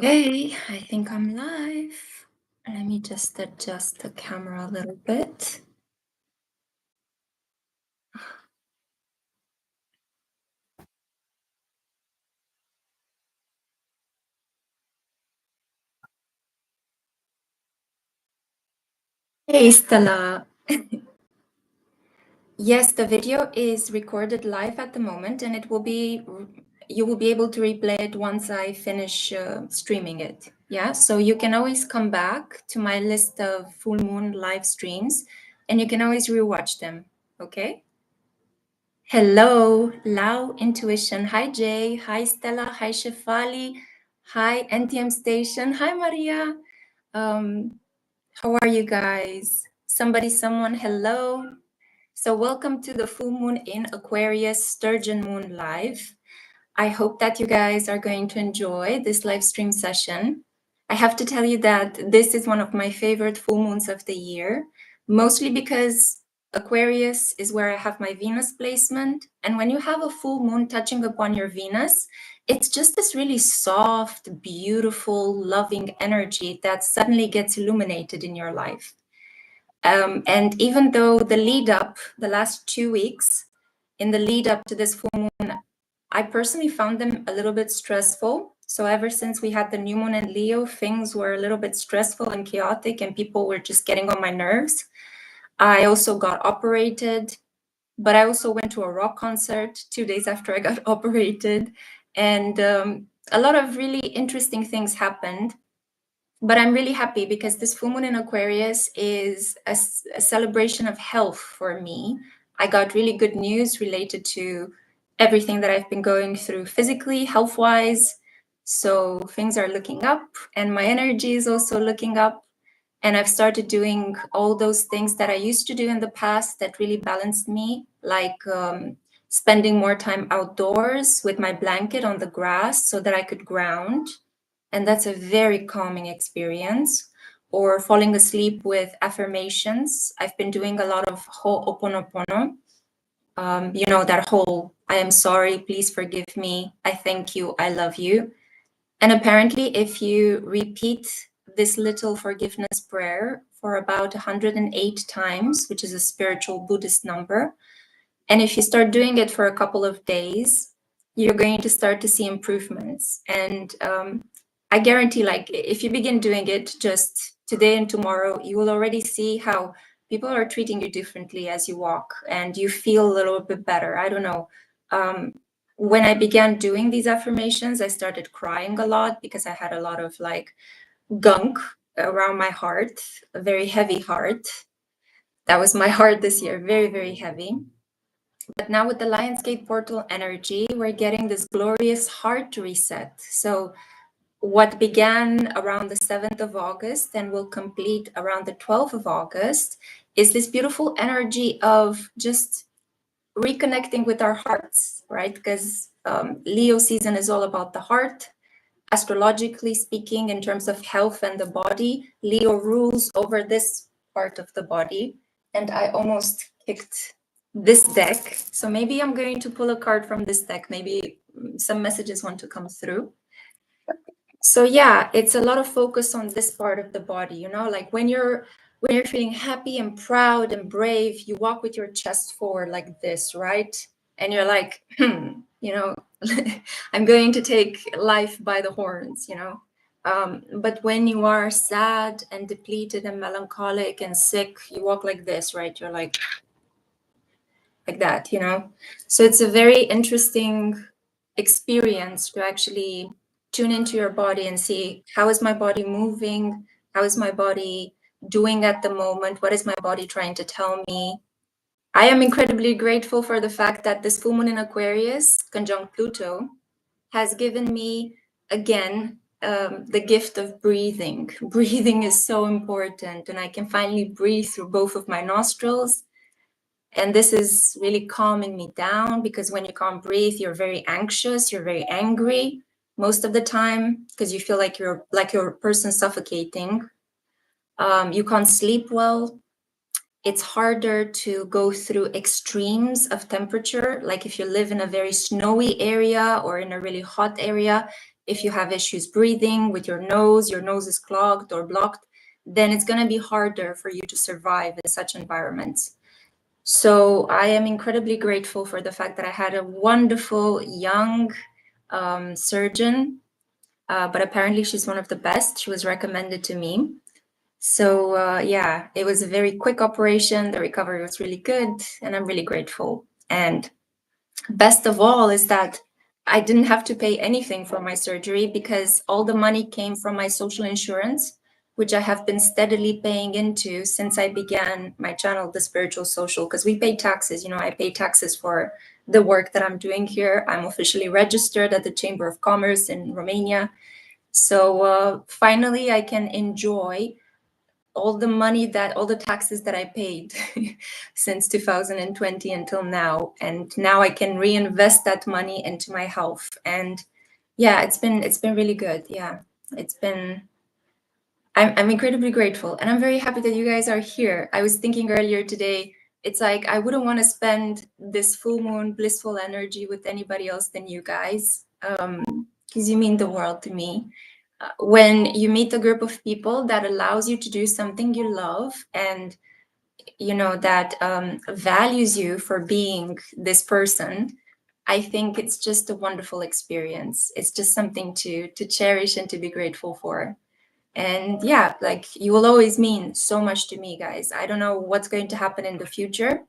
Hey, I think I'm live. Let me just adjust the camera a little bit. Hey, Stella. Yes, the video is recorded live at the moment, and you will be able to replay it once I finish streaming it. Yeah, so you can always come back to my list of full moon live streams, and you can always rewatch them. Okay? Hello, Lao Intuition. Hi, Jay. Hi, Stella. Hi, Shefali. Hi, NTM Station. Hi, Maria. How are you guys? Someone, hello. So welcome to the full moon in Aquarius Sturgeon Moon Live. I hope that you guys are going to enjoy this live stream session. I have to tell you that this is one of my favorite full moons of the year, mostly because Aquarius is where I have my Venus placement. And when you have a full moon touching upon your Venus, it's just this really soft, beautiful, loving energy that suddenly gets illuminated in your life. And even though the last 2 weeks, in the lead up to this full moon, I personally found them a little bit stressful. So ever since we had the new moon in Leo, things were a little bit stressful and chaotic, and people were just getting on my nerves. I also got operated, but I also went to a rock concert 2 days after I got operated. And a lot of really interesting things happened. But I'm really happy because this full moon in Aquarius is a celebration of health for me. I got really good news related to everything that I've been going through physically, health-wise. So things are looking up, and my energy is also looking up. And I've started doing all those things that I used to do in the past that really balanced me, like spending more time outdoors with my blanket on the grass so that I could ground, and that's a very calming experience. Or falling asleep with affirmations. I've been doing a lot of ho'oponopono. That whole I am sorry, please forgive me, I thank you, I love you. And apparently, if you repeat this little forgiveness prayer for about 108 times, which is a spiritual Buddhist number, and if you start doing it for a couple of days, you're going to start to see improvements. And I guarantee, like, if you begin doing it just today and tomorrow, you will already see how people are treating you differently as you walk, and you feel a little bit better. I don't know. When I began doing these affirmations, I started crying a lot because I had a lot of like gunk around my heart, a very heavy heart. That was my heart this year, very, very heavy. But now with the Lionsgate portal energy, we're getting this glorious heart reset. So what began around the 7th of August and will complete around the 12th of August is this beautiful energy of just reconnecting with our hearts, right? Because Leo season is all about the heart. Astrologically speaking, in terms of health and the body, Leo rules over this part of the body. And I almost kicked this deck. So maybe I'm going to pull a card from this deck. Maybe some messages want to come through. So yeah, it's a lot of focus on this part of the body, like when you're feeling happy and proud and brave, you walk with your chest forward like this, right? And you're like, I'm going to take life by the horns, but when you are sad and depleted and melancholic and sick, you walk like this, right? You're like that, So it's a very interesting experience to actually tune into your body and see, how is my body moving? How is my body doing at the moment? What is my body trying to tell me? I am incredibly grateful for the fact that this full moon in Aquarius, conjunct Pluto, has given me, again, the gift of breathing. Breathing is so important, and I can finally breathe through both of my nostrils. And this is really calming me down, because when you can't breathe, you're very anxious, you're very angry most of the time, because you feel like you're a person suffocating. You can't sleep well. It's harder to go through extremes of temperature. Like if you live in a very snowy area or in a really hot area, if you have issues breathing with your nose is clogged or blocked, then it's going to be harder for you to survive in such environments. So I am incredibly grateful for the fact that I had a wonderful young surgeon, but apparently she's one of the best. She was recommended to me. So yeah, it was a very quick operation. The recovery was really good, and I'm really grateful. And best of all is that I didn't have to pay anything for my surgery because all the money came from my social insurance, which I have been steadily paying into since I began my channel, The Spiritual Social, because we pay taxes. You know, I pay taxes for the work that I'm doing here. I'm officially registered at the Chamber of Commerce in Romania. So finally, I can enjoy all the taxes that I paid since 2020 until now. And now I can reinvest that money into my health. And yeah, it's been really good. Yeah, I'm incredibly grateful, and I'm very happy that you guys are here. I was thinking earlier today, it's like I wouldn't want to spend this full moon blissful energy with anybody else than you guys, because you mean the world to me. When you meet a group of people that allows you to do something you love, and you know that values you for being this person, I think it's just a wonderful experience. It's just something to cherish and to be grateful for. And yeah, like, you will always mean so much to me, guys. I don't know what's going to happen in the future.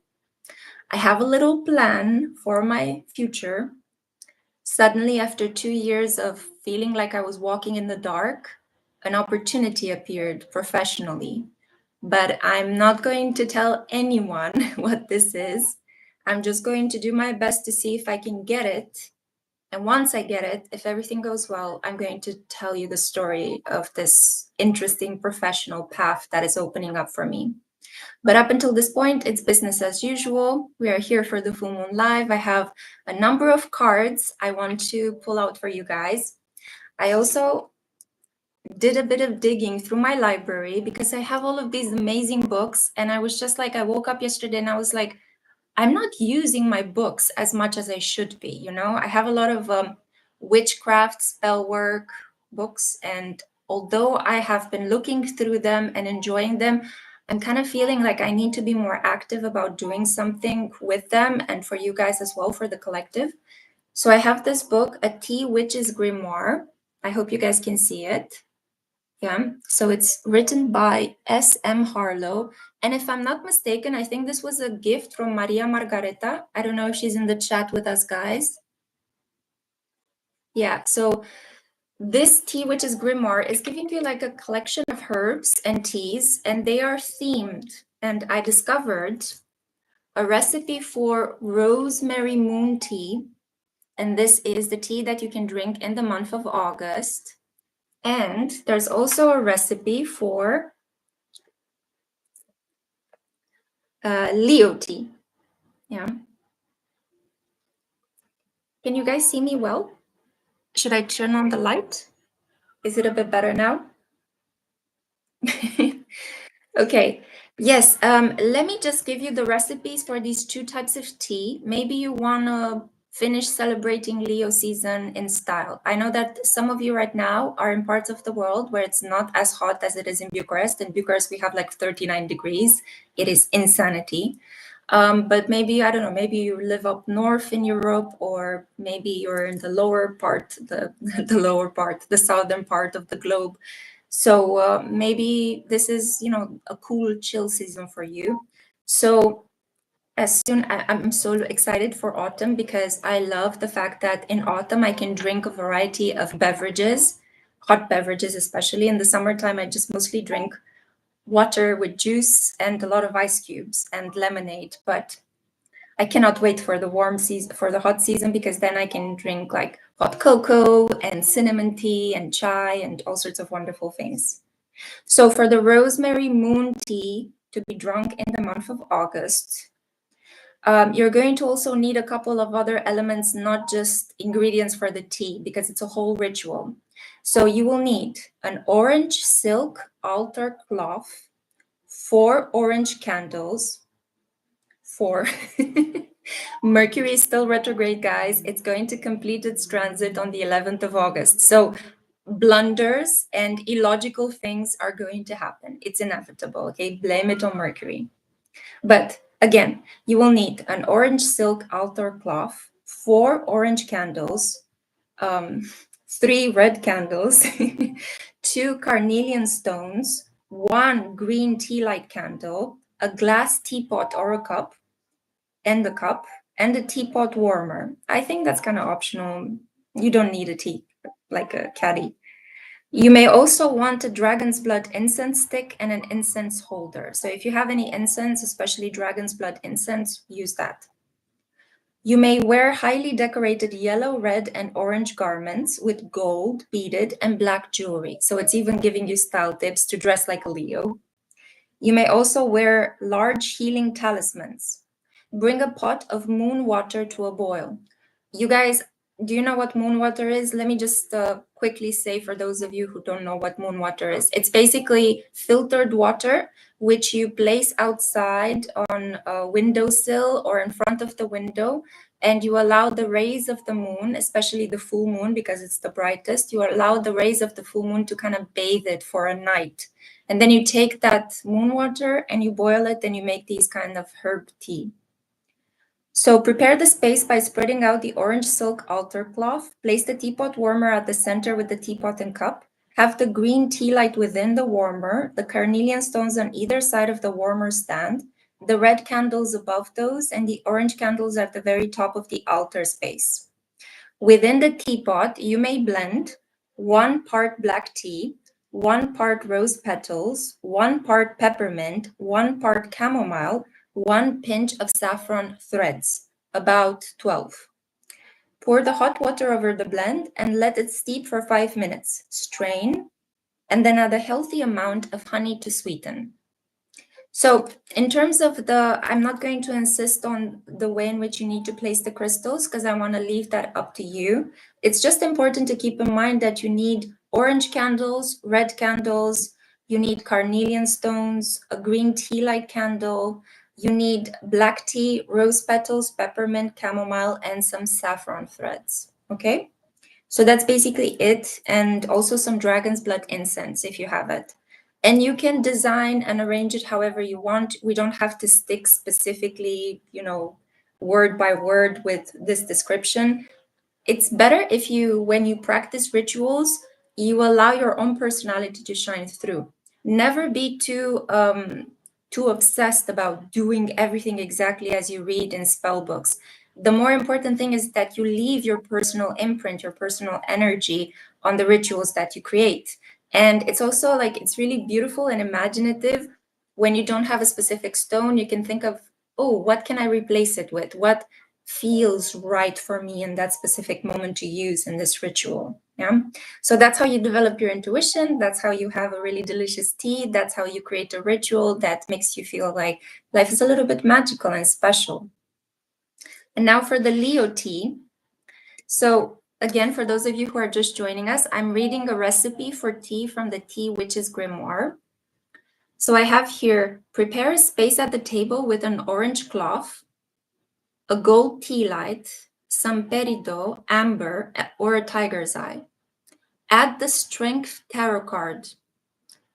I have a little plan for my future. Suddenly, after 2 years of feeling like I was walking in the dark, an opportunity appeared professionally. But I'm not going to tell anyone what this is. I'm just going to do my best to see if I can get it. And once I get it, if everything goes well, I'm going to tell you the story of this interesting professional path that is opening up for me. But up until this point, it's business as usual. We are here for the full moon live. I have a number of cards I want to pull out for you guys. I also did a bit of digging through my library because I have all of these amazing books. And I was just like, I woke up yesterday and I was like, I'm not using my books as much as I should be. You know, I have a lot of witchcraft, spell work books. And although I have been looking through them and enjoying them, I'm kind of feeling like I need to be more active about doing something with them, and for you guys as well, for the collective. So I have this book, A Tea Witch's Grimoire. I hope you guys can see it. Yeah, so it's written by S.M. Harlow. And if I'm not mistaken, I think this was a gift from Maria Margareta. I don't know if she's in the chat with us, guys. Yeah, so this Tea Witch's Grimoire is giving you like a collection of herbs and teas, and they are themed. And I discovered a recipe for rosemary moon tea. And this is the tea that you can drink in the month of August. And there's also a recipe for Leo tea. Yeah. Can you guys see me well? Should I turn on the light? Is it a bit better now? Okay. Yes. Let me just give you the recipes for these two types of tea. Maybe you want to finish celebrating Leo season in style. I know that some of you right now are in parts of the world where it's not as hot as it is in Bucharest. In Bucharest, we have like 39 degrees. It is insanity. But maybe, I don't know, maybe you live up north in Europe, or maybe you're in the lower part, the southern part of the globe. So maybe this is, you know, a cool chill season for you. So I'm so excited for autumn, because I love the fact that in autumn I can drink a variety of beverages, hot beverages, especially. In the summertime, I just mostly drink water with juice and a lot of ice cubes and lemonade. But I cannot wait for the warm season, for the hot season, because then I can drink like hot cocoa and cinnamon tea and chai and all sorts of wonderful things. So for the rosemary moon tea to be drunk in the month of August, you're going to also need a couple of other elements, not just ingredients for the tea, because it's a whole ritual. So you will need an orange silk altar cloth, 4 orange candles, 4, Mercury is still retrograde, guys. It's going to complete its transit on the 11th of August. So blunders and illogical things are going to happen. It's inevitable, okay? Blame it on Mercury. But again, you will need an orange silk altar cloth, 4 orange candles, 3 red candles, 2 carnelian stones, 1 green tea light candle, a glass teapot or a cup, and a teapot warmer. I think that's kind of optional. You don't need a tea, like a caddy. You may also want a dragon's blood incense stick and an incense holder. So if you have any incense, especially dragon's blood incense, use that. You may wear highly decorated yellow, red, and orange garments with gold, beaded, and black jewelry. So it's even giving you style tips to dress like a Leo. You may also wear large healing talismans. Bring a pot of moon water to a boil. You guys, do you know what moon water is? Let me just quickly say for those of you who don't know what moon water is. It's basically filtered water, which you place outside on a windowsill or in front of the window, and you allow the rays of the moon, especially the full moon, because it's the brightest, you allow the rays of the full moon to kind of bathe it for a night. And then you take that moon water and you boil it and you make these kind of herb tea. So prepare the space by spreading out the orange silk altar cloth. Place the teapot warmer at the center with the teapot and cup. Have the green tea light within the warmer, the carnelian stones on either side of the warmer stand, the red candles above those, and the orange candles at the very top of the altar space. Within the teapot, you may blend 1 part black tea, 1 part rose petals, 1 part peppermint, 1 part chamomile, 1 pinch of saffron threads, about 12. Pour the hot water over the blend and let it steep for 5 minutes. Strain, and then add a healthy amount of honey to sweeten. So in terms of I'm not going to insist on the way in which you need to place the crystals because I want to leave that up to you. It's just important to keep in mind that you need orange candles, red candles, you need carnelian stones, a green tea light candle, you need black tea, rose petals, peppermint, chamomile, and some saffron threads, okay? So that's basically it, and also some dragon's blood incense if you have it. And you can design and arrange it however you want. We don't have to stick specifically, word by word with this description. It's better if when you practice rituals, you allow your own personality to shine through. Never be too obsessed about doing everything exactly as you read in spell books. The more important thing is that you leave your personal imprint, your personal energy on the rituals that you create. And it's also it's really beautiful and imaginative. When you don't have a specific stone, you can think of, oh, what can I replace it with? What feels right for me in that specific moment to use in this ritual? Yeah. So that's how you develop your intuition. That's how you have a really delicious tea. That's how you create a ritual that makes you feel like life is a little bit magical and special. And now for the Leo tea. So again, for those of you who are just joining us, I'm reading a recipe for tea from the Tea Witch's Grimoire. So I have here, prepare a space at the table with an orange cloth, a gold tea light, some peridot, amber, or a tiger's eye. Add the Strength Tarot card.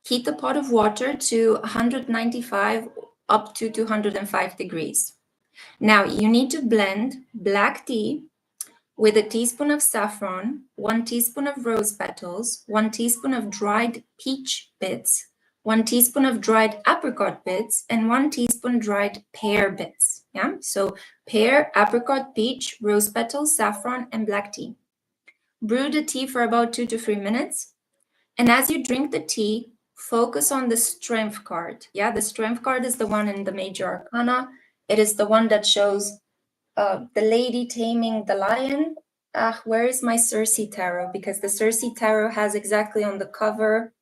Heat a pot of water to 195 up to 205 degrees. Now you need to blend black tea with a teaspoon of saffron, 1 teaspoon of rose petals, 1 teaspoon of dried peach bits, 1 teaspoon of dried apricot bits, and 1 teaspoon dried pear bits. Yeah, so pear, apricot, peach, rose petals, saffron, and black tea. Brew the tea for about 2 to 3 minutes. And as you drink the tea, focus on the Strength card. Yeah, the Strength card is the one in the Major Arcana. It is the one that shows the lady taming the lion. Where is my Circe tarot? Because the Circe tarot has exactly on the cover,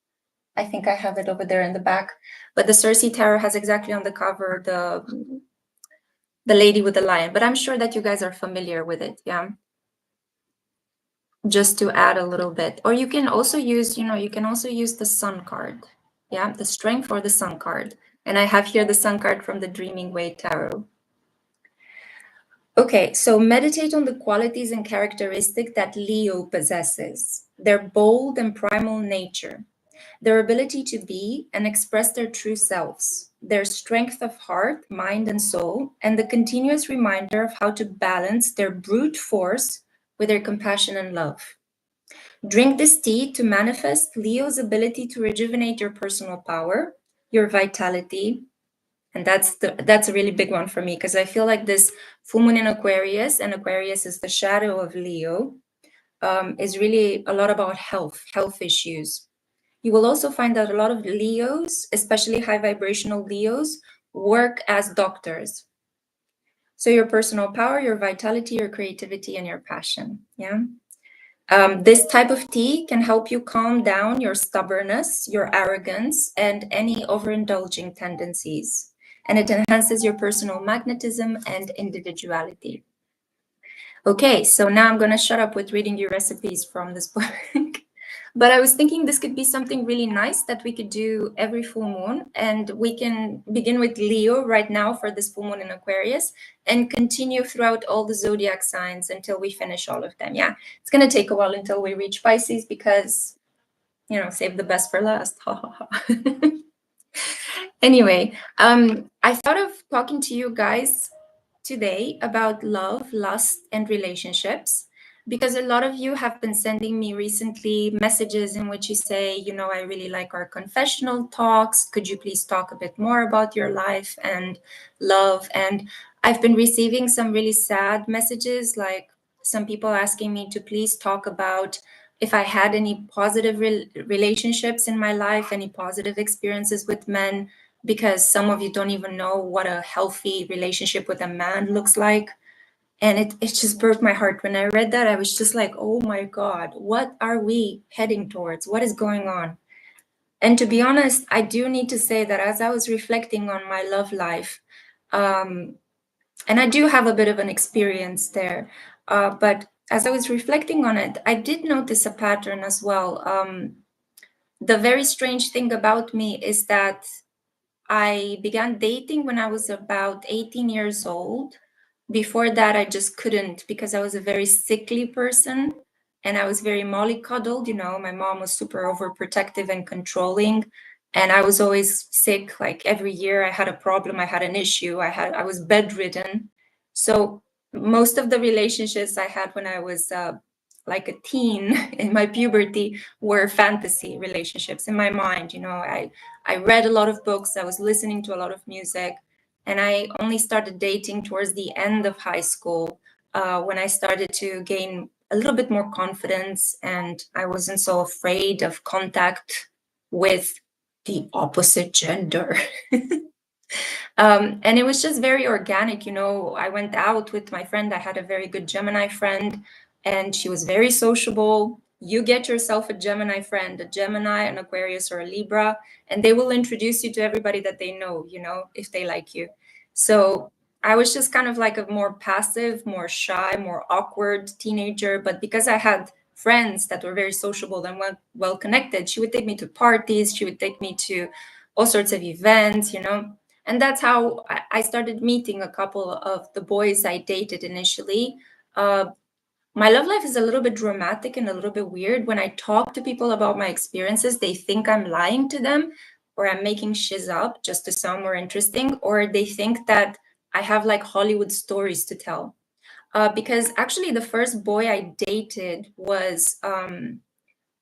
I think I have it over there in the back, but the Circe tarot has exactly on the cover the lady with the lion. But I'm sure that you guys are familiar with it, yeah? Just to add a little bit. Or you can also use, you can also use the Sun card, yeah? The Strength or the Sun card. And I have here the Sun card from the Dreaming Way tarot. Okay, so meditate on the qualities and characteristics that Leo possesses. Their bold and primal nature, their ability to be and express their true selves, their strength of heart, mind, and soul, and the continuous reminder of how to balance their brute force with their compassion and love. Drink this tea to manifest Leo's ability to rejuvenate your personal power, your vitality, and that's a really big one for me because I feel like this full moon in Aquarius, and Aquarius is the shadow of Leo, is really a lot about health issues. You will also find that a lot of Leos, especially high vibrational Leos, work as doctors. So your personal power, your vitality, your creativity, and your passion. Yeah. This type of tea can help you calm down your stubbornness, your arrogance, and any overindulging tendencies. And it enhances your personal magnetism and individuality. Okay, so now I'm going to shut up with reading you recipes from this book. But I was thinking this could be something really nice that we could do every full moon. And we can begin with Leo right now for this full moon in Aquarius and continue throughout all the zodiac signs until we finish all of them. Yeah, it's going to take a while until we reach Pisces because, save the best for last. Anyway, I thought of talking to you guys today about love, lust, and relationships because a lot of you have been sending me recently messages in which you say, I really like our confessional talks. Could you please talk a bit more about your life and love? And I've been receiving some really sad messages, like some people asking me to please talk about if I had any positive relationships in my life, any positive experiences with men, because some of you don't even know what a healthy relationship with a man looks like. And it just broke my heart. When I read that, I was just like, oh my God, what are we heading towards? What is going on? And to be honest, I do need to say that as I was reflecting on my love life, and I do have a bit of an experience there, but as I was reflecting on it, I did notice a pattern as well. The very strange thing about me is that I began dating when I was about 18 years old. Before that, I just couldn't because I was a very sickly person and I was very mollycoddled. My mom was super overprotective and controlling. And I was always sick. Like every year I had a problem, I had an issue, I was bedridden. So most of the relationships I had when I was like a teen in my puberty were fantasy relationships in my mind. I read a lot of books, I was listening to a lot of music, and I only started dating towards the end of high school when I started to gain a little bit more confidence and I wasn't so afraid of contact with the opposite gender. And it was just very organic. I went out with my friend. I had a very good Gemini friend, and she was very sociable. You get yourself a Gemini friend, a Gemini, an Aquarius, or a Libra, and they will introduce you to everybody that they know, if they like you. So I was just kind of like a more passive, more shy, more awkward teenager. But because I had friends that were very sociable and well connected, she would take me to parties, she would take me to all sorts of events, and that's how I started meeting a couple of the boys I dated initially. My love life is a little bit dramatic and a little bit weird. When I talk to people about my experiences, they think I'm lying to them or I'm making shiz up just to sound more interesting, or they think that I have like Hollywood stories to tell. Because actually the first boy I dated was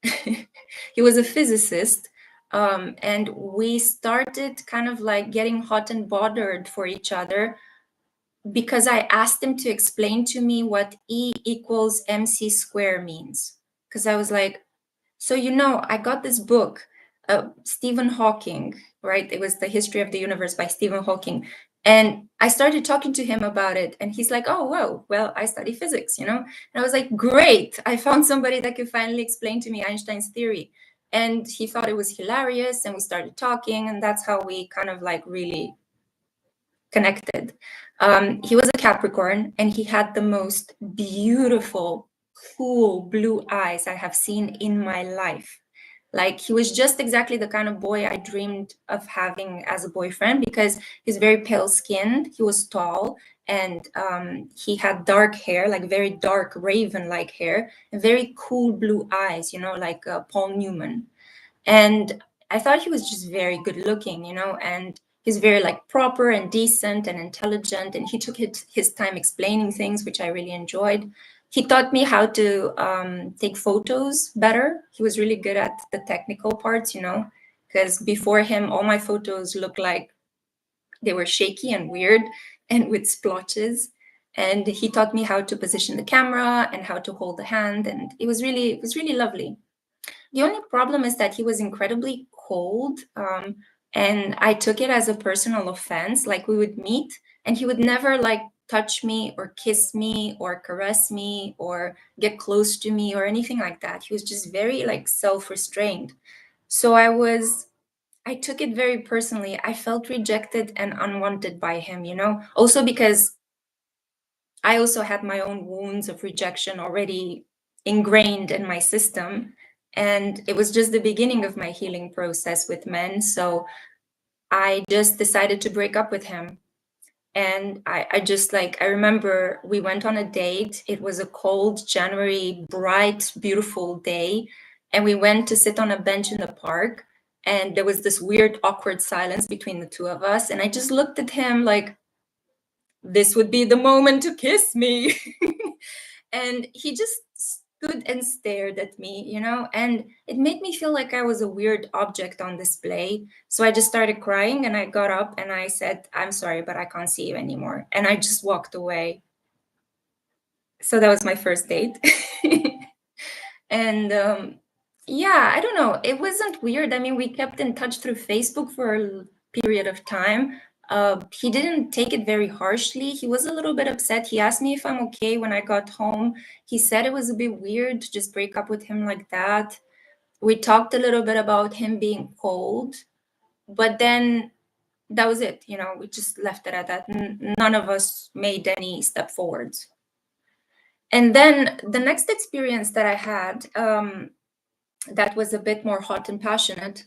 he was a physicist, and we started kind of like getting hot and bothered for each other because I asked him to explain to me what E equals mc square means. Because I was like, so I got this book, Stephen Hawking, right? It was The History of the Universe by Stephen Hawking. And I started talking to him about it. And he's like, oh, whoa, well, I study physics, And I was like, great. I found somebody that could finally explain to me Einstein's theory. And he thought it was hilarious. And we started talking. And that's how we kind of like really connected. He was a Capricorn and he had the most beautiful, cool blue eyes I have seen in my life. Like he was just exactly the kind of boy I dreamed of having as a boyfriend because he's very pale skinned, he was tall, and he had dark hair, like very dark raven-like hair, and very cool blue eyes, like Paul Newman. And I thought he was just very good looking, and he's very like proper and decent and intelligent, and he took his time explaining things, which I really enjoyed. He taught me how to take photos better. He was really good at the technical parts, because before him, all my photos looked like they were shaky and weird and with splotches. And he taught me how to position the camera and how to hold the hand, and it was really lovely. The only problem is that he was incredibly cold, and I took it as a personal offense. Like, we would meet and he would never like touch me or kiss me or caress me or get close to me or anything like that. He was just very like self-restrained. So I took it very personally. I felt rejected and unwanted by him, also because I also had my own wounds of rejection already ingrained in my system. And it was just the beginning of my healing process with men. So I just decided to break up with him. And I just I remember we went on a date. It was a cold January, bright, beautiful day. And we went to sit on a bench in the park. And there was this weird, awkward silence between the two of us. And I just looked at him like, this would be the moment to kiss me. And he just stood and stared at me, and it made me feel like I was a weird object on display. So I just started crying, and I got up and I said, I'm sorry, but I can't see you anymore. And I just walked away. So that was my first date. And yeah, I don't know. It wasn't weird. I mean, we kept in touch through Facebook for a period of time. He didn't take it very harshly. He was a little bit upset. He asked me if I'm okay when I got home. He said it was a bit weird to just break up with him like that. We talked a little bit about him being cold, but then that was it. We just left it at that. None of us made any step forwards. And then the next experience that I had, that was a bit more hot and passionate,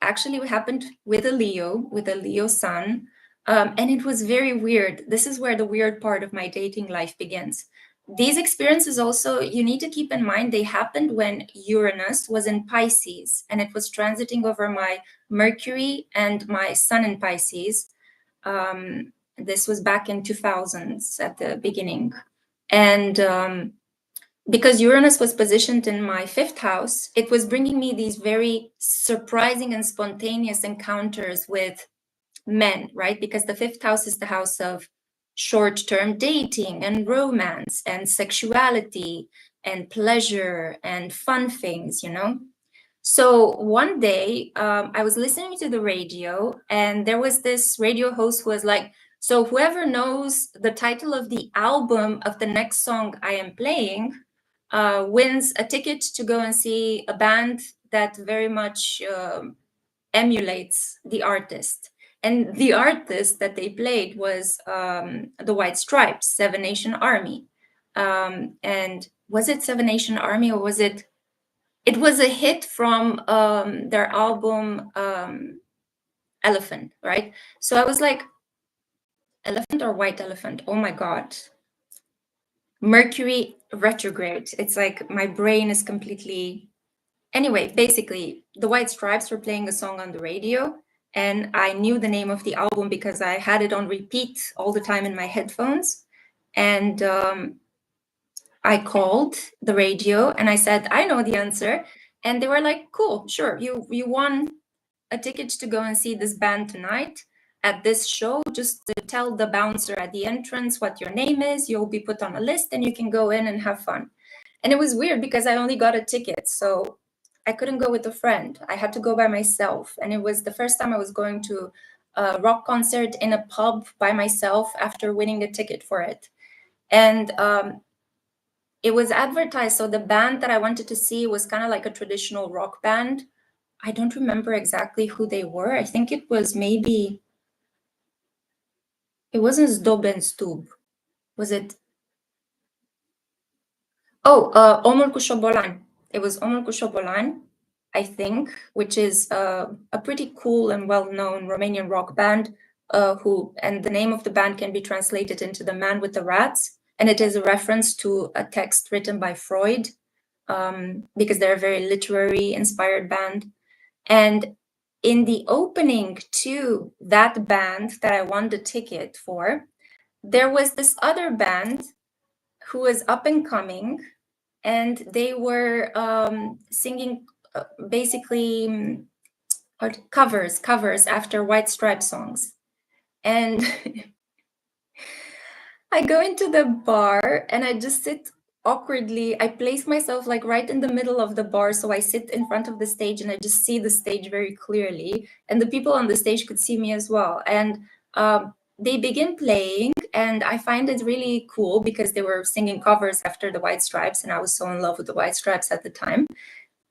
actually happened with a Leo sun. And it was very weird. This is where the weird part of my dating life begins. These experiences also, you need to keep in mind, they happened when Uranus was in Pisces, and it was transiting over my Mercury and my Sun in Pisces. This was back in 2000s at the beginning. And because Uranus was positioned in my 5th house, it was bringing me these very surprising and spontaneous encounters with men, right? Because the 5th house is the house of short-term dating and romance and sexuality and pleasure and fun things, So one day I was listening to the radio, and there was this radio host who was like, so whoever knows the title of the album of the next song I am playing wins a ticket to go and see a band that very much emulates the artist. And the artist that they played was the White Stripes, Seven Nation Army. And was it Seven Nation Army, or was it? It was a hit from their album Elephant, right? So I was like, Elephant or White Elephant? Oh my God. Mercury retrograde. It's like my brain is completely... Anyway, basically, the White Stripes were playing a song on the radio, and I knew the name of the album because I had it on repeat all the time in my headphones. And I called the radio and I said, I know the answer. And they were like, cool, sure. You won a ticket to go and see this band tonight at this show. Just to tell the bouncer at the entrance what your name is. You'll be put on a list and you can go in and have fun. And it was weird because I only got a ticket. So I couldn't go with a friend. I had to go by myself. And it was the first time I was going to a rock concert in a pub by myself after winning a ticket for it. And it was advertised. So the band that I wanted to see was kind of like a traditional rock band. I don't remember exactly who they were. I think it was maybe... It wasn't Zdob and Stub. Was it? Oh, Omul cu Șobolan. It was Omul cu Șobolan, I think, which is a pretty cool and well-known Romanian rock band. and the name of the band can be translated into The Man with the Rats, and it is a reference to a text written by Freud, because they're a very literary inspired band. And in the opening to that band that I won the ticket for, there was this other band who was up and coming, and they were singing basically covers after White Stripes songs. And I go into the bar and I just sit awkwardly. I place myself like right in the middle of the bar, so I sit in front of the stage and I just see the stage very clearly, and the people on the stage could see me as well. And they begin playing, and I find it really cool because they were singing covers after the White Stripes, and I was so in love with the White Stripes at the time.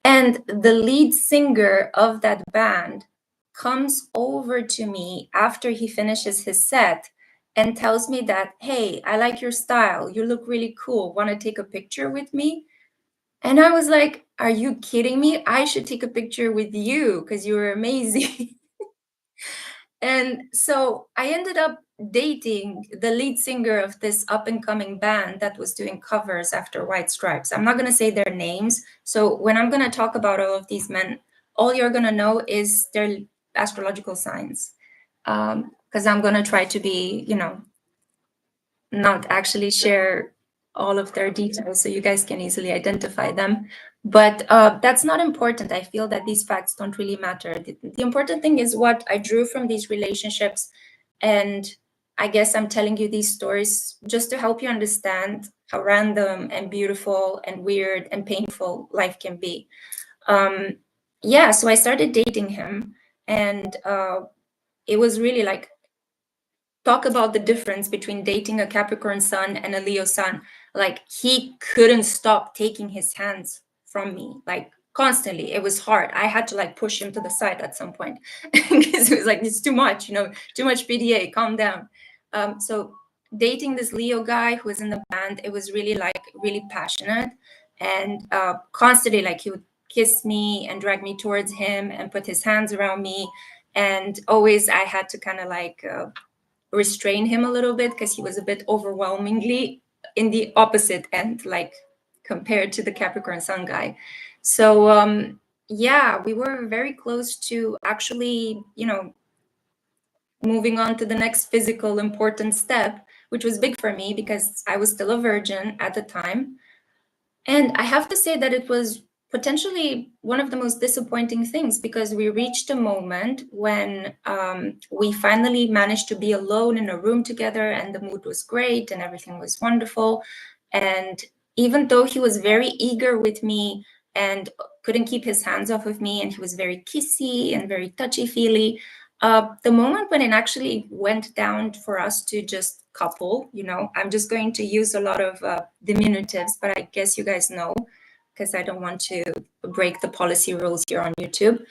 And the lead singer of that band comes over to me after he finishes his set and tells me that, hey, I like your style. You look really cool. Want to take a picture with me? And I was like, are you kidding me? I should take a picture with you because you were amazing. And so I ended up dating the lead singer of this up and coming band that was doing covers after White Stripes. I'm not going to say their names. So when I'm going to talk about all of these men, all you're going to know is their astrological signs. Because I'm going to try to be, not actually share all of their details so you guys can easily identify them. But that's not important. I feel that these facts don't really matter. The important thing is what I drew from these relationships. And I guess I'm telling you these stories just to help you understand how random and beautiful and weird and painful life can be. Yeah, so I started dating him, and it was really like, talk about the difference between dating a Capricorn sun and a Leo sun. Like, he couldn't stop taking his hands from me, like constantly. It was hard. I had to like push him to the side at some point because it was like, it's too much, too much PDA, calm down. So dating this Leo guy who was in the band, it was really really passionate, and constantly like he would kiss me and drag me towards him and put his hands around me. And always I had to kind of like restrain him a little bit because he was a bit overwhelmingly in the opposite end, like compared to the Capricorn sun guy. So yeah, we were very close to actually, moving on to the next physical important step, which was big for me because I was still a virgin at the time. And I have to say that it was potentially one of the most disappointing things, because we reached a moment when we finally managed to be alone in a room together, and the mood was great and everything was wonderful. And even though he was very eager with me and couldn't keep his hands off of me, and he was very kissy and very touchy-feely, the moment when it actually went down for us to just couple, I'm just going to use a lot of diminutives, but I guess you guys know, because I don't want to break the policy rules here on YouTube.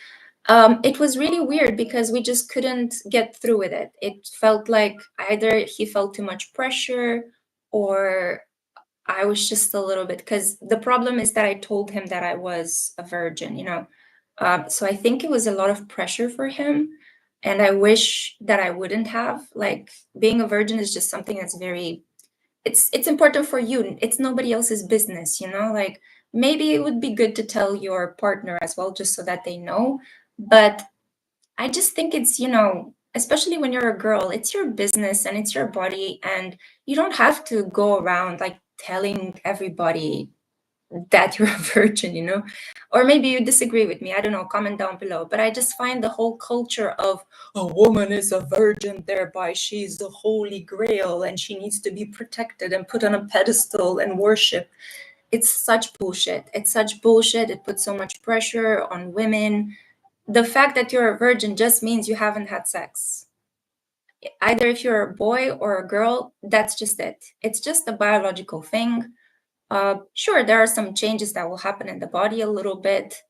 It was really weird because we just couldn't get through with it. It felt like either he felt too much pressure, or I was just a little bit, because the problem is that I told him that I was a virgin, so I think it was a lot of pressure for him. And I wish that I wouldn't have. Like, being a virgin is just something that's very, it's important for you. It's nobody else's business, like maybe it would be good to tell your partner as well, just so that they know. But I just think it's, especially when you're a girl, it's your business and it's your body, and you don't have to go around like telling everybody that you're a virgin. Or maybe you disagree with me, I don't know, comment down below. But I just find the whole culture of a woman is a virgin, thereby she's the holy grail and she needs to be protected and put on a pedestal and worship. It's such bullshit. It puts so much pressure on women. The fact that you're a virgin just means you haven't had sex. Either if you're a boy or a girl, that's just it. It's just a biological thing. Sure, there are some changes that will happen in the body a little bit,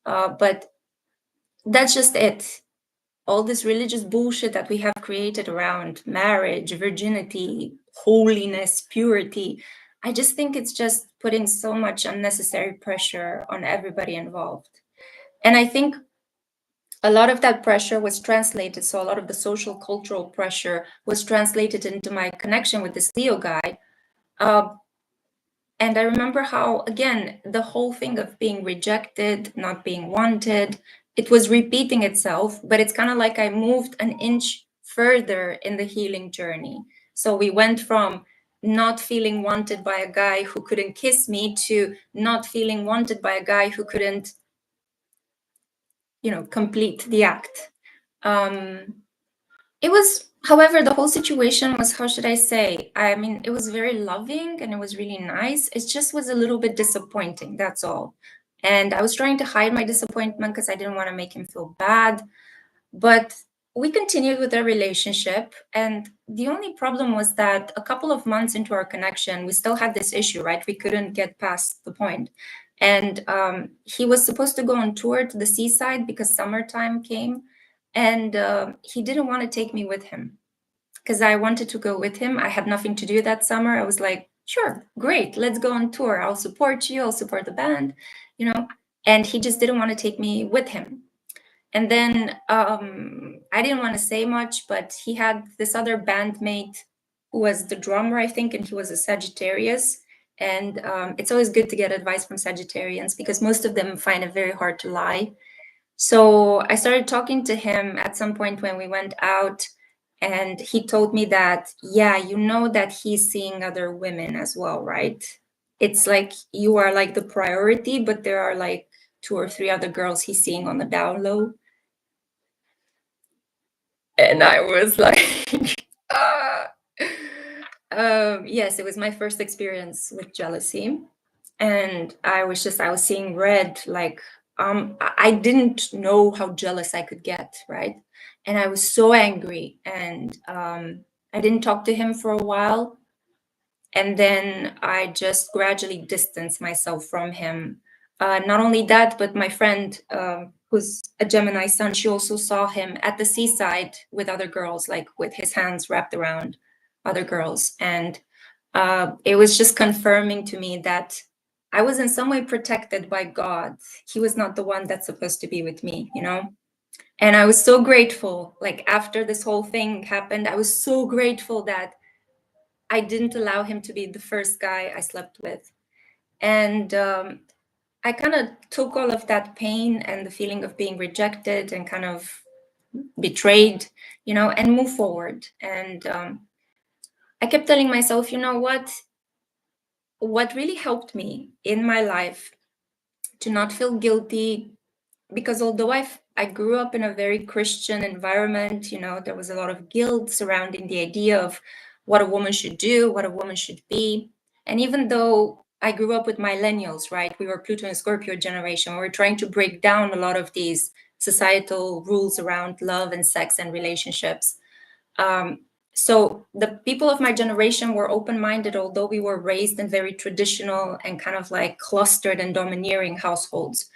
but that's just it. All this religious bullshit that we have created around marriage, virginity, holiness, purity, I just think it's just putting so much unnecessary pressure on everybody involved. And I think a lot of that pressure was translated. So a lot of the social cultural pressure was translated into my connection with this Leo guy. And I remember how, again, the whole thing of being rejected, not being wanted, it was repeating itself, but it's kind of like I moved an inch further in the healing journey. So we went from not feeling wanted by a guy who couldn't kiss me to not feeling wanted by a guy who couldn't, complete the act. It was, however, the whole situation was, how should I say? I mean, it was very loving and it was really nice. It just was a little bit disappointing, that's all. And I was trying to hide my disappointment because I didn't want to make him feel bad. But we continued with our relationship. And the only problem was that a couple of months into our connection, we still had this issue, right? We couldn't get past the point. And he was supposed to go on tour to the seaside because summertime came. And he didn't want to take me with him because I wanted to go with him. I had nothing to do that summer. I was like, sure, great, let's go on tour. I'll support you. I'll support the band, And he just didn't want to take me with him. And then I didn't want to say much, but he had this other bandmate who was the drummer, I think, and he was a Sagittarius. And it's always good to get advice from Sagittarians because most of them find it very hard to lie. So I started talking to him at some point when we went out, and he told me that, yeah, you know that he's seeing other women as well, right? It's like you are like the priority, but there are like 2 or 3 other girls he's seeing on the down low. And I was like, ah. Yes, it was my first experience with jealousy. And I was seeing red, like, I didn't know how jealous I could get, right? And I was so angry, and I didn't talk to him for a while. And then I just gradually distanced myself from him. Not only that, but my friend, who's a Gemini sun, she also saw him at the seaside with other girls, like with his hands wrapped around other girls. And it was just confirming to me that I was in some way protected by God. He was not the one that's supposed to be with me, And I was so grateful, like after this whole thing happened, I was so grateful that I didn't allow him to be the first guy I slept with. And I kind of took all of that pain and the feeling of being rejected and kind of betrayed, and move forward. And I kept telling myself, you know what really helped me in my life to not feel guilty, because although I grew up in a very Christian environment, there was a lot of guilt surrounding the idea of what a woman should do, what a woman should be. And even though I grew up with millennials, right? We were Pluto and Scorpio generation. We were trying to break down a lot of these societal rules around love and sex and relationships. So the people of my generation were open-minded, although we were raised in very traditional and kind of like clustered and domineering households.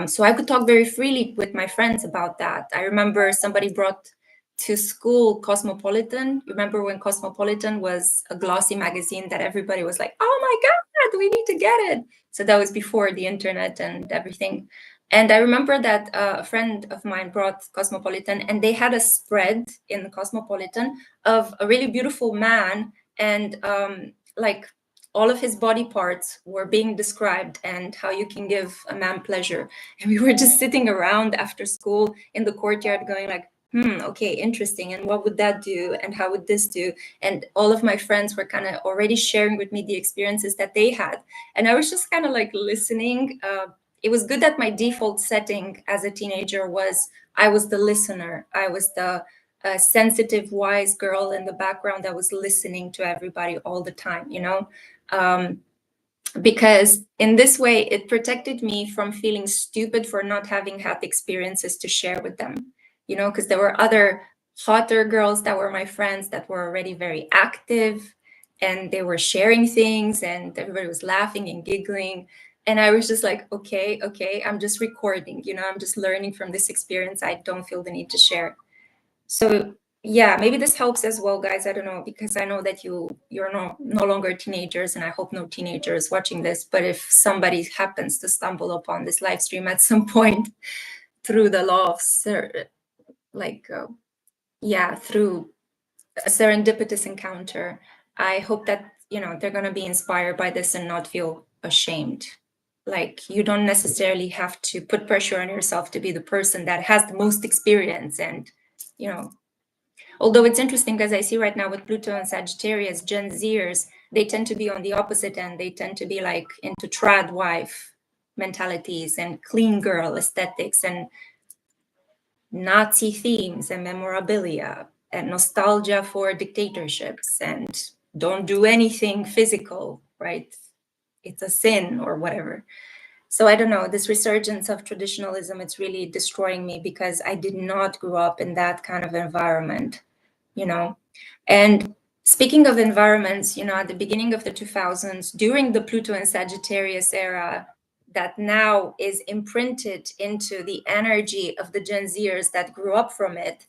So I could talk very freely with my friends about that. I remember somebody brought to school Cosmopolitan. You remember when Cosmopolitan was a glossy magazine that everybody was like, oh my God, we need to get it. So that was before the internet and everything. And I remember that a friend of mine brought Cosmopolitan, and they had a spread in Cosmopolitan of a really beautiful man, and like all of his body parts were being described and how you can give a man pleasure. And we were just sitting around after school in the courtyard going like, okay, interesting. And what would that do? And how would this do? And all of my friends were kind of already sharing with me the experiences that they had. And I was just kind of like listening. It was good that my default setting as a teenager was I was the listener. I was the sensitive, wise girl in the background that was listening to everybody all the time, because in this way, it protected me from feeling stupid for not having had experiences to share with them, because there were other hotter girls that were my friends that were already very active, and they were sharing things, and everybody was laughing and giggling. And I was just like, okay, I'm just recording, I'm just learning from this experience. I don't feel the need to share. So yeah, maybe this helps as well, guys. I don't know, because I know that you're no longer teenagers, and I hope no teenagers watching this. But if somebody happens to stumble upon this live stream at some point, through the law of through a serendipitous encounter. I hope that, you know, they're going to be inspired by this and not feel ashamed. Like, you don't necessarily have to put pressure on yourself to be the person that has the most experience. And, you know, although it's interesting, because I see right now with Pluto and Sagittarius, Gen Zers, they tend to be on the opposite end. They tend to be like into trad wife mentalities and clean girl aesthetics and Nazi themes and memorabilia and nostalgia for dictatorships and don't do anything physical, right? It's a sin or whatever. So I don't know, this resurgence of traditionalism, it's really destroying me, because I did not grow up in that kind of environment, you know. And speaking of environments, you know, at the beginning of the 2000s, during the Pluto and Sagittarius era, that now is imprinted into the energy of the Gen Zers that grew up from it.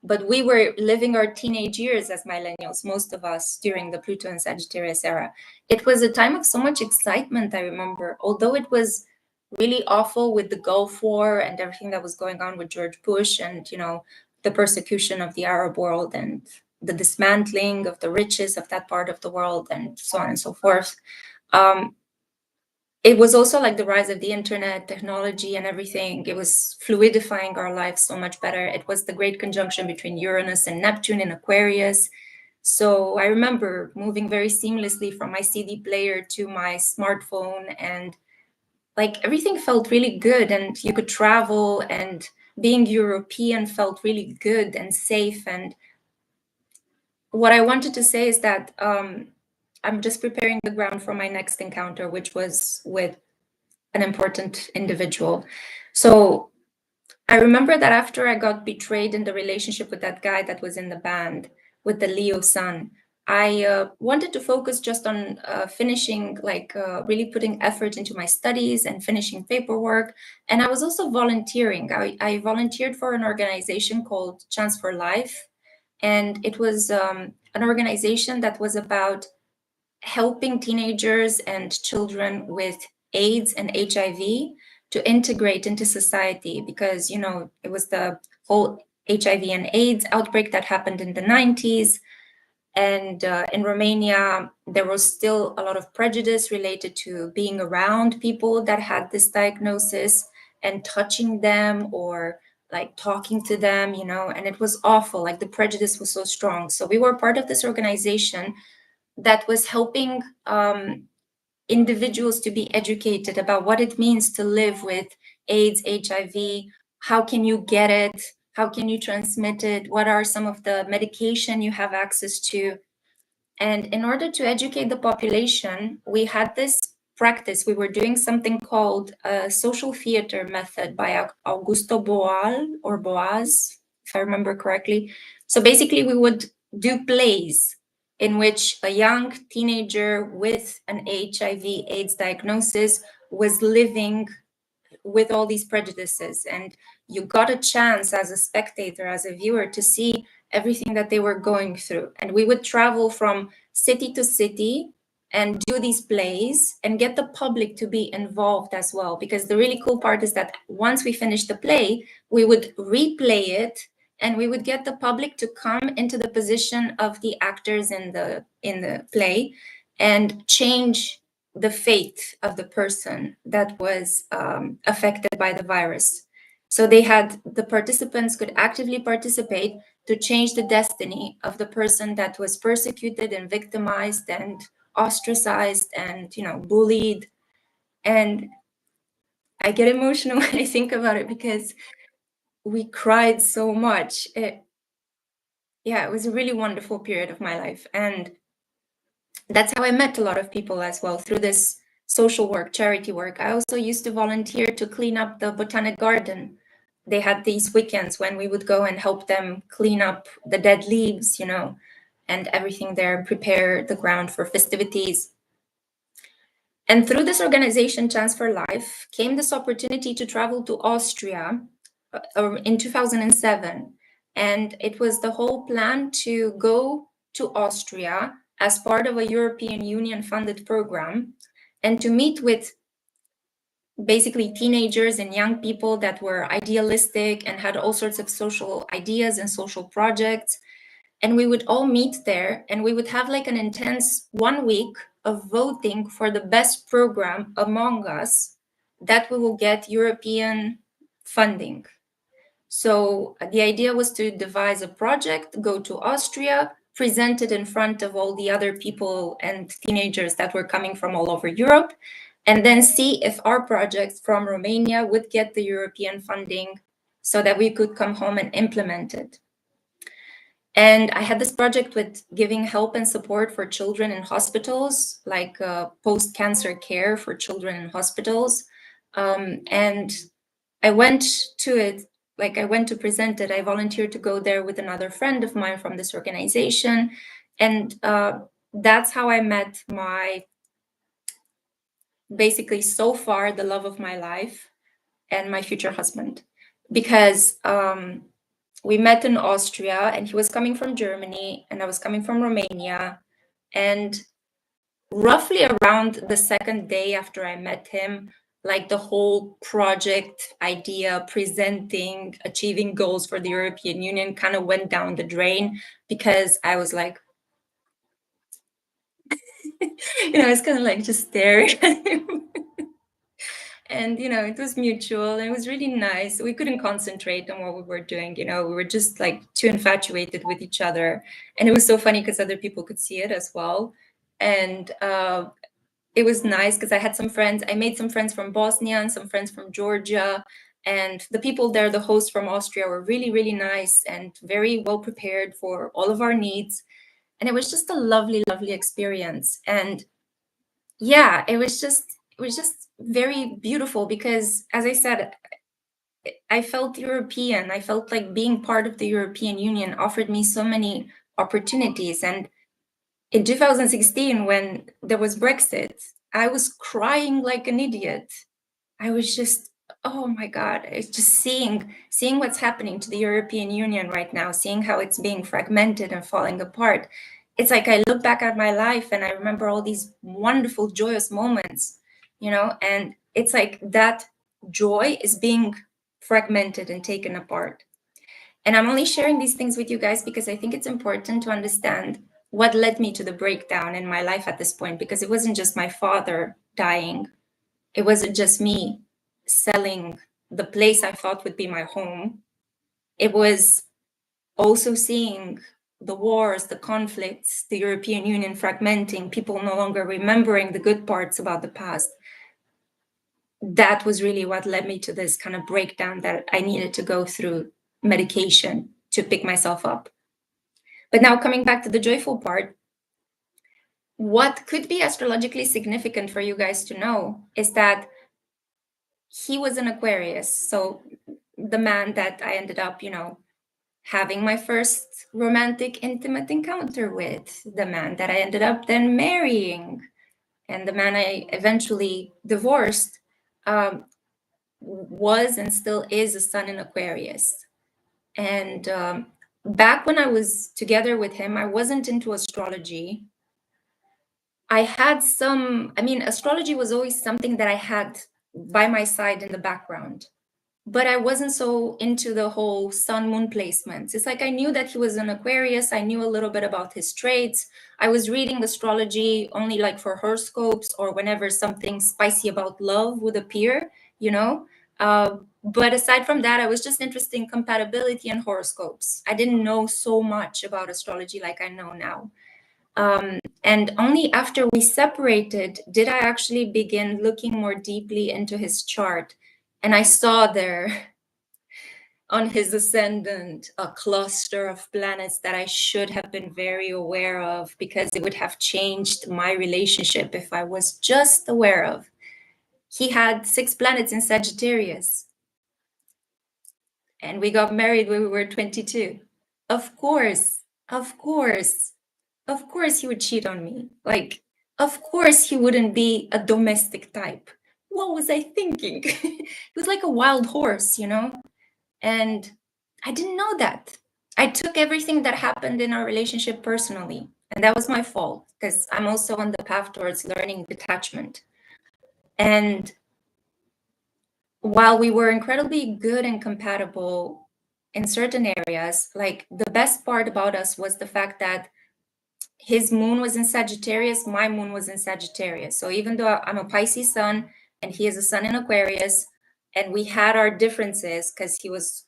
But we were living our teenage years as millennials, most of us, during the Pluto and Sagittarius era. It was a time of so much excitement, I remember, although it was really awful with the Gulf War and everything that was going on with George Bush and, you know, the persecution of the Arab world and the dismantling of the riches of that part of the world and so on and so forth. It was also like the rise of the internet, technology and everything. It was fluidifying our lives so much better. It was the great conjunction between Uranus and Neptune in Aquarius. So I remember moving very seamlessly from my CD player to my smartphone, and like everything felt really good, and you could travel, and being European felt really good and safe. And what I wanted to say is that I'm just preparing the ground for my next encounter, which was with an important individual. So I remember that after I got betrayed in the relationship with that guy that was in the band with the Leo sun, I wanted to focus just on finishing, really putting effort into my studies and finishing paperwork. And I was also volunteering. I volunteered for an organization called Chance for Life. And it was an organization that was about helping teenagers and children with AIDS and HIV to integrate into society, because, you know, it was the whole HIV and AIDS outbreak that happened in the 90s. And in Romania, there was still a lot of prejudice related to being around people that had this diagnosis and touching them or like talking to them, you know, and it was awful. Like, the prejudice was so strong. So we were part of this organization that was helping individuals to be educated about what it means to live with AIDS, HIV. How can you get it? How can you transmit it? What are some of the medication you have access to? And in order to educate the population, we had this practice. We were doing something called a social theater method by Augusto Boaz, if I remember correctly. So basically, we would do plays in which a young teenager with an HIV/AIDS diagnosis was living with all these prejudices, and you got a chance as a spectator, as a viewer, to see everything that they were going through. And we would travel from city to city and do these plays and get the public to be involved as well, because the really cool part is that once we finished the play, we would replay it and we would get the public to come into the position of the actors in the play and change the fate of the person that was affected by the virus. So the participants could actively participate to change the destiny of the person that was persecuted and victimized and ostracized and, you know, bullied. And I get emotional when I think about it, because we cried so much. It was a really wonderful period of my life. And that's how I met a lot of people as well, through this social work, charity work. I also used to volunteer to clean up the botanic garden. They had these weekends when we would go and help them clean up the dead leaves, you know, and everything there, prepare the ground for festivities. And through this organization, Chance for Life, came this opportunity to travel to Austria in 2007. And it was the whole plan to go to Austria as part of a European Union funded program and to meet with basically teenagers and young people that were idealistic and had all sorts of social ideas and social projects. And we would all meet there, and we would have like an intense 1 week of voting for the best program among us that we will get European funding. So the idea was to devise a project, go to Austria, present it in front of all the other people and teenagers that were coming from all over Europe, and then see if our projects from Romania would get the European funding so that we could come home and implement it. And I had this project with giving help and support for children in hospitals, like post-cancer care for children in hospitals. And I went to it, like I went to present it. I volunteered to go there with another friend of mine from this organization. And that's how I met my, basically so far, the love of my life and my future husband. Because we met in Austria, and he was coming from Germany and I was coming from Romania. And roughly around the second day after I met him, like the whole project idea, presenting, achieving goals for the European Union kind of went down the drain, because I was like, I was kind of like just staring at him. And, it was mutual and it was really nice. We couldn't concentrate on what we were doing. We were just like too infatuated with each other. And it was so funny because other people could see it as well. And it was nice because I had some friends. I made some friends from Bosnia and some friends from Georgia. And the people there, the hosts from Austria, were really, really nice and very well prepared for all of our needs. And it was just a lovely, lovely experience. And yeah, it was just very beautiful because, as I said, I felt European. I felt like being part of the European Union offered me so many opportunities. And in 2016, when there was Brexit, I was crying like an idiot. I was just, oh my God, it's just seeing what's happening to the European Union right now, seeing how it's being fragmented and falling apart. It's like I look back at my life and I remember all these wonderful, joyous moments, and it's like that joy is being fragmented and taken apart. And I'm only sharing these things with you guys because I think it's important to understand what led me to the breakdown in my life at this point, because it wasn't just my father dying. It wasn't just me selling the place I thought would be my home. It was also seeing the wars, the conflicts, the European Union fragmenting, people no longer remembering the good parts about the past. That was really what led me to this kind of breakdown that I needed to go through medication to pick myself up. But now coming back to the joyful part, what could be astrologically significant for you guys to know is that he was an Aquarius. So the man that I ended up, having my first romantic intimate encounter with, the man that I ended up then marrying, and the man I eventually divorced, was and still is a sun in Aquarius. And back when I was together with him, I wasn't into astrology. I had astrology was always something that I had by my side in the background, but I wasn't so into the whole sun moon placements. It's like I knew that he was an Aquarius. I knew a little bit about his traits. I was reading astrology only like for horoscopes or whenever something spicy about love would appear, but aside from that, I was just interested in compatibility and horoscopes. I didn't know so much about astrology like I know now. And only after we separated did I actually begin looking more deeply into his chart. And I saw there on his ascendant a cluster of planets that I should have been very aware of, because it would have changed my relationship if I was just aware of. He had 6 planets in Sagittarius. And we got married when we were 22. Of course he would cheat on me. Like, of course he wouldn't be a domestic type. What was I thinking? He was like a wild horse, And I didn't know that. I took everything that happened in our relationship personally. And that was my fault, because I'm also on the path towards learning detachment. And while we were incredibly good and compatible in certain areas, like the best part about us was the fact that his moon was in Sagittarius, my moon was in Sagittarius. So even though I'm a Pisces sun and he is a sun in Aquarius, and we had our differences because he was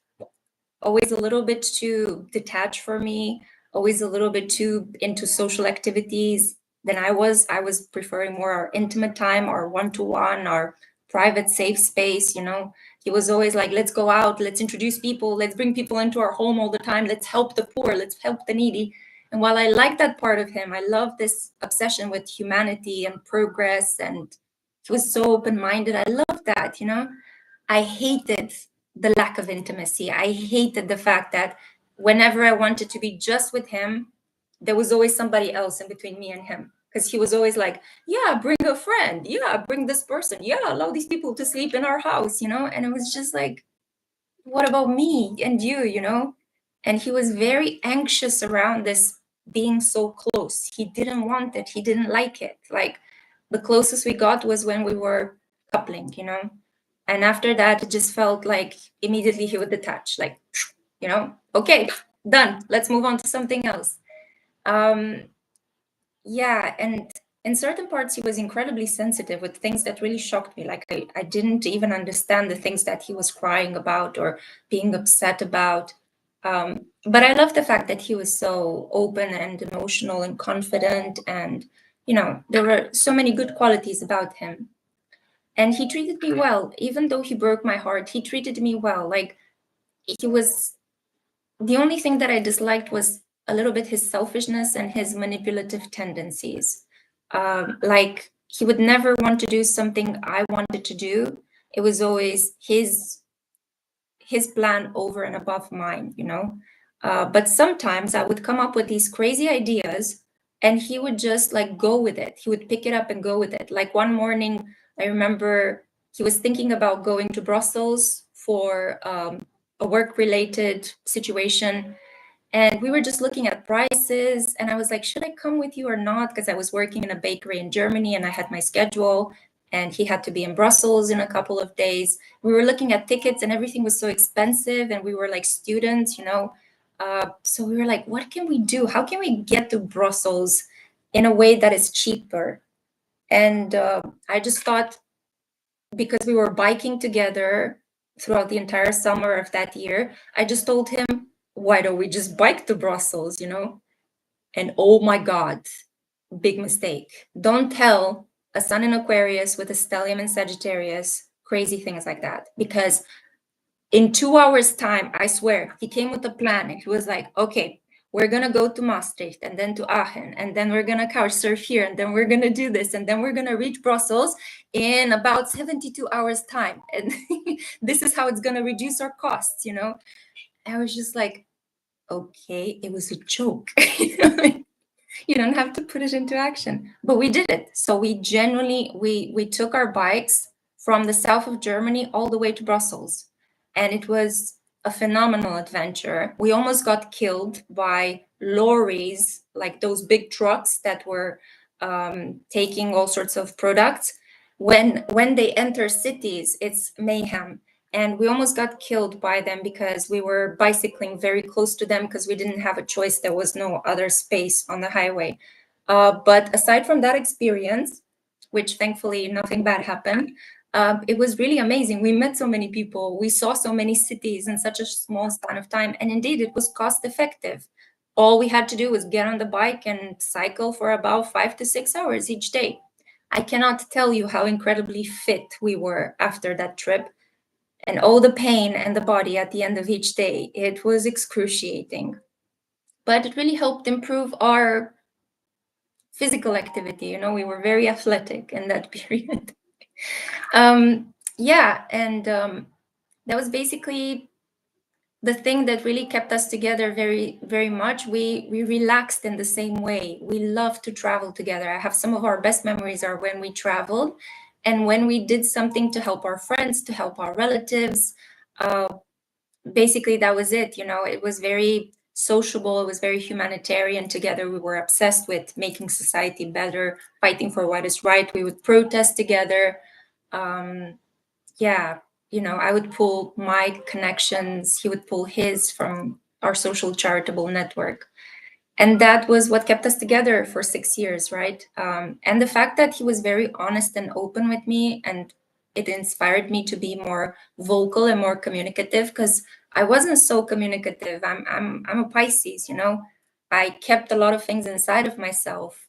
always a little bit too detached for me, always a little bit too into social activities than I was. I was preferring more our intimate time, our one-to-one, our private safe space, you know. He was always like, let's go out, let's introduce people, let's bring people into our home all the time, let's help the poor, let's help the needy. And while I like that part of him, I love this obsession with humanity and progress, and he was so open-minded. I love that, you know. I hated the lack of intimacy. I hated the fact that whenever I wanted to be just with him, there was always somebody else in between me and him. Because he was always like, yeah, bring a friend. Yeah, bring this person. Yeah, allow these people to sleep in our house, you know? And it was just like, what about me and you know? And he was very anxious around this being so close. He didn't want it. He didn't like it. Like the closest we got was when we were coupling, you know? And after that, it just felt like immediately he would detach, like, you know, okay, done. Let's move on to something else. Yeah, and in certain parts, he was incredibly sensitive with things that really shocked me. Like I didn't even understand the things that he was crying about or being upset about. But I love the fact that he was so open and emotional and confident, and you know, there were so many good qualities about him. And he treated me well, even though he broke my heart. He treated me well. Like he was, the only thing that I disliked was a little bit his selfishness and his manipulative tendencies. Like he would never want to do something I wanted to do. It was always his plan over and above mine, you know. But sometimes I would come up with these crazy ideas, and he would just like go with it. He would pick it up and go with it. Like one morning, I remember he was thinking about going to Brussels for a work-related situation, and we were just looking at prices, and I was like, should I come with you or not? Because I was working in a bakery in Germany and I had my schedule, and he had to be in Brussels in a couple of days. We were looking at tickets and everything was so expensive, and we were like students, you know. So we were like, what can we do? How can we get to Brussels in a way that is cheaper? And I just thought, because we were biking together throughout the entire summer of that year, I just told him, why don't we just bike to Brussels, you know? And oh my God, big mistake. Don't tell a sun in Aquarius with a stellium in Sagittarius crazy things like that, because in 2 hours time, I swear, he came with a plan, and he was like, okay, we're gonna go to Maastricht and then to Aachen, and then we're gonna couch surf here, and then we're gonna do this, and then we're gonna reach Brussels in about 72 hours time, and this is how it's gonna reduce our costs, you know. I was just like, okay, it was a joke. You don't have to put it into action, but we did it. So we genuinely we took our bikes from the south of Germany all the way to Brussels, and it was a phenomenal adventure. We almost got killed by lorries, like those big trucks that were taking all sorts of products. When they enter cities, it's mayhem, and we almost got killed by them because we were bicycling very close to them because we didn't have a choice. There was no other space on the highway. But aside from that experience, which thankfully nothing bad happened, it was really amazing. We met so many people. We saw so many cities in such a small span of time. And indeed, it was cost effective. All we had to do was get on the bike and cycle for about 5 to 6 hours each day. I cannot tell you how incredibly fit we were after that trip, and all the pain and the body at the end of each day. It was excruciating, but it really helped improve our physical activity. You know, we were very athletic in that period. Yeah, and that was basically the thing that really kept us together very, very much. We relaxed in the same way. We love to travel together. I have some of our best memories are when we traveled and when we did something to help our friends, to help our relatives. Basically, that was it. You know, it was very sociable. It was very humanitarian. Together, we were obsessed with making society better, fighting for what is right. We would protest together. Yeah, I would pull my connections, he would pull his from our social charitable network. And that was what kept us together for 6 years, right? And the fact that he was very honest and open with me, and it inspired me to be more vocal and more communicative, because I wasn't so communicative. I'm a Pisces, I kept a lot of things inside of myself,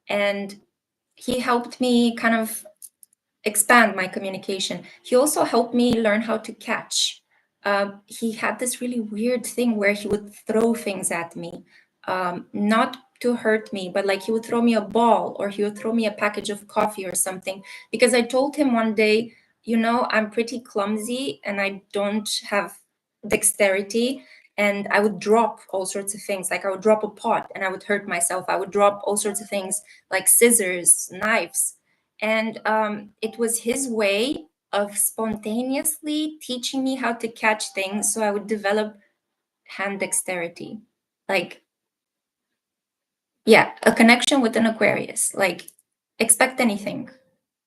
and he helped me kind of expand my communication. He also helped me learn how to catch. He had this really weird thing where he would throw things at me, not to hurt me, but like he would throw me a ball or he would throw me a package of coffee or something. Because I told him one day, I'm pretty clumsy and I don't have dexterity. And I would drop all sorts of things. Like I would drop a pot and I would hurt myself. I would drop all sorts of things like scissors, knives. And it was his way of spontaneously teaching me how to catch things so I would develop hand dexterity. Like, yeah, a connection with an Aquarius. Like, expect anything.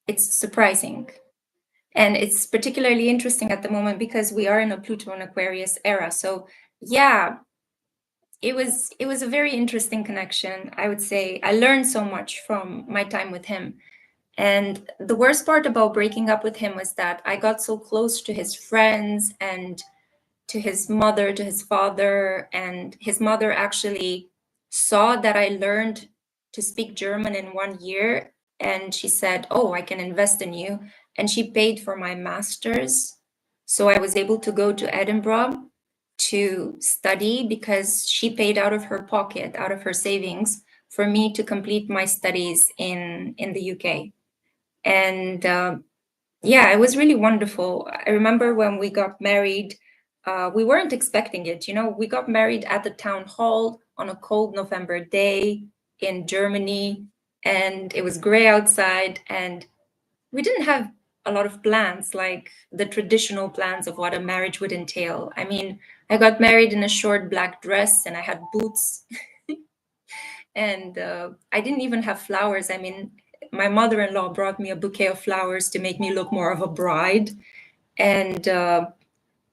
It's surprising. And it's particularly interesting at the moment because we are in a Pluto and Aquarius era. So, yeah, it was a very interesting connection. I would say I learned so much from my time with him. And the worst part about breaking up with him was that I got so close to his friends and to his mother, to his father. And his mother actually saw that I learned to speak German in 1 year. And she said, "Oh, I can invest in you." And she paid for my master's. So I was able to go to Edinburgh to study because she paid out of her pocket, out of her savings, for me to complete my studies in the UK. And yeah, it was really wonderful. I remember when we got married, we weren't expecting it. We got married at the town hall on a cold November day in Germany, and it was gray outside, and we didn't have a lot of plans, like the traditional plans of what a marriage would entail. I mean, I got married in a short black dress and I had boots. And I didn't even have flowers. I mean, my mother-in-law brought me a bouquet of flowers to make me look more of a bride. And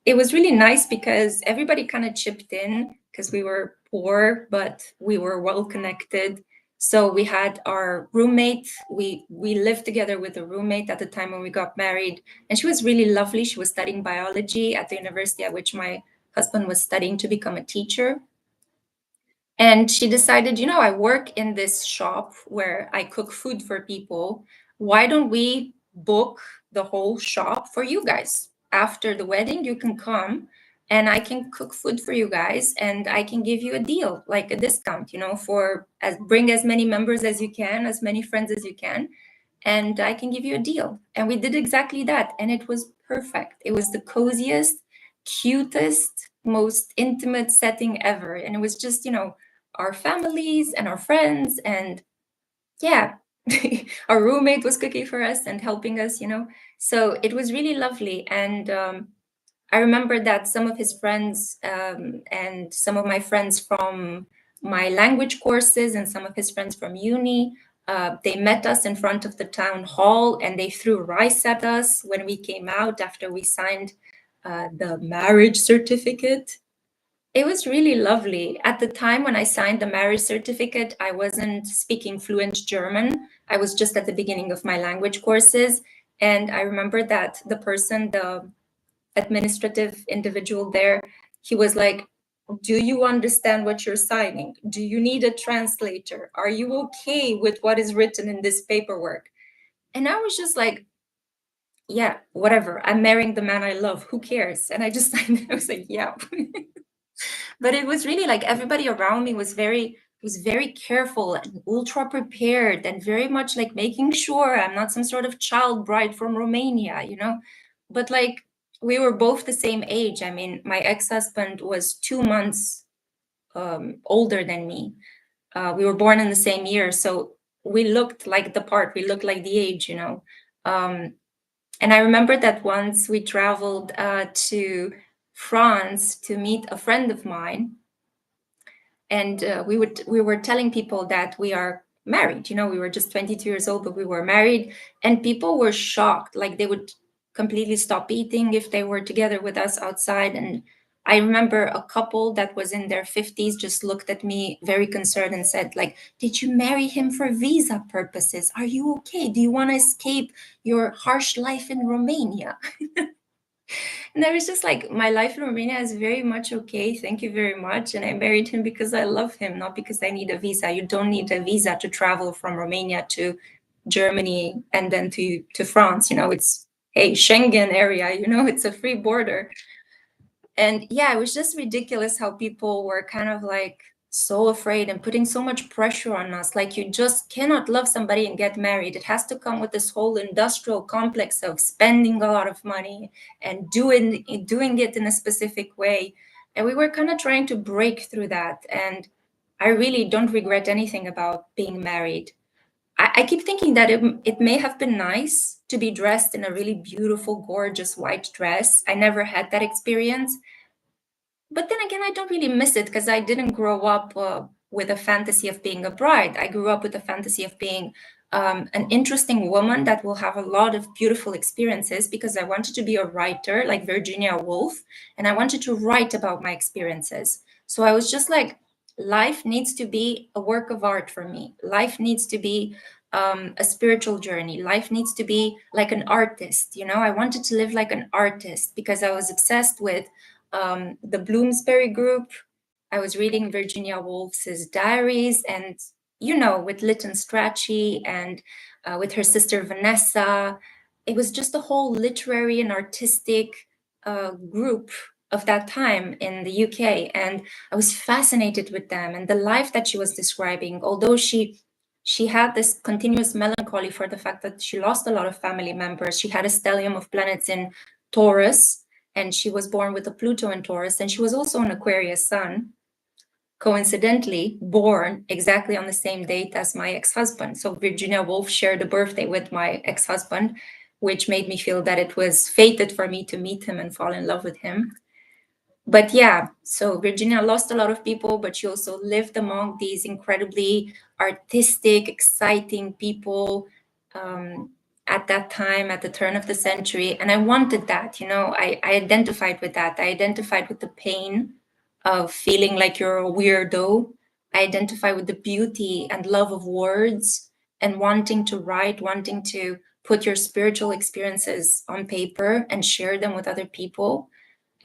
it was really nice because everybody kind of chipped in because we were poor, but we were well connected. So we had our roommate. We lived together with a roommate at the time when we got married. And she was really lovely. She was studying biology at the university at which my husband was studying to become a teacher. And she decided, I work in this shop where I cook food for people. Why don't we book the whole shop for you guys? After the wedding, you can come and I can cook food for you guys and I can give you a deal, like a discount, for bring as many members as you can, as many friends as you can, and I can give you a deal. And we did exactly that. And it was perfect. It was the coziest, cutest, most intimate setting ever. And it was just, our families and our friends, and yeah, our roommate was cooking for us and helping us, so it was really lovely. And I remember that some of his friends and some of my friends from my language courses and some of his friends from uni, they met us in front of the town hall and they threw rice at us when we came out after we signed the marriage certificate. It was really lovely. At the time when I signed the marriage certificate, I wasn't speaking fluent German. I was just at the beginning of my language courses. And I remember that the administrative individual there, he was like, "Do you understand what you're signing? Do you need a translator? Are you okay with what is written in this paperwork?" And I was just like, "Yeah, whatever. I'm marrying the man I love. Who cares?" And I just signed it. I was like, "Yeah." But it was really like everybody around me was very careful and ultra prepared and very much like making sure I'm not some sort of child bride from Romania. But like we were both the same age. I mean, my ex-husband was 2 months older than me. We were born in the same year, so we looked like the part. We looked like the age. And I remember that once we traveled to France to meet a friend of mine, and we were telling people that we are married. We were just 22 years old, but we were married, and people were shocked. Like they would completely stop eating if they were together with us outside. And I remember a couple that was in their 50s just looked at me very concerned and said, like, did you marry him for visa purposes? Are you okay? Do you want to escape your harsh life in Romania? And I was just like, my life in Romania is very much okay. Thank you very much. And I married him because I love him, not because I need a visa. You don't need a visa to travel from Romania to Germany and then to France. You know, it's a Schengen area, you know, it's a free border. And yeah, it was just ridiculous how people were kind of like so afraid and putting so much pressure on us. Like, you just cannot love somebody and get married. It has to come with this whole industrial complex of spending a lot of money and doing it in a specific way. And we were kind of trying to break through that. And I really don't regret anything about being married. I keep thinking that it may have been nice to be dressed in a really beautiful, gorgeous white dress. I never had that experience. But then again, I don't really miss it because I didn't grow up with a fantasy of being a bride. I grew up with a fantasy of being an interesting woman that will have a lot of beautiful experiences, because I wanted to be a writer like Virginia Woolf, and I wanted to write about my experiences. So I was just like, life needs to be a work of art for me. Life needs to be a spiritual journey. Life needs to be like an artist. You know, I wanted to live like an artist because I was obsessed with the Bloomsbury Group. I was reading Virginia Woolf's diaries, and you know, with Lytton Strachey and with her sister Vanessa, it was just a whole literary and artistic group of that time in the UK, and I was fascinated with them and the life that she was describing. Although she had this continuous melancholy for the fact that she lost a lot of family members. She had a stellium of planets in Taurus, and she was born with a Pluto in Taurus, and she was also an Aquarius Sun, coincidentally born exactly on the same date as my ex-husband. So Virginia Woolf shared a birthday with my ex-husband, which made me feel that it was fated for me to meet him and fall in love with him. But yeah, so Virginia lost a lot of people, but she also lived among these incredibly artistic, exciting people at that time, at the turn of the century. And I wanted that, you know, I identified with that. I identified with the pain of feeling like you're a weirdo. I identify with the beauty and love of words and wanting to write, wanting to put your spiritual experiences on paper and share them with other people.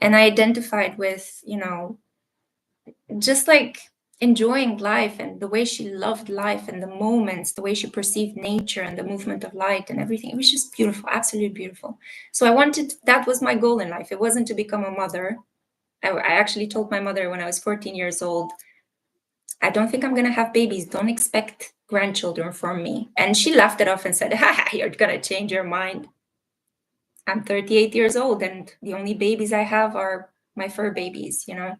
And I identified with, you know, just like enjoying life and the way she loved life and the moments, the way she perceived nature and the movement of light and everything. It was just beautiful, absolutely beautiful. So I wanted, that was my goal in life. It wasn't to become a mother. I actually told my mother when I was 14 years old, I don't think I'm going to have babies. Don't expect grandchildren from me. And she laughed it off and said, ha, you're going to change your mind. I'm 38 years old and the only babies I have are my fur babies, you know?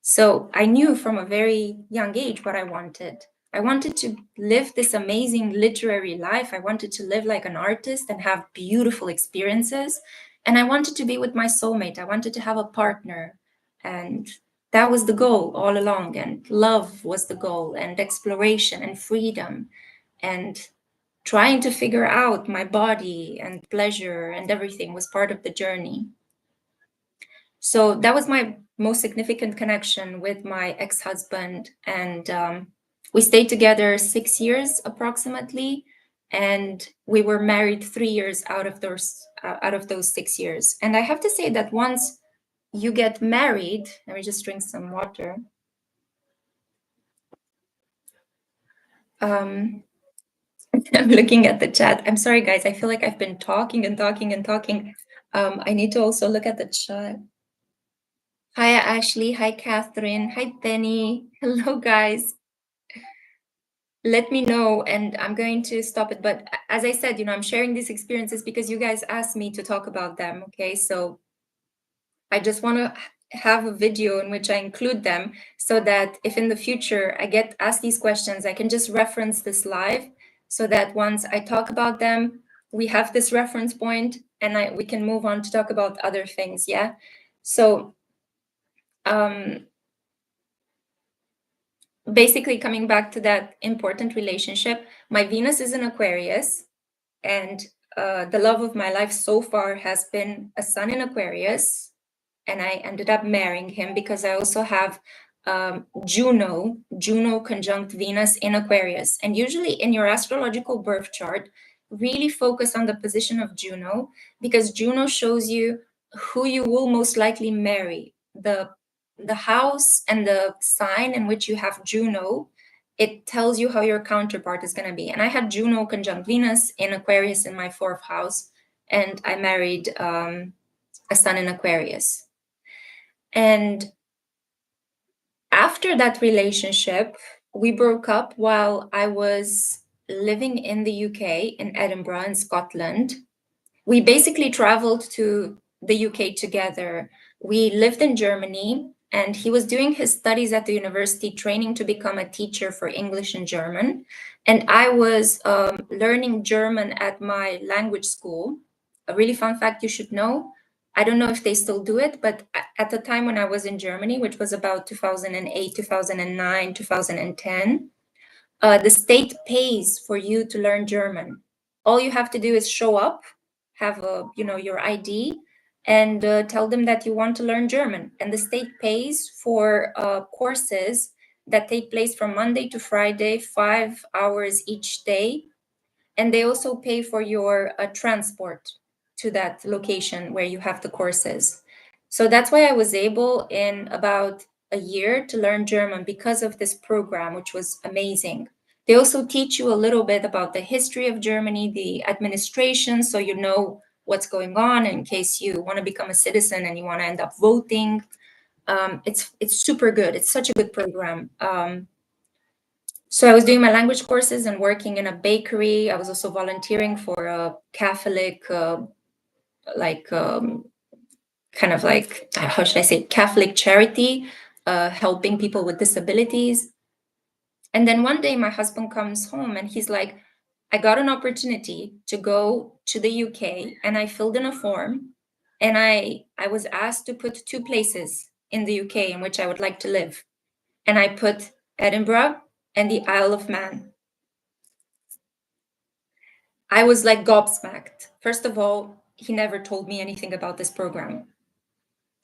So I knew from a very young age what I wanted. I wanted to live this amazing literary life. I wanted to live like an artist and have beautiful experiences. And I wanted to be with my soulmate. I wanted to have a partner. And that was the goal all along. And love was the goal, and exploration and freedom and trying to figure out my body and pleasure and everything was part of the journey. So that was my most significant connection with my ex-husband, and we stayed together 6 years approximately, and we were married 3 years out of those 6 years. And I have to say that once you get married, let me just drink some water. I'm looking at the chat. I'm sorry, guys. I feel like I've been talking and talking and talking. I need to also look at the chat. Hi, Ashley. Hi, Catherine. Hi, Penny. Hello, guys. Let me know, and I'm going to stop it. But as I said, you know, I'm sharing these experiences because you guys asked me to talk about them. Okay, so I just want to have a video in which I include them so that if in the future I get asked these questions, I can just reference this live so that once I talk about them, we have this reference point and we can move on to talk about other things. Yeah. So basically coming back to that important relationship, my Venus is in Aquarius, and the love of my life so far has been a sun in Aquarius, and I ended up marrying him because I also have Juno conjunct Venus in Aquarius. And usually in your astrological birth chart, really focus on the position of Juno, because Juno shows you who you will most likely marry. The house and the sign in which you have Juno, it tells you how your counterpart is going to be. And I had Juno conjunct Venus in Aquarius in my 4th house, and I married a sun in Aquarius. And after that relationship, we broke up while I was living in the UK, in Edinburgh, in Scotland. We basically traveled to the UK together. We lived in Germany, and he was doing his studies at the university, training to become a teacher for English and German. And I was learning German at my language school. A really fun fact you should know, I don't know if they still do it, but at the time when I was in Germany, which was about 2008, 2009, 2010, the state pays for you to learn German. All you have to do is show up, have your ID, and tell them that you want to learn German. And the state pays for courses that take place from Monday to Friday, 5 hours each day. And they also pay for your transport to that location where you have the courses. So that's why I was able in about a year to learn German, because of this program, which was amazing. They also teach you a little bit about the history of Germany, the administration, so you know what's going on in case you want to become a citizen and you want to end up voting. It's super good. It's such a good program. So I was doing my language courses and working in a bakery. I was also volunteering for a Catholic, kind of like, how should I say, Catholic charity, helping people with disabilities. And then one day my husband comes home and he's like, I got an opportunity to go to the UK, and I filled in a form, and I was asked to put 2 places in the UK in which I would like to live. And I put Edinburgh and the Isle of Man. I was like gobsmacked. First of all, he never told me anything about this program.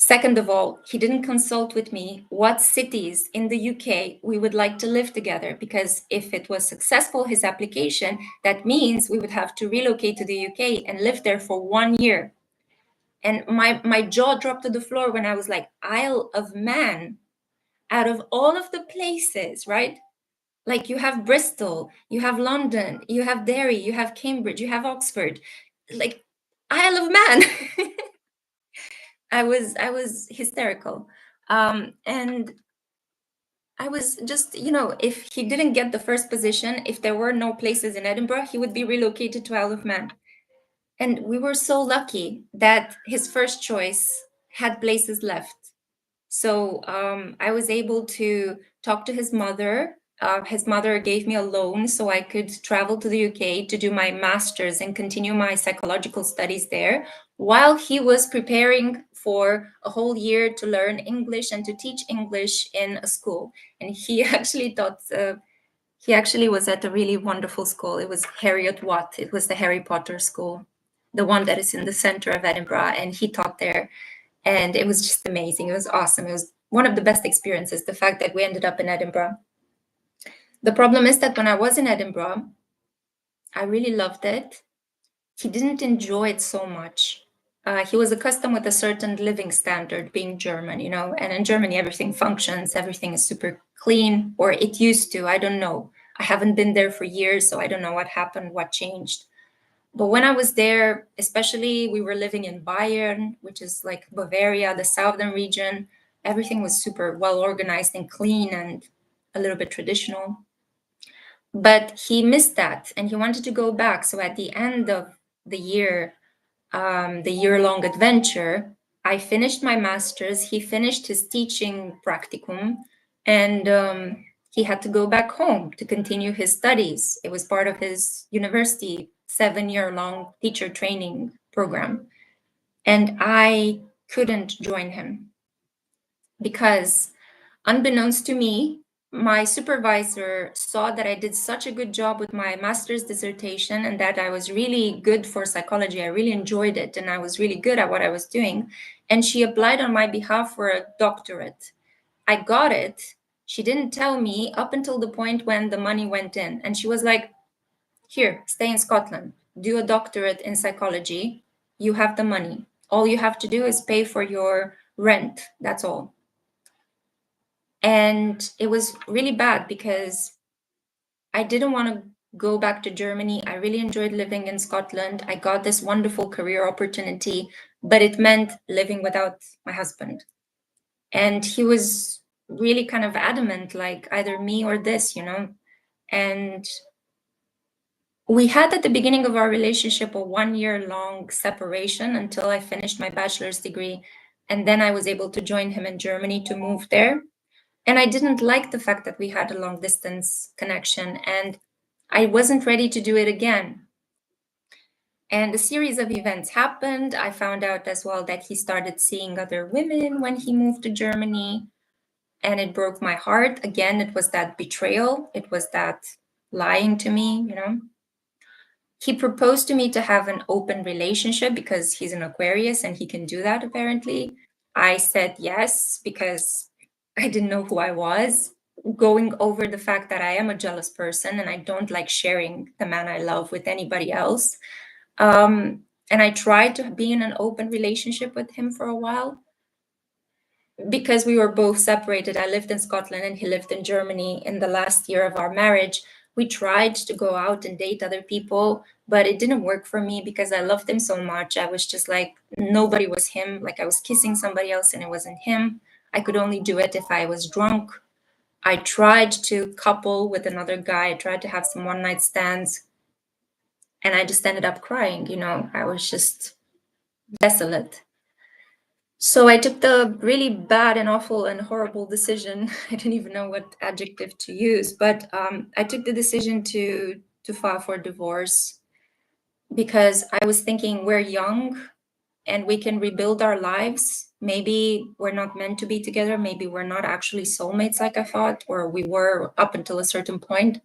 Second of all, he didn't consult with me what cities in the UK we would like to live together, because if it was successful, his application, that means we would have to relocate to the UK and live there for 1 year. And my jaw dropped to the floor when I was like, Isle of Man, out of all of the places, right? Like, you have Bristol, you have London, you have Derry, you have Cambridge, you have Oxford, like Isle of Man. I was hysterical. And I was just, if he didn't get the first position, if there were no places in Edinburgh, he would be relocated to Isle of Man. And we were so lucky that his first choice had places left. So I was able to talk to his mother. His mother gave me a loan so I could travel to the UK to do my master's and continue my psychological studies there, while he was preparing for a whole year to learn English and to teach English in a school. And he actually taught, he actually was at a really wonderful school. It was Harriet Watt. It was the Harry Potter school, the one that is in the center of Edinburgh. And he taught there. And it was just amazing. It was awesome. It was one of the best experiences, the fact that we ended up in Edinburgh. The problem is that when I was in Edinburgh, I really loved it. He didn't enjoy it so much. He was accustomed with a certain living standard, being German, and in Germany, everything functions, everything is super clean, or it used to. I don't know. I haven't been there for years, so I don't know what happened, what changed. But when I was there, especially, we were living in Bayern, which is like Bavaria, the southern region. Everything was super well organized and clean and a little bit traditional. But he missed that and he wanted to go back. So at the end of the year-long adventure, I finished my master's. He finished his teaching practicum, and he had to go back home to continue his studies. It was part of his university 7-year-long teacher training program. And I couldn't join him because, unbeknownst to me, my supervisor saw that I did such a good job with my master's dissertation and that I was really good for psychology. I really enjoyed it and I was really good at what I was doing. And she applied on my behalf for a doctorate. I got it. She didn't tell me up until the point when the money went in. And she was like, here, stay in Scotland, do a doctorate in psychology. You have the money. All you have to do is pay for your rent. That's all. And it was really bad because I didn't want to go back to Germany. I really enjoyed living in Scotland. I got this wonderful career opportunity, but it meant living without my husband. And he was really kind of adamant, like either me or this, you know. And we had at the beginning of our relationship a 1-year long separation until I finished my bachelor's degree. And then I was able to join him in Germany to move there. And I didn't like the fact that we had a long distance connection and I wasn't ready to do it again. And a series of events happened. I found out as well that he started seeing other women when he moved to Germany. And it broke my heart. Again, it was that betrayal. It was that lying to me, you know. He proposed to me to have an open relationship because he's an Aquarius and he can do that apparently. I said yes because I didn't know who I was, going over the fact that I am a jealous person and I don't like sharing the man I love with anybody else. And I tried to be in an open relationship with him for a while because we were both separated. I lived in Scotland and he lived in Germany. In the last year of our marriage, we tried to go out and date other people, but it didn't work for me because I loved him so much. I was just like, nobody was him. Like I was kissing somebody else and it wasn't him. I could only do it if I was drunk. I tried to couple with another guy. I tried to have some one night stands and I just ended up crying. You know, I was just desolate. So I took the really bad and awful and horrible decision. I didn't even know what adjective to use, but I took the decision to file for divorce because I was thinking we're young and we can rebuild our lives. Maybe we're not meant to be together. Maybe we're not actually soulmates like I thought, or we were up until a certain point.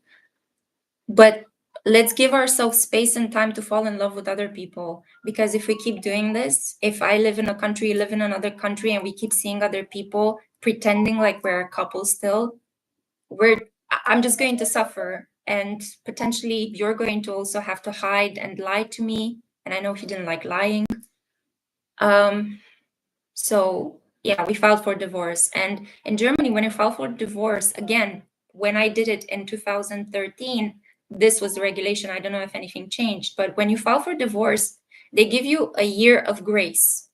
But let's give ourselves space and time to fall in love with other people, because if we keep doing this, if I live in a country, you live in another country, and we keep seeing other people pretending like we're a couple still, I'm just going to suffer, and potentially you're going to also have to hide and lie to me, and I know he didn't like lying. So yeah, we filed for divorce. And in Germany, when you file for divorce, again, when I did it in 2013, this was the regulation. I don't know if anything changed, but when you file for divorce, they give you a year of grace.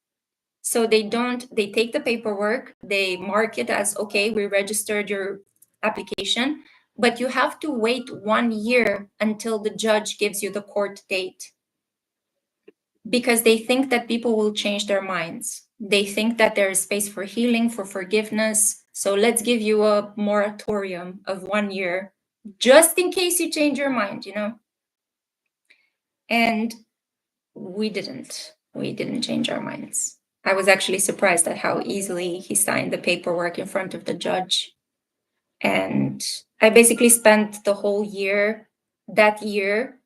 So they take the paperwork, they mark it as, okay, we registered your application, but you have to wait 1 year until the judge gives you the court date, because they think that people will change their minds. They think that there is space for healing, for forgiveness. So let's give you a moratorium of 1 year, just in case you change your mind, you know? And we didn't change our minds. I was actually surprised at how easily he signed the paperwork in front of the judge. And I basically spent the whole year, that year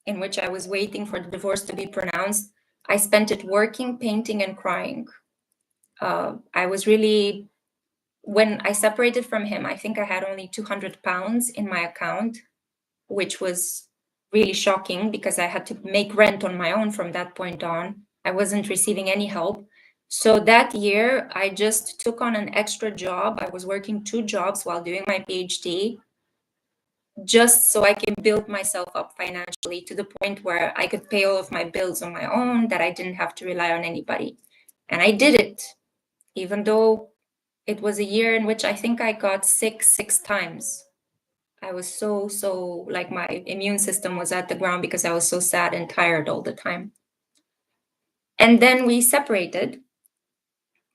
in which I was waiting for the divorce to be pronounced, I spent it working, painting, and crying. I was really, when I separated from him, I think I had only 200 pounds in my account, which was really shocking because I had to make rent on my own from that point on. I wasn't receiving any help. So that year, I just took on an extra job. I was working 2 jobs while doing my PhD, just so I can build myself up financially to the point where I could pay all of my bills on my own, that I didn't have to rely on anybody. And I did it, even though it was a year in which I think I got sick 6 times. I was so, like my immune system was at the ground because I was so sad and tired all the time. And then we separated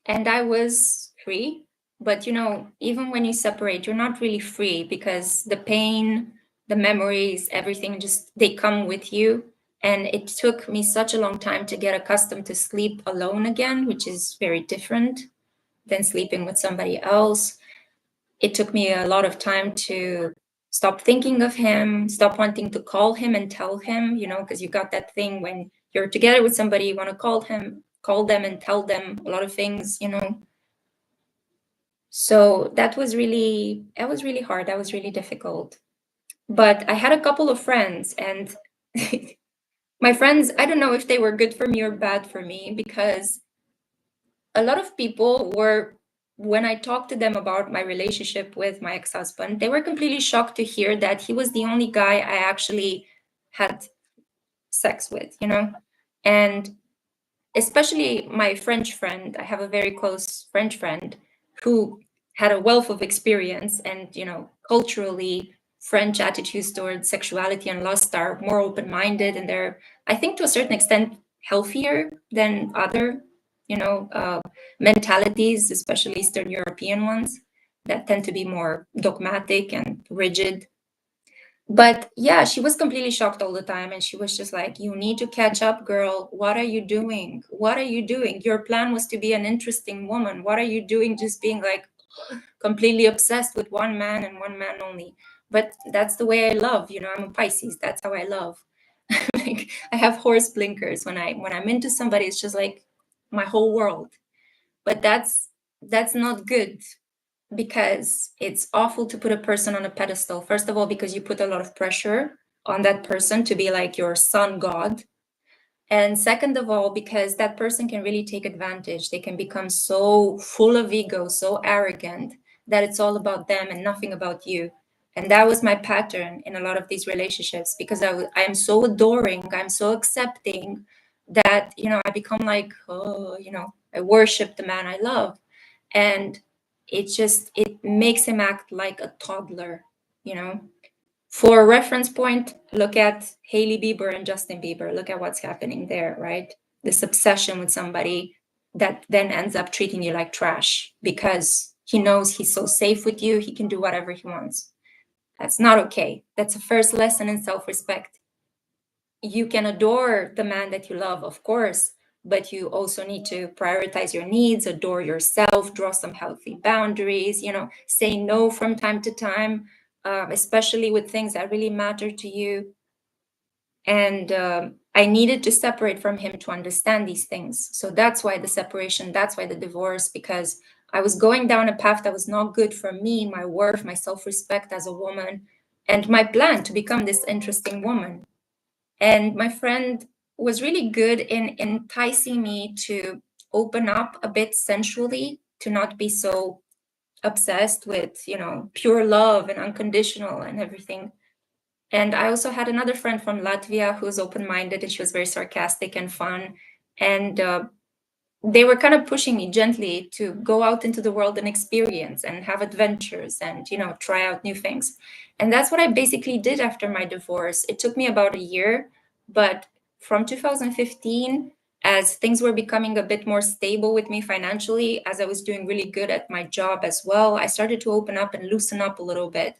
and I was free. But you know, even when you separate, you're not really free because the pain, the memories, everything just, they come with you. And it took me such a long time to get accustomed to sleep alone again, which is very different than sleeping with somebody else. it took me a lot of time to stop thinking of him, stop wanting to call him and tell him, because you got that thing when you're together with somebody, you want to call them and tell them a lot of things. So that was really hard. That was really difficult. But I had a couple of friends, and my friends, I don't know if they were good for me or bad for me, because a lot of people were, when I talked to them about my relationship with my ex-husband, they were completely shocked to hear that he was the only guy I actually had sex with. And especially my French friend, I have a very close French friend who had a wealth of experience, and culturally, French attitudes towards sexuality and lust are more open-minded, and they're, I think, to a certain extent, healthier than other mentalities, especially Eastern European ones, that tend to be more dogmatic and rigid. But yeah, she was completely shocked all the time, and she was just like, "You need to catch up, girl. What are you doing? What are you doing? Your plan was to be an interesting woman. What are you doing, just being like completely obsessed with one man and one man only?" But that's the way I love. I'm a Pisces. That's how I love. Like, I have horse blinkers when I'm into somebody. It's just like my whole world. But that's not good, because it's awful to put a person on a pedestal. First of all, because you put a lot of pressure on that person to be like your sun god. And second of all, because that person can really take advantage. They can become so full of ego, so arrogant, that it's all about them and nothing about you. And that was my pattern in a lot of these relationships, because I am so adoring, I'm so accepting, that I become like, oh, I worship the man I love. And it makes him act like a toddler. For a reference point, look at Hailey Bieber and Justin Bieber. Look at what's happening there, right? This obsession with somebody that then ends up treating you like trash because he knows he's so safe with you, he can do whatever he wants. That's not okay. That's a first lesson in self-respect. You can adore the man that you love, of course, but you also need to prioritize your needs, adore yourself, draw some healthy boundaries, say no from time to time, especially with things that really matter to you. And I needed to separate from him to understand these things. So that's why the separation, that's why the divorce, because I was going down a path that was not good for me, my worth, my self-respect as a woman, and my plan to become this interesting woman. And my friend was really good in enticing me to open up a bit sensually, to not be so obsessed with, pure love and unconditional and everything. And I also had another friend from Latvia who was open-minded, and she was very sarcastic and fun. And they were kind of pushing me gently to go out into the world and experience and have adventures and try out new things. And that's what I basically did after my divorce. It took me about a year, but from 2015, as things were becoming a bit more stable with me financially, as I was doing really good at my job as well, I started to open up and loosen up a little bit.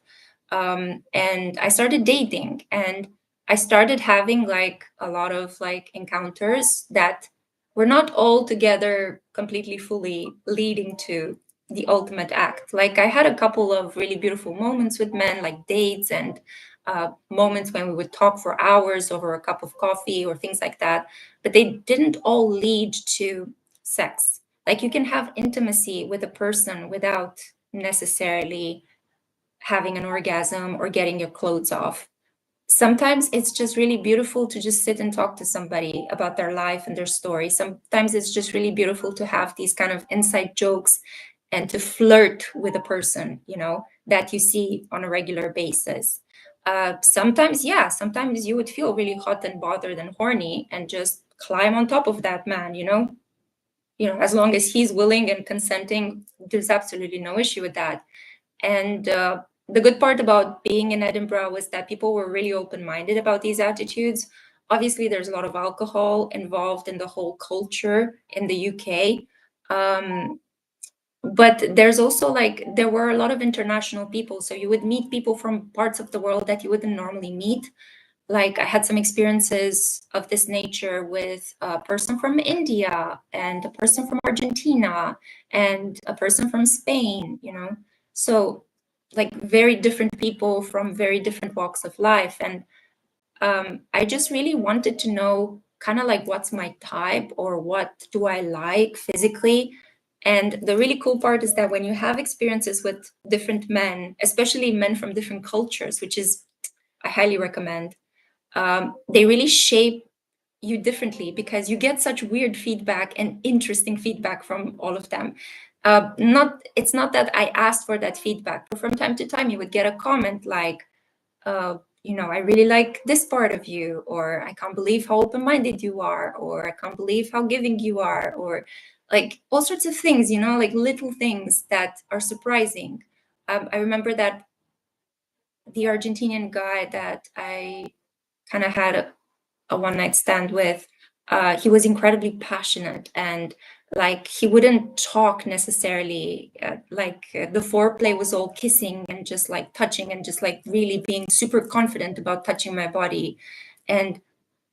And I started dating, and I started having like a lot of like encounters that we're not all together completely fully leading to the ultimate act. Like, I had a couple of really beautiful moments with men, like dates and moments when we would talk for hours over a cup of coffee or things like that, but they didn't all lead to sex. Like, you can have intimacy with a person without necessarily having an orgasm or getting your clothes off. Sometimes it's just really beautiful to just sit and talk to somebody about their life and their story. Sometimes it's just really beautiful to have these kind of inside jokes and to flirt with a person, that you see on a regular basis. Sometimes you would feel really hot and bothered and horny and just climb on top of that man, as long as he's willing and consenting, there's absolutely no issue with that. And the good part about being in Edinburgh was that people were really open-minded about these attitudes. Obviously, there's a lot of alcohol involved in the whole culture in the UK. But there's also there were a lot of international people. So you would meet people from parts of the world that you wouldn't normally meet. Like, I had some experiences of this nature with a person from India and a person from Argentina and a person from Spain. So like very different people from very different walks of life. And I just really wanted to know kind of like what's my type or what do I like physically. And the really cool part is that when you have experiences with different men, especially men from different cultures, which is I highly recommend, they really shape you differently because you get such weird feedback and interesting feedback from all of them. It's not that I asked for that feedback, but from time to time you would get a comment like, I really like this part of you, or I can't believe how open-minded you are, or I can't believe how giving you are, or like all sorts of things, like little things that are surprising. I remember that the Argentinian guy that I kind of had a one-night stand with, he was incredibly passionate, and like he wouldn't talk necessarily, the foreplay was all kissing and just like touching and just like really being super confident about touching my body. And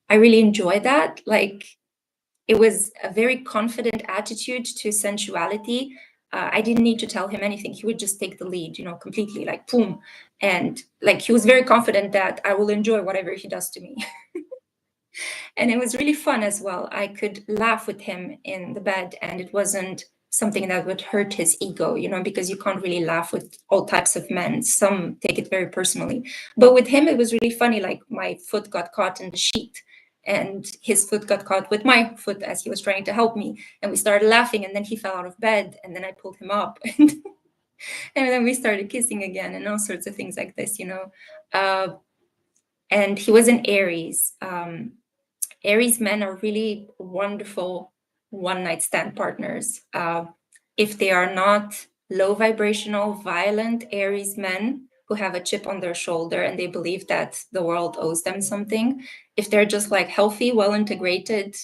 I really enjoyed that. Like it was a very confident attitude to sensuality. I didn't need to tell him anything. He would just take the lead, completely, like boom. And like he was very confident that I will enjoy whatever he does to me. And it was really fun as well. I could laugh with him in the bed, and it wasn't something that would hurt his ego, because you can't really laugh with all types of men. Some take it very personally. But with him, it was really funny. Like my foot got caught in the sheet, and his foot got caught with my foot as he was trying to help me. And we started laughing, and then he fell out of bed, and then I pulled him up. And then we started kissing again, and all sorts of things like this, and he was an Aries. Aries men are really wonderful one-night stand partners. If they are not low vibrational, violent Aries men who have a chip on their shoulder and they believe that the world owes them something, if they're just like healthy, well-integrated,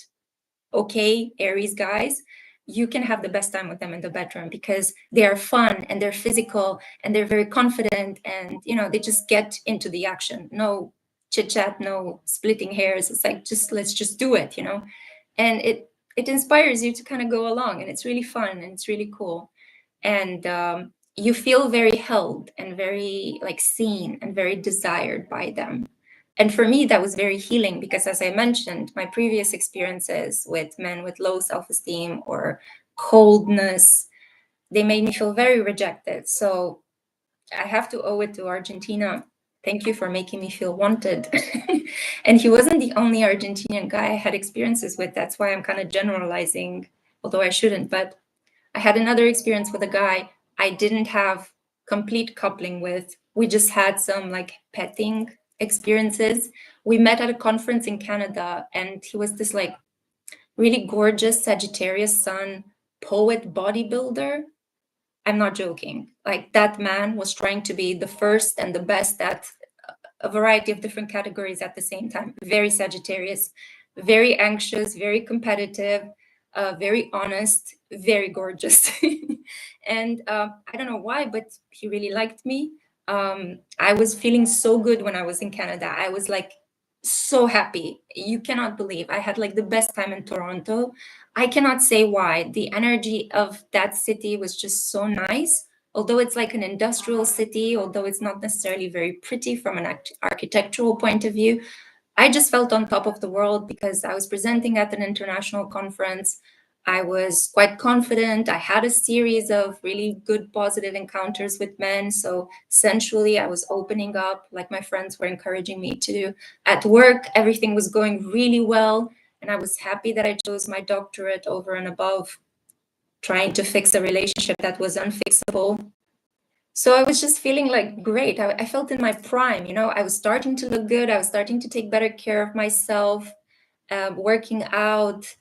okay Aries guys, you can have the best time with them in the bedroom because they are fun and they're physical and they're very confident, and they just get into the action. No chit chat, no splitting hairs. It's like let's just do it, and it inspires you to kind of go along, and it's really fun and it's really cool. And you feel very held and very like seen and very desired by them. And for me, that was very healing because, as I mentioned, my previous experiences with men with low self-esteem or coldness, they made me feel very rejected. So I have to owe it to Argentina. Thank you for making me feel wanted. And he wasn't the only Argentinian guy I had experiences with. That's why I'm kind of generalizing, although I shouldn't. But I had another experience with a guy I didn't have complete coupling with. We just had some like petting experiences. We met at a conference in Canada, and he was this like really gorgeous Sagittarius Sun poet bodybuilder. I'm not joking. Like that man was trying to be the first and the best at a variety of different categories at the same time. Very Sagittarius, very anxious, very competitive, very honest, very gorgeous. And I don't know why, but he really liked me. I was feeling so good when I was in Canada. I was like so happy. You cannot believe. I had like the best time in Toronto. I cannot say why. The energy of that city was just so nice. Although it's like an industrial city, although it's not necessarily very pretty from an architectural point of view, I just felt on top of the world because I was presenting at an international conference. I was quite confident. I had a series of really good positive encounters with men. So sensually, I was opening up, like my friends were encouraging me to do. At work, everything was going really well. And I was happy that I chose my doctorate over and above trying to fix a relationship that was unfixable. So I was just feeling like great. I felt in my prime, I was starting to look good. I was starting to take better care of myself, working out.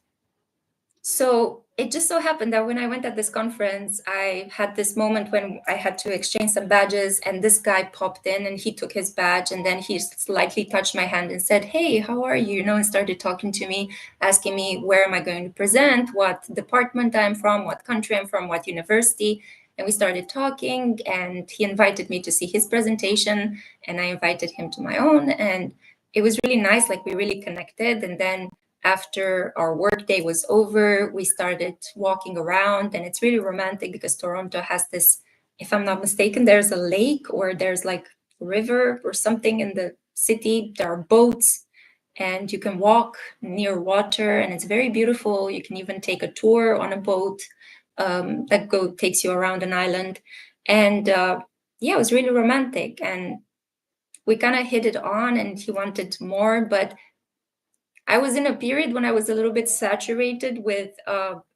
So it just so happened that when I went at this conference, I had this moment when I had to exchange some badges, and this guy popped in and he took his badge, and then he slightly touched my hand and said, "Hey, how are you?" And started talking to me, asking me where am I going to present, what department I'm from, what country I'm from, what university. And we started talking, and he invited me to see his presentation, and I invited him to my own, and it was really nice. Like we really connected. And then after our work day was over, we started walking around, and it's really romantic because Toronto has this if I'm not mistaken, there's a lake or there's like a river or something in the city. There are boats and you can walk near water and it's very beautiful. You can even take a tour on a boat that takes you around an island. And yeah, it was really romantic. And we kind of hit it on and he wanted more, but I was in a period when I was a little bit saturated with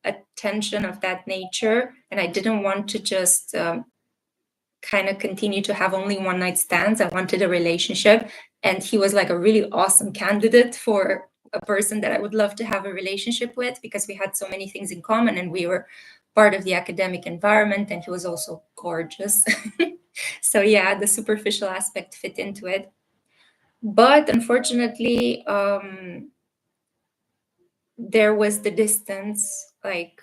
attention of that nature, and I didn't want to just kind of continue to have only one night stands. I wanted a relationship, and he was like a really awesome candidate for a person that I would love to have a relationship with because we had so many things in common and we were part of the academic environment, and he was also gorgeous. So yeah, the superficial aspect fit into it. But unfortunately, there was the distance. Like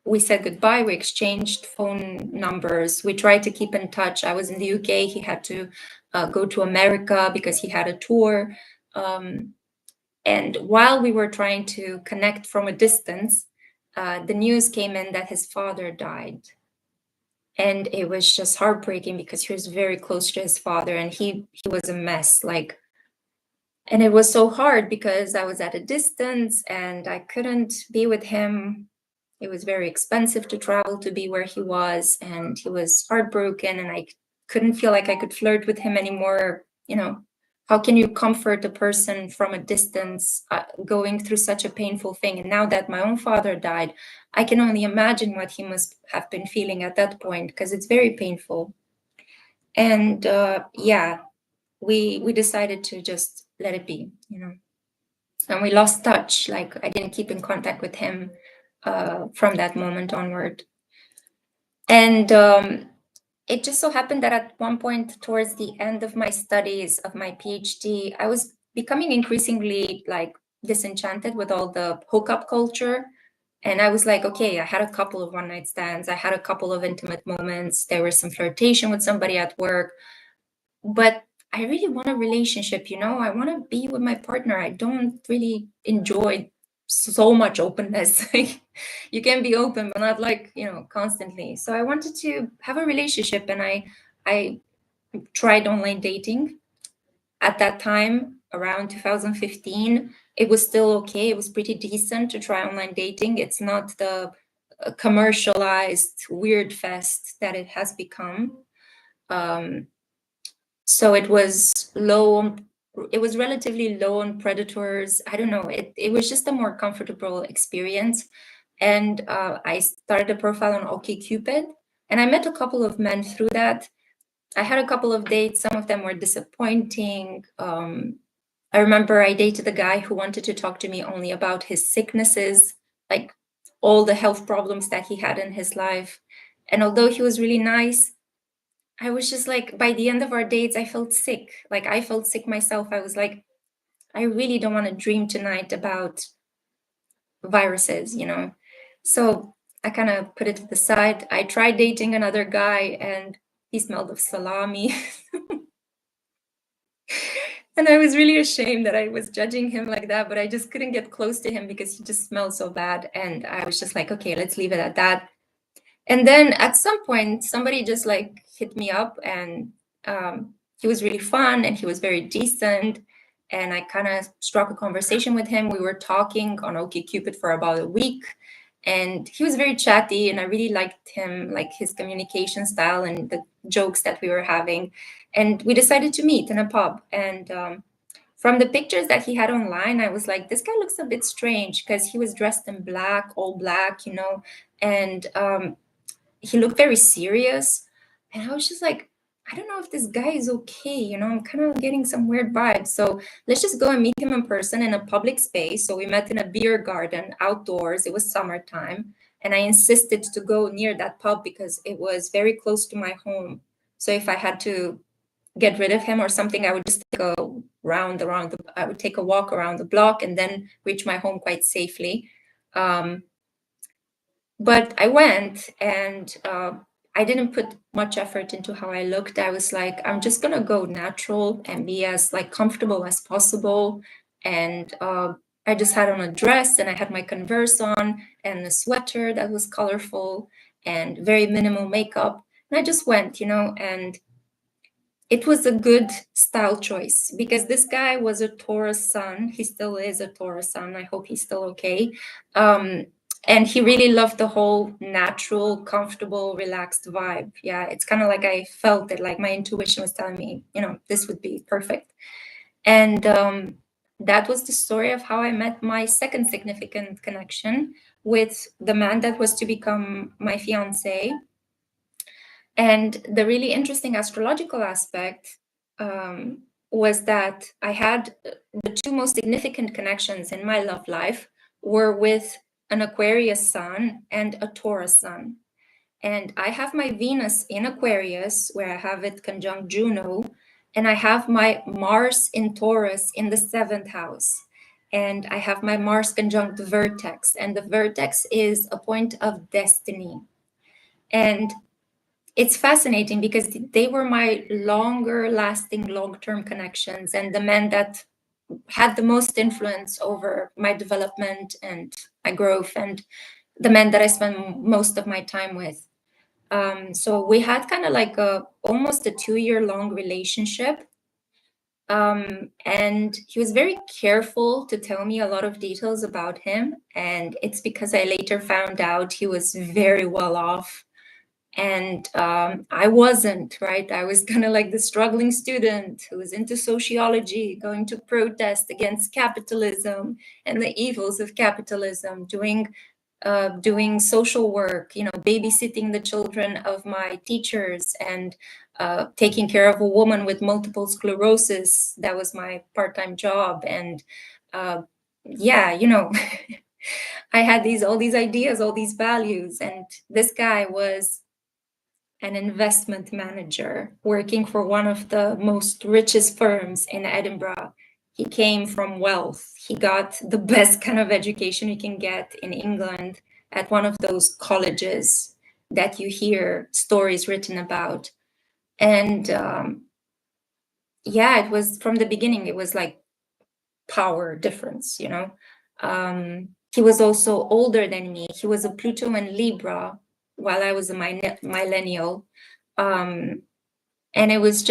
we said goodbye, we exchanged phone numbers, we tried to keep in touch. I was in the UK, he had to go to America because he had a tour. And while we were trying to connect from a distance, the news came in that his father died. And it was just heartbreaking because he was very close to his father and he was a mess. Like, and it was so hard because I was at a distance and I couldn't be with him. It was very expensive to travel to be where he was, and he was heartbroken, and I couldn't feel like I could flirt with him anymore. You know, how can you comfort a person from a distance going through such a painful thing? And now that my own father died, I can only imagine what he must have been feeling at that point, because it's very painful. And yeah, we decided to just let it be, you know. And we lost touch. Like, I didn't keep in contact with him from that moment onward. And it just so happened that at one point towards the end of my studies of my PhD, I was becoming increasingly like disenchanted with all the hookup culture. And I was like, okay, I had a couple of one night stands. I had a couple of intimate moments. There was some flirtation with somebody at work. But I really want a relationship, you know? I want to be with my partner. I don't really enjoy so much openness. You can be open, but not like, you know, constantly. So I wanted to have a relationship, and I tried online dating. At that time, around 2015, it was still okay. It was pretty decent to try online dating. It's not the commercialized weird fest that it has become. So it was it was relatively low on predators. I don't know, it was just a more comfortable experience. And I started a profile on OkCupid, and I met a couple of men through that. I had a couple of dates. Some of them were disappointing. I remember I dated a guy who wanted to talk to me only about his sicknesses, like all the health problems that he had in his life. And although he was really nice, I was just like, by the end of our dates, I felt sick. Like, I felt sick myself. I was like, I really don't want to dream tonight about viruses, you know? So I kind of put it to the side. I tried dating another guy and he smelled of salami. And I was really ashamed that I was judging him like that, but I just couldn't get close to him because he just smelled so bad. And I was just like, okay, let's leave it at that. And then at some point, somebody just like hit me up, and he was really fun and he was very decent. And I kind of struck a conversation with him. We were talking on OkCupid for about a week, and he was very chatty, and I really liked him, like his communication style and the jokes that we were having. And we decided to meet in a pub. And from the pictures that he had online, I was like, this guy looks a bit strange because he was dressed in black, all black, you know, and he looked very serious. And I was just like, I don't know if this guy is okay, you know, I'm kind of getting some weird vibes. So let's just go and meet him in person in a public space. So we met in a beer garden outdoors. It was summertime. And I insisted to go near that pub because it was very close to my home. So if I had to get rid of him or something, I would just take a I would take a walk around the block and then reach my home quite safely. But I went, and I didn't put much effort into how I looked. I was like, I'm just gonna go natural and be as like comfortable as possible. And I just had on a dress, and I had my Converse on and a sweater that was colorful and very minimal makeup. And I just went, you know, and it was a good style choice because this guy was a Taurus sun. He still is a Taurus sun. I hope he's still okay. And he really loved the whole natural, comfortable, relaxed vibe. Yeah, it's kind of like I felt it, like my intuition was telling me, you know, this would be perfect. And that was the story of how I met my second significant connection with the man that was to become my fiance. And the really interesting astrological aspect was that I had the two most significant connections in my love life were with an Aquarius sun and a Taurus sun. And I have my Venus in Aquarius, where I have it conjunct Juno, and I have my Mars in Taurus in the 7th house. And I have my Mars conjunct the vertex, and the vertex is a point of destiny. And it's fascinating because they were my longer lasting long-term connections and the men that had the most influence over my development and my growth, and the men that I spent most of my time with. So we had kind of like almost a 2-year long relationship. And he was very careful to tell me a lot of details about him. And it's because I later found out he was very well off. And I wasn't, right? I was kind of like the struggling student who was into sociology, going to protest against capitalism and the evils of capitalism, doing social work, you know, babysitting the children of my teachers, and taking care of a woman with multiple sclerosis. That was my part-time job. And yeah, you know, I had all these ideas, all these values, and this guy was an investment manager working for one of the most richest firms in Edinburgh. He came from wealth. He got the best kind of education you can get in England at one of those colleges that you hear stories written about. And yeah, it was from the beginning, it was like power difference, you know. He was also older than me. He was a Pluto and Libra while I was a millennial. And it was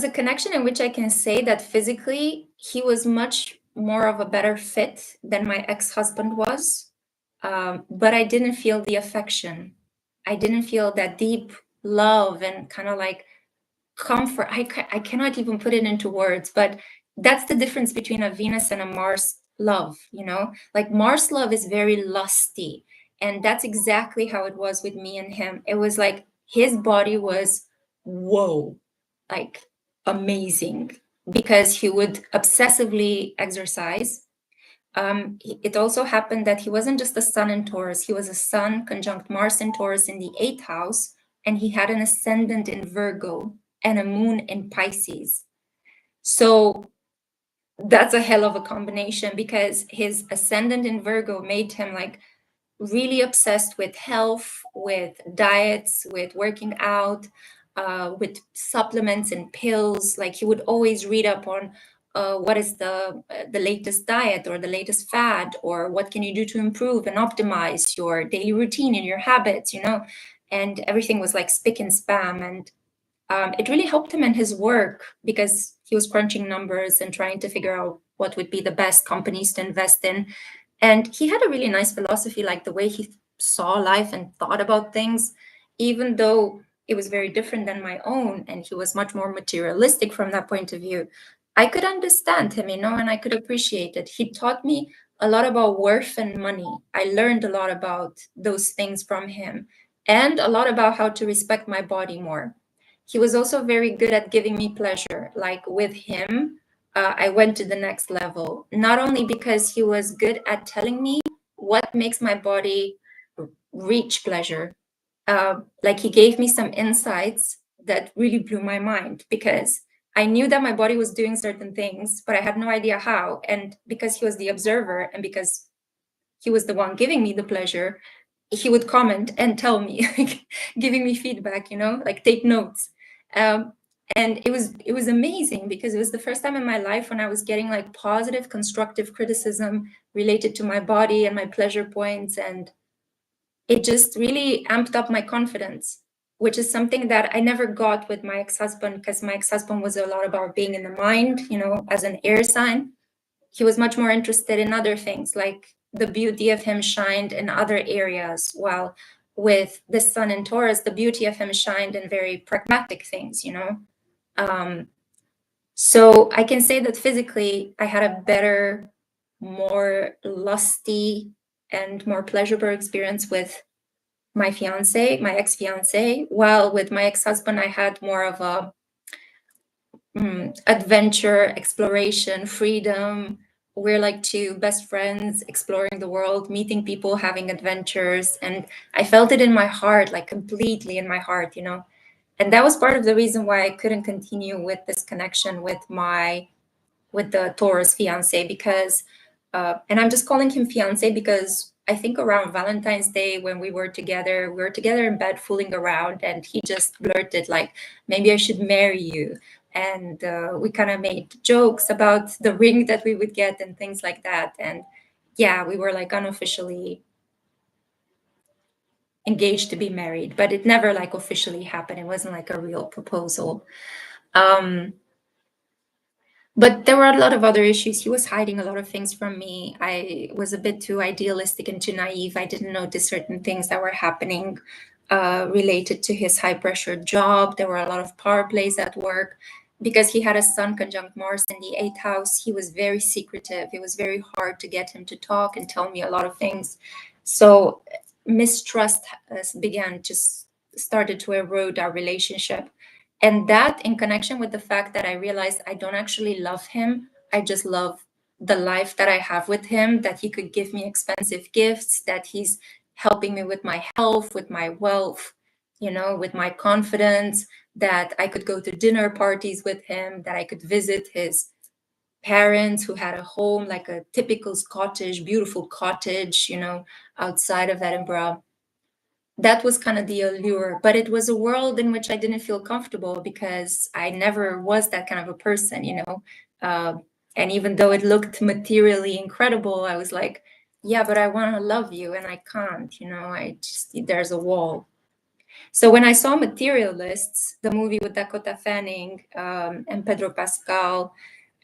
a connection in which I can say that physically he was much more of a better fit than my ex-husband was. But I didn't feel the affection. I didn't feel that deep love and kind of like comfort. I cannot even put it into words, but that's the difference between a Venus and a Mars love, you know? Like Mars love is very lusty. And that's exactly how it was with me and him. It was like his body was, whoa, like amazing, because he would obsessively exercise. It also happened that he wasn't just a sun in Taurus, he was a sun conjunct Mars in Taurus in the 8th house, and he had an ascendant in Virgo and a moon in Pisces. So that's a hell of a combination, because his ascendant in Virgo made him like really obsessed with health, with diets, with working out, with supplements and pills. Like he would always read up on what is the latest diet or the latest fad, or what can you do to improve and optimize your daily routine and your habits, you know. And everything was like spick and spam. And it really helped him in his work, because he was crunching numbers and trying to figure out what would be the best companies to invest in. And he had a really nice philosophy, like the way he saw life and thought about things, even though it was very different than my own, and he was much more materialistic from that point of view. I could understand him, you know, and I could appreciate it. He taught me a lot about worth and money. I learned a lot about those things from him, and a lot about how to respect my body more. He was also very good at giving me pleasure. Like with him, I went to the next level, not only because he was good at telling me what makes my body reach pleasure. Like he gave me some insights that really blew my mind, because I knew that my body was doing certain things, but I had no idea how. And because he was the observer, and because he was the one giving me the pleasure, he would comment and tell me, like, giving me feedback, you know, like take notes. And it was amazing, because it was the first time in my life when I was getting like positive, constructive criticism related to my body and my pleasure points. And it just really amped up my confidence, which is something that I never got with my ex-husband, because my ex-husband was a lot about being in the mind, you know, as an air sign. He was much more interested in other things, like the beauty of him shined in other areas, while with the sun in Taurus, the beauty of him shined in very pragmatic things, you know. So I can say that physically I had a better, more lusty and more pleasurable experience with my fiance, my ex-fiance, while with my ex-husband I had more of a adventure, exploration, freedom. We're like two best friends exploring the world, meeting people, having adventures, and I felt it in my heart, like completely in my heart, you know. And that was part of the reason why I couldn't continue with this connection with the Taurus fiance, because and I'm just calling him fiance because I think around Valentine's Day, when we were together in bed fooling around, and he just blurted like, maybe I should marry you. And we kind of made jokes about the ring that we would get and things like that. And yeah, we were like unofficially engaged to be married, but it never like officially happened. It wasn't like a real proposal. But there were a lot of other issues. He was hiding a lot of things from me. I was a bit too idealistic and too naive. I didn't notice certain things that were happening related to his high pressure job. There were a lot of power plays at work. Because he had a sun conjunct Mars in the eighth house, he was very secretive. It was very hard to get him to talk and tell me a lot of things. So mistrust began, just started to erode our relationship. And that, in connection with the fact that I realized I don't actually love him, I just love the life that I have with him, that he could give me expensive gifts, that he's helping me with my health, with my wealth, you know, with my confidence, that I could go to dinner parties with him, that I could visit his parents who had a home, like a typical Scottish, beautiful cottage, you know, outside of Edinburgh. That was kind of the allure, but it was a world in which I didn't feel comfortable because I never was that kind of a person, you know. And even though it looked materially incredible, I was like, yeah, but I want to love you and I can't, you know. I just, there's a wall. So when I saw Materialists, the movie with Dakota Fanning and Pedro Pascal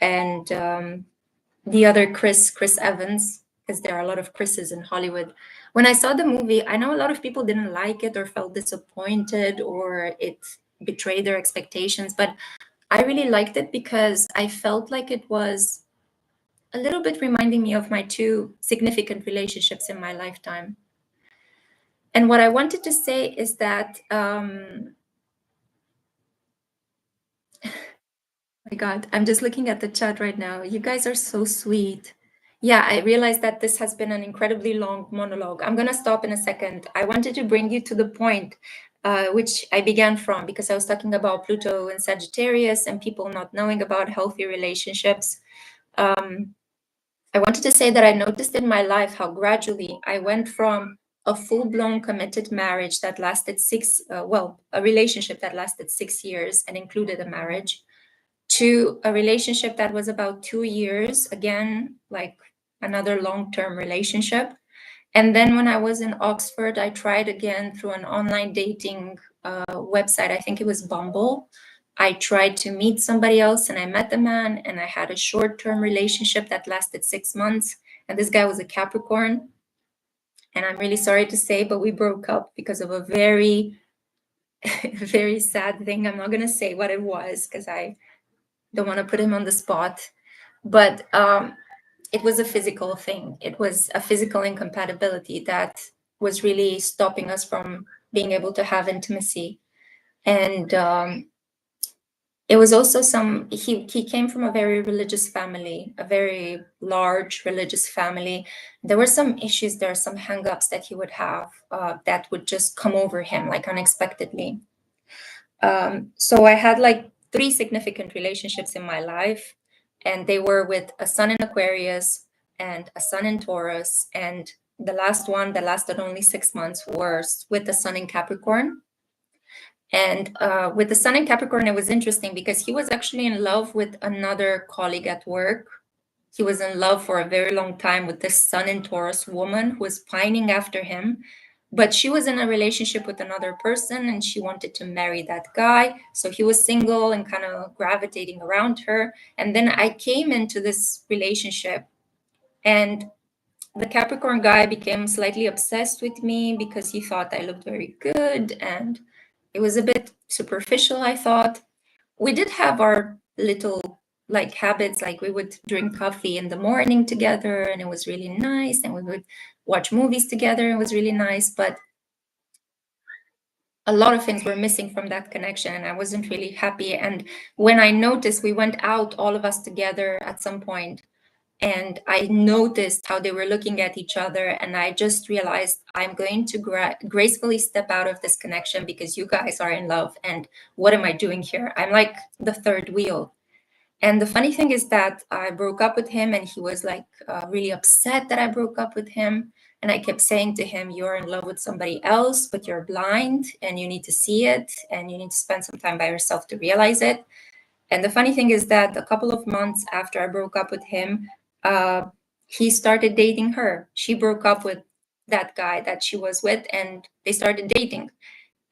and the other Chris Evans, because there are a lot of Chris's in Hollywood. When I saw the movie, I know a lot of people didn't like it or felt disappointed or it betrayed their expectations, but I really liked it because I felt like it was a little bit reminding me of my two significant relationships in my lifetime. And what I wanted to say is that my God, I'm just looking at the chat right now. You guys are so sweet. Yeah, I realized that this has been an incredibly long monologue. I'm going to stop in a second. I wanted to bring you to the point which I began from, because I was talking about Pluto and Sagittarius and people not knowing about healthy relationships. I wanted to say that I noticed in my life how gradually I went from a full-blown committed marriage that lasted a relationship that lasted 6 years and included a marriage, to a relationship that was about 2 years, again, like another long-term relationship. And then when I was in Oxford, I tried again through an online dating website. I think it was Bumble. I tried to meet somebody else and I met a man and I had a short-term relationship that lasted 6 months. And this guy was a Capricorn. And I'm really sorry to say, but we broke up because of a very, very sad thing. I'm not going to say what it was because I don't want to put him on the spot, but it was a physical thing. It was a physical incompatibility that was really stopping us from being able to have intimacy. And it was also he came from a very religious family, a very large religious family. There were some issues, there are some hang-ups that he would have that would just come over him like unexpectedly. So I had like 3 significant relationships in my life, and they were with a sun in Aquarius and a sun in Taurus. And the last one that lasted only 6 months was with the sun in Capricorn. And with the sun in Capricorn, it was interesting because he was actually in love with another colleague at work. He was in love for a very long time with this sun in Taurus woman who was pining after him. but she was in a relationship with another person and she wanted to marry that guy. So he was single and kind of gravitating around her. And then I came into this relationship, and the Capricorn guy became slightly obsessed with me because he thought I looked very good, and it was a bit superficial, I thought. We did have our little like habits, like we would drink coffee in the morning together and it was really nice, and we would watch movies together, it was really nice, but a lot of things were missing from that connection and I wasn't really happy. And when I noticed, we went out all of us together at some point, and I noticed how they were looking at each other, and I just realized I'm going to gracefully step out of this connection because you guys are in love, and what am I doing here? I'm like the third wheel. And the funny thing is that I broke up with him, and he was like really upset that I broke up with him. And I kept saying to him, you're in love with somebody else, but you're blind and you need to see it and you need to spend some time by yourself to realize it. And the funny thing is that a couple of months after I broke up with him, uh, he started dating her. She broke up with that guy that she was with, and they started dating.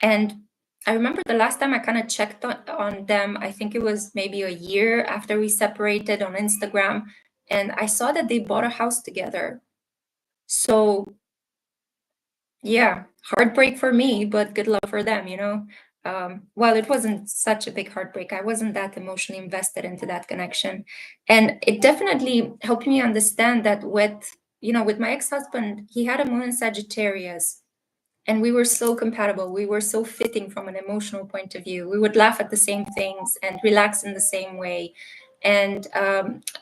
And I remember the last time I kind of checked on them, I think it was maybe a year after we separated on Instagram, and I saw that they bought a house together. So yeah, heartbreak for me, but good luck for them, you know. Well, it wasn't such a big heartbreak. I wasn't that emotionally invested into that connection. And it definitely helped me understand that with my ex-husband, he had a moon in Sagittarius, and we were so compatible. We were so fitting from an emotional point of view. We would laugh at the same things and relax in the same way. And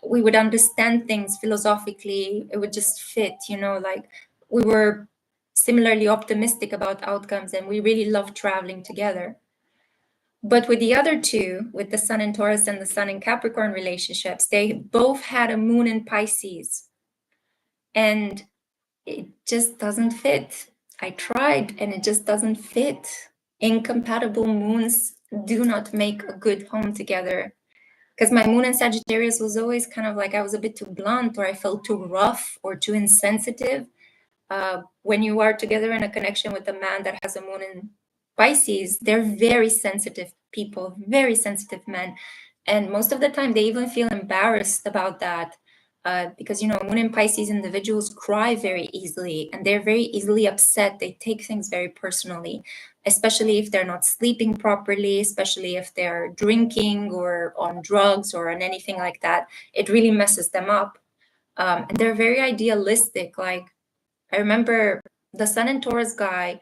we would understand things philosophically. It would just fit, like we were similarly optimistic about outcomes, and we really loved traveling together. But with the other two, with the Sun in Taurus and the Sun in Capricorn relationships, they both had a moon in Pisces. And it just doesn't fit. I tried and it just doesn't fit. Incompatible moons do not make a good home together. Because my moon in Sagittarius was always kind of like I was a bit too blunt, or I felt too rough or too insensitive. When you are together in a connection with a man that has a moon in Pisces, they're very sensitive people, very sensitive men. And most of the time, they even feel embarrassed about that. Because moon in Pisces individuals cry very easily, and they're very easily upset. They take things very personally, especially if they're not sleeping properly, especially if they're drinking or on drugs or on anything like that. It really messes them up. And they're very idealistic. Like, I remember the Sun and Taurus guy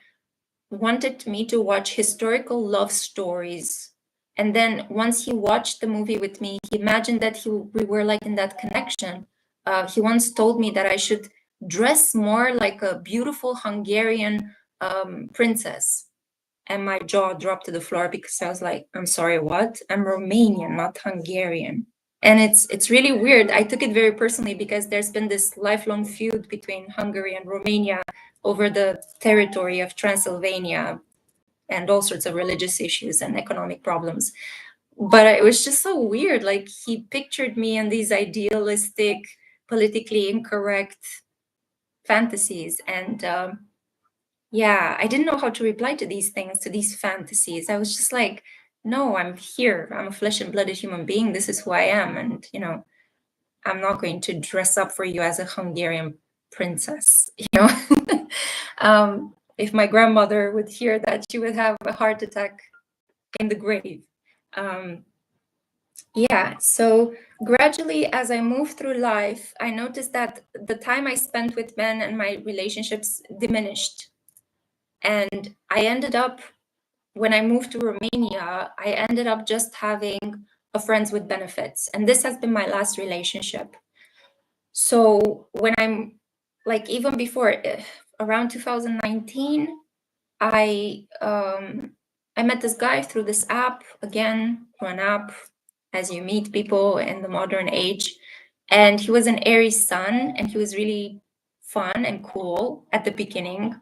wanted me to watch historical love stories. And then once he watched the movie with me, he imagined that we were like in that connection. He once told me that I should dress more like a beautiful Hungarian princess. And my jaw dropped to the floor because I was like, I'm sorry, what? I'm Romanian, not Hungarian. And it's really weird. I took it very personally because there's been this lifelong feud between Hungary and Romania over the territory of Transylvania, and all sorts of religious issues and economic problems. But it was just so weird. Like, he pictured me in these idealistic, politically incorrect fantasies. And yeah, I didn't know how to reply to these things, to these fantasies. I was just like, no, I'm here. I'm a flesh and blooded human being. This is who I am. And, I'm not going to dress up for you as a Hungarian princess, if my grandmother would hear that, she would have a heart attack in the grave. Yeah, so gradually as I moved through life, I noticed that the time I spent with men and my relationships diminished. And I ended up, when I moved to Romania, I ended up just having a friends with benefits. And this has been my last relationship. So when I'm like, even before, around 2019, I met this guy through this app, again, through an app, as you meet people in the modern age. And he was an Aries sun, and he was really fun and cool at the beginning.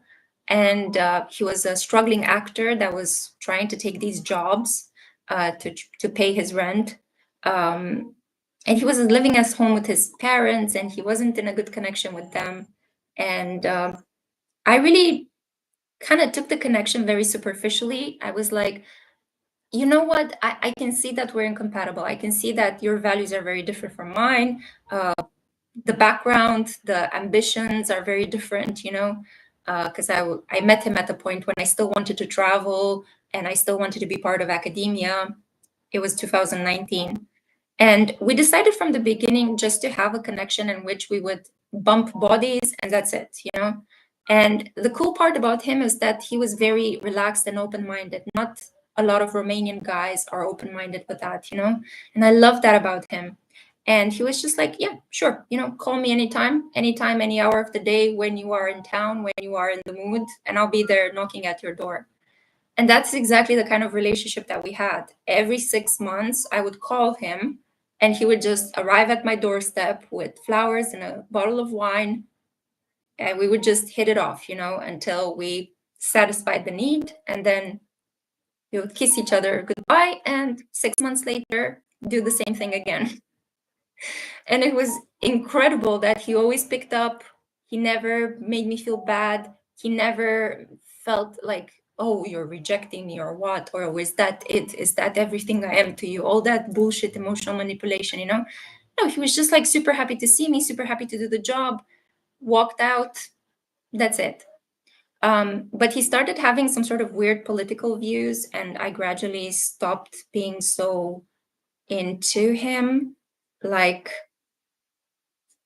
And he was a struggling actor that was trying to take these jobs to pay his rent. And he was living at home with his parents, and he wasn't in a good connection with them. And I really kind of took the connection very superficially. I was like, you know what? I can see that we're incompatible. I can see that your values are very different from mine. The background, the ambitions are very different, you know, because I met him at the point when I still wanted to travel and I still wanted to be part of academia. It was 2019. And we decided from the beginning just to have a connection in which we would bump bodies and that's it, you know. And the cool part about him is that he was very relaxed and open-minded. Not a lot of Romanian guys are open-minded with that, you know. And I love that about him. And he was just like, yeah, sure, you know, call me anytime, any hour of the day, when you are in town, when you are in the mood, and I'll be there knocking at your door. And that's exactly the kind of relationship that we had. Every 6 months, I would call him and he would just arrive at my doorstep with flowers and a bottle of wine. And we would just hit it off, you know, until we satisfied the need. And then we would kiss each other goodbye. And 6 months later, do the same thing again. And it was incredible that he always picked up. He never made me feel bad. He never felt like, oh, you're rejecting me or what? Or is that it? Is that everything I am to you? All that bullshit emotional manipulation, you know? No, he was just like super happy to see me, super happy to do the job, walked out. That's it. But he started having some sort of weird political views, and I gradually stopped being so into him. Like,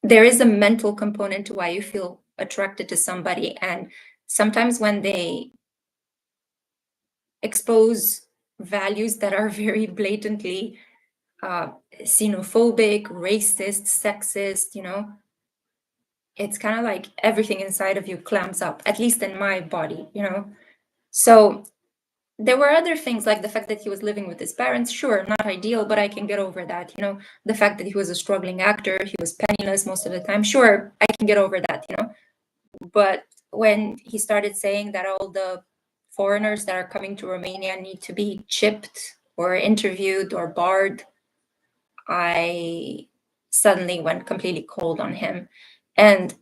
there is a mental component to why you feel attracted to somebody, and sometimes when they expose values that are very blatantly xenophobic, racist, sexist, you know, it's kind of like everything inside of you clamps up, at least in my body, you know. So there were other things, like the fact that he was living with his parents. Sure, not ideal, but I can get over that, you know. The fact that he was a struggling actor, he was penniless most of the time. Sure, I can get over that, you know. But when he started saying that all the foreigners that are coming to Romania need to be chipped or interviewed or barred, I suddenly went completely cold on him. And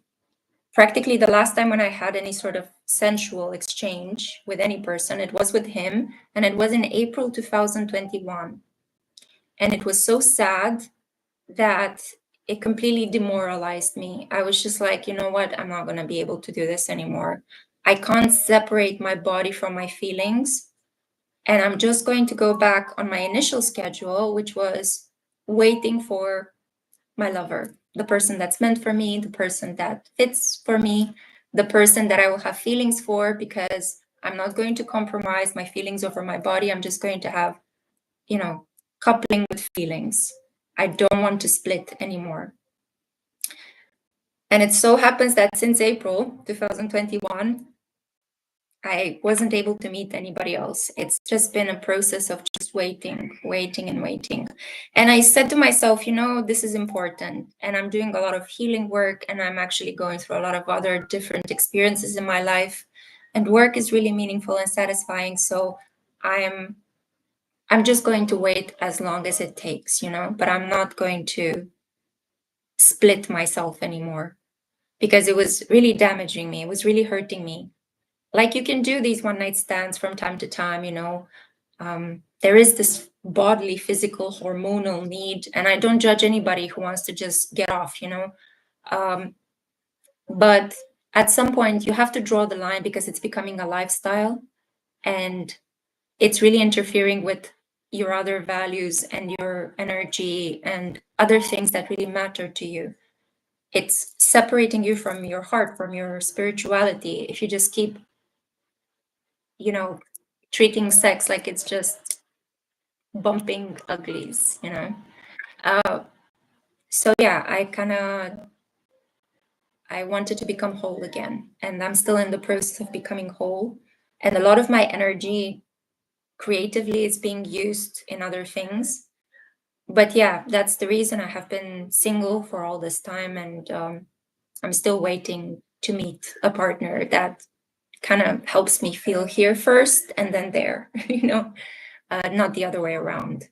practically the last time when I had any sort of sensual exchange with any person, it was with him, and it was in April 2021. And it was so sad that it completely demoralized me. I was just like, you know what? I'm not going to be able to do this anymore. I can't separate my body from my feelings. And I'm just going to go back on my initial schedule, which was waiting for my lover, the person that's meant for me, the person that fits for me, the person that I will have feelings for, because I'm not going to compromise my feelings over my body. I'm just going to have, you know, coupling with feelings. I don't want to split anymore. And it so happens that since April 2021, I wasn't able to meet anybody else. It's just been a process of just waiting. And I said to myself, you know, this is important. And I'm doing a lot of healing work, and I'm actually going through a lot of other different experiences in my life. And work is really meaningful and satisfying. So I'm just going to wait as long as it takes, you know, but I'm not going to split myself anymore, because it was really damaging me. It was really hurting me. Like, you can do these one night stands from time to time, you know. There is this bodily, physical, hormonal need, and I don't judge anybody who wants to just get off, you know. But at some point, you have to draw the line, because it's becoming a lifestyle, and it's really interfering with your other values and your energy and other things that really matter to you. It's separating you from your heart, from your spirituality, if you just keep, you know, treating sex like it's just bumping uglies, you know. So yeah, I wanted to become whole again, and I'm still in the process of becoming whole, and a lot of my energy creatively is being used in other things. But yeah, that's the reason I have been single for all this time, and I'm still waiting to meet a partner that kind of helps me feel here first and then there, you know, not the other way around.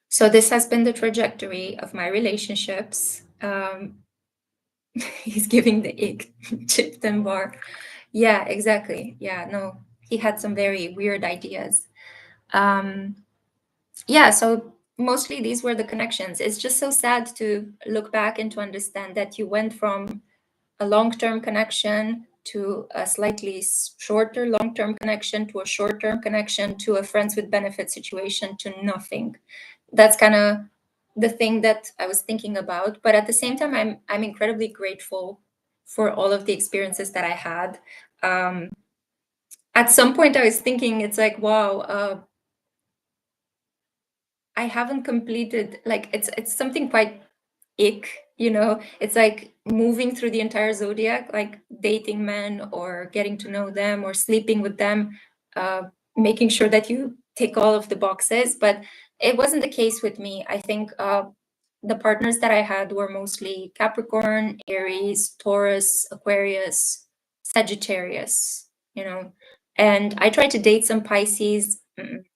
So this has been the trajectory of my relationships. He's giving the ick, chipped and bar. Yeah, exactly. Yeah, no, he had some very weird ideas. Um, yeah, so mostly these were the connections. It's just so sad to look back and to understand that you went from a long-term connection to a slightly shorter long-term connection to a short-term connection to a friends with benefit situation to nothing. That's kind of the thing that I was thinking about. But at the same time, I'm incredibly grateful for all of the experiences that I had. Um, at some point, I was thinking, it's like, wow, I haven't completed, like, it's something quite ick, you know. It's like moving through the entire zodiac, like dating men or getting to know them or sleeping with them, uh, making sure that you tick all of the boxes. But it wasn't the case with me. I think the partners that I had were mostly Capricorn, Aries, Taurus, Aquarius, Sagittarius, you know. And I tried to date some Pisces.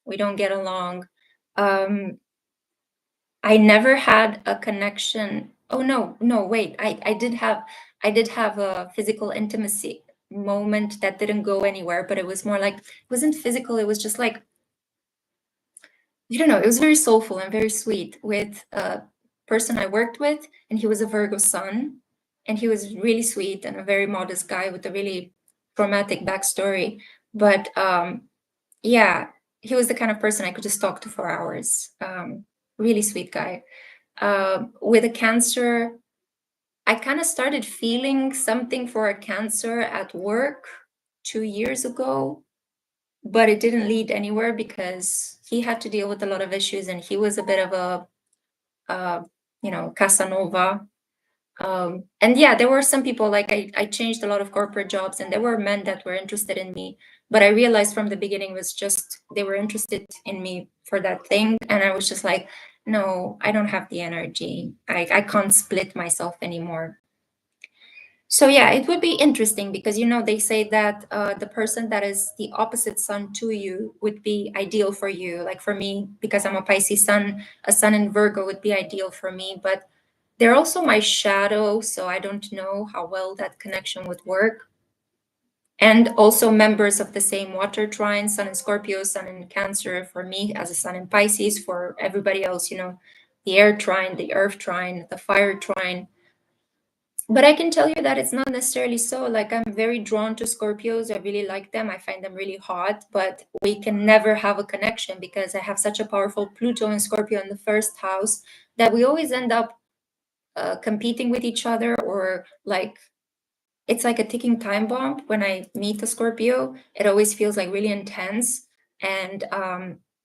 We don't get along. um I never had a connection. Oh no, no, wait. I did have a physical intimacy moment that didn't go anywhere, but it was more like, it wasn't physical, it was just like, I don't know, it was very soulful and very sweet with a person I worked with, and he was a Virgo sun, and he was really sweet and a very modest guy with a really traumatic backstory. But yeah, he was the kind of person I could just talk to for hours. Really sweet guy. With a Cancer, I kind of started feeling something for a Cancer at work 2 years ago, but it didn't lead anywhere because he had to deal with a lot of issues and he was a bit of a, uh, Casanova. And yeah, there were some people, like, I changed a lot of corporate jobs and there were men that were interested in me, but I realized from the beginning was just they were interested in me for that thing, and I was just like, no, I don't have the energy. I can't split myself anymore. So yeah, it would be interesting because, they say that the person that is the opposite sun to you would be ideal for you. Like for me, because I'm a Pisces sun, a sun in Virgo would be ideal for me, but they're also my shadow, so I don't know how well that connection would work. And also members of the same water trine, Sun in Scorpio, Sun in Cancer, for me as a Sun in Pisces, for everybody else, the air trine, the earth trine, the fire trine. But I can tell you that it's not necessarily so. Like, I'm very drawn to Scorpios. I really like them. I find them really hot, but we can never have a connection because I have such a powerful Pluto in Scorpio in the first house that we always end up competing with each other, or like it's like a ticking time bomb. When I meet a Scorpio, it always feels like really intense, and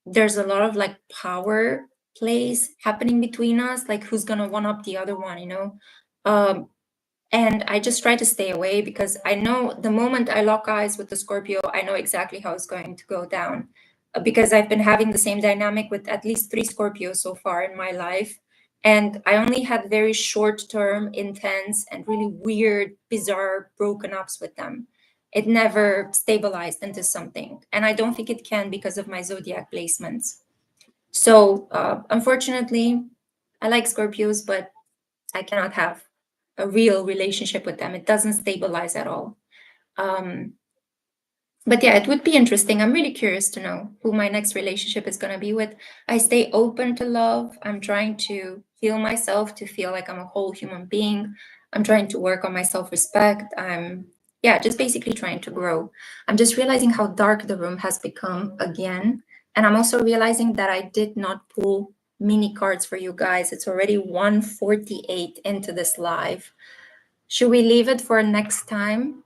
there's a lot of like power plays happening between us, like who's gonna one up the other one, um, and I just try to stay away because I know the moment I lock eyes with the Scorpio, I know exactly how it's going to go down. Because I've been having the same dynamic with at least 3 Scorpios so far in my life. And I only had very short term, intense, and really weird, bizarre broken ups with them. It never stabilized into something. And I don't think it can because of my zodiac placements. So, unfortunately, I like Scorpios, but I cannot have a real relationship with them. It doesn't stabilize at all. Um, but yeah, it would be interesting. I'm really curious to know who my next relationship is going to be with. I stay open to love. I'm trying to heal myself to feel like I'm a whole human being. I'm trying to work on my self respect. Yeah, just basically trying to grow. I'm just realizing how dark the room has become again. And I'm also realizing that I did not pull mini cards for you guys. It's already 1:48 into this live. Should we leave it for next time?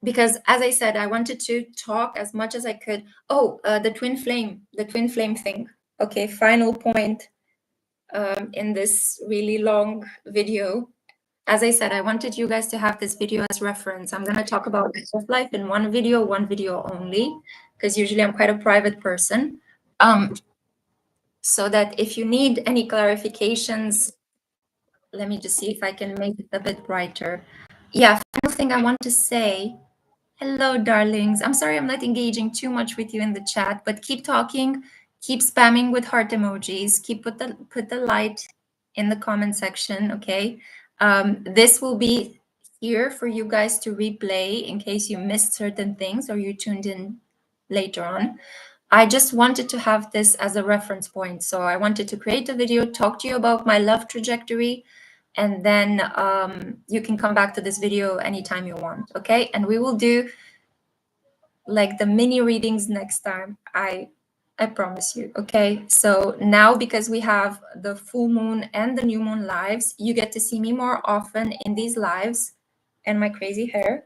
Because as I said, I wanted to talk as much as I could. Oh, the twin flame thing. Okay, final point in this really long video. As I said, I wanted you guys to have this video as reference. I'm going to talk about life in one video only, because usually I'm quite a private person. So that if you need any clarifications, let me just see if I can make it a bit brighter. Yeah, final thing I want to say. Hello, darlings. I'm sorry I'm not engaging too much with you in the chat, but keep talking, keep spamming with heart emojis, keep put the light in the comment section, okay? This will be here for you guys to replay in case you missed certain things or you tuned in later on. I just wanted to have this as a reference point. So I wanted to create a video, talk to you about my love trajectory, and then you can come back to this video anytime you want, okay? And we will do like the mini readings next time. I promise you, okay? So now, because we have the full moon and the new moon lives, you get to see me more often in these lives and my crazy hair.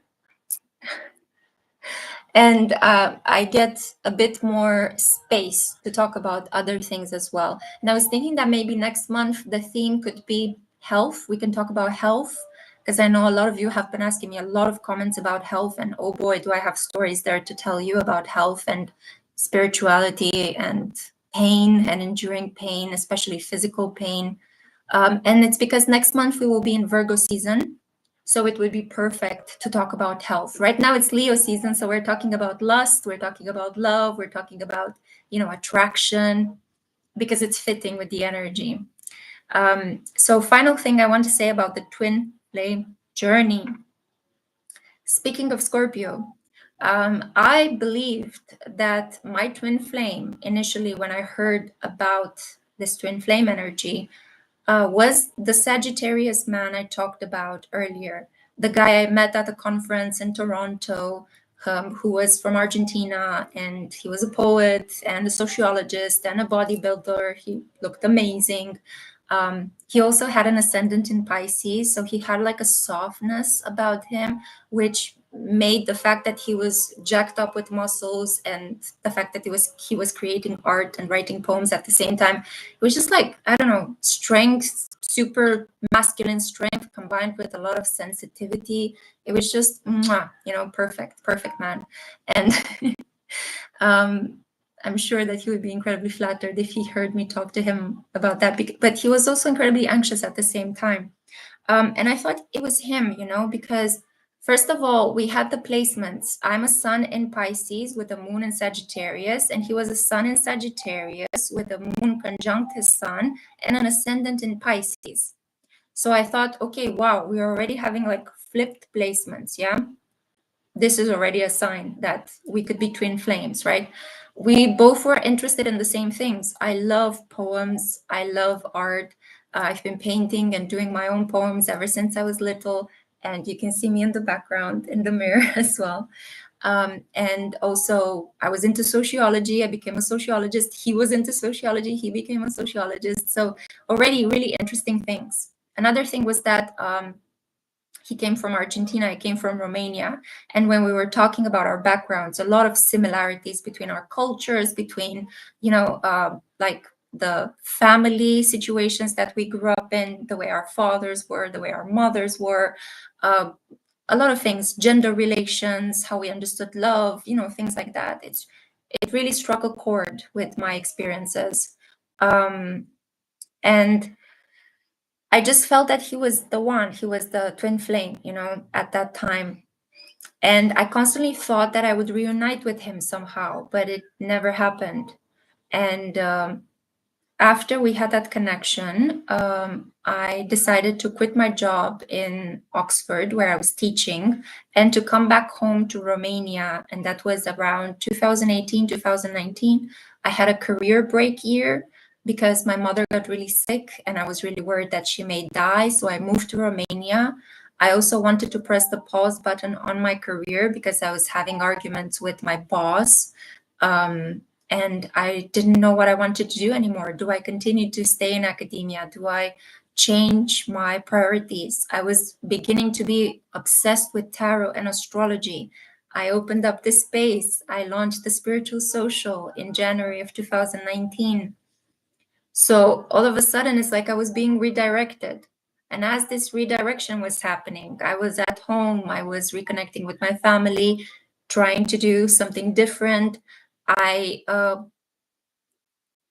And I get a bit more space to talk about other things as well. And I was thinking that maybe next month the theme could be health. We can talk about health, because I know a lot of you have been asking me a lot of comments about health, and oh boy, do I have stories there to tell you about health and spirituality and pain and enduring pain, especially physical pain. And it's because next month we will be in Virgo season. So it would be perfect to talk about health. Right now it's Leo season, so we're talking about lust, we're talking about love, we're talking about, attraction, because it's fitting with the energy. So final thing I want to say about the twin flame journey. Speaking of Scorpio, I believed that my twin flame, initially when I heard about this twin flame energy, was the Sagittarius man I talked about earlier, the guy I met at a conference in Toronto, who was from Argentina, and he was a poet and a sociologist and a bodybuilder. He looked amazing. He also had an ascendant in Pisces, so he had like a softness about him, which made the fact that he was jacked up with muscles and the fact that he was creating art and writing poems at the same time, it was just like, I don't know, strength, super masculine strength combined with a lot of sensitivity. It was just mwah, perfect man. And I'm sure that he would be incredibly flattered if he heard me talk to him about that, but he was also incredibly anxious at the same time. And I thought it was him, because first of all, we had the placements. I'm a sun in Pisces with a moon in Sagittarius, and he was a sun in Sagittarius with a moon conjunct his sun and an ascendant in Pisces. So I thought, okay, wow, we're already having like flipped placements, yeah? This is already a sign that we could be twin flames, right? We both were interested in the same things. I love poems. I love art. I've been painting and doing my own poems ever since I was little. And you can see me in the background in the mirror as well. And also, I was into sociology. I became a sociologist. He was into sociology. He became a sociologist. So already really interesting things. Another thing was that he came from Argentina, I came from Romania. And when we were talking about our backgrounds, a lot of similarities between our cultures, between, like the family situations that we grew up in, the way our fathers were, the way our mothers were, a lot of things, gender relations, how we understood love, things like that. It really struck a chord with my experiences. And I just felt that he was the one, he was the twin flame, at that time. And I constantly thought that I would reunite with him somehow, but it never happened. And after we had that connection, I decided to quit my job in Oxford, where I was teaching, and to come back home to Romania. And that was around 2018, 2019. I had a career break year because my mother got really sick and I was really worried that she may die. So I moved to Romania. I also wanted to press the pause button on my career because I was having arguments with my boss. And I didn't know what I wanted to do anymore. Do I continue to stay in academia? Do I change my priorities? I was beginning to be obsessed with tarot and astrology. I opened up this space. I launched the Spiritual Social in January of 2019. So all of a sudden, it's like I was being redirected. And as this redirection was happening, I was at home, I was reconnecting with my family, trying to do something different. I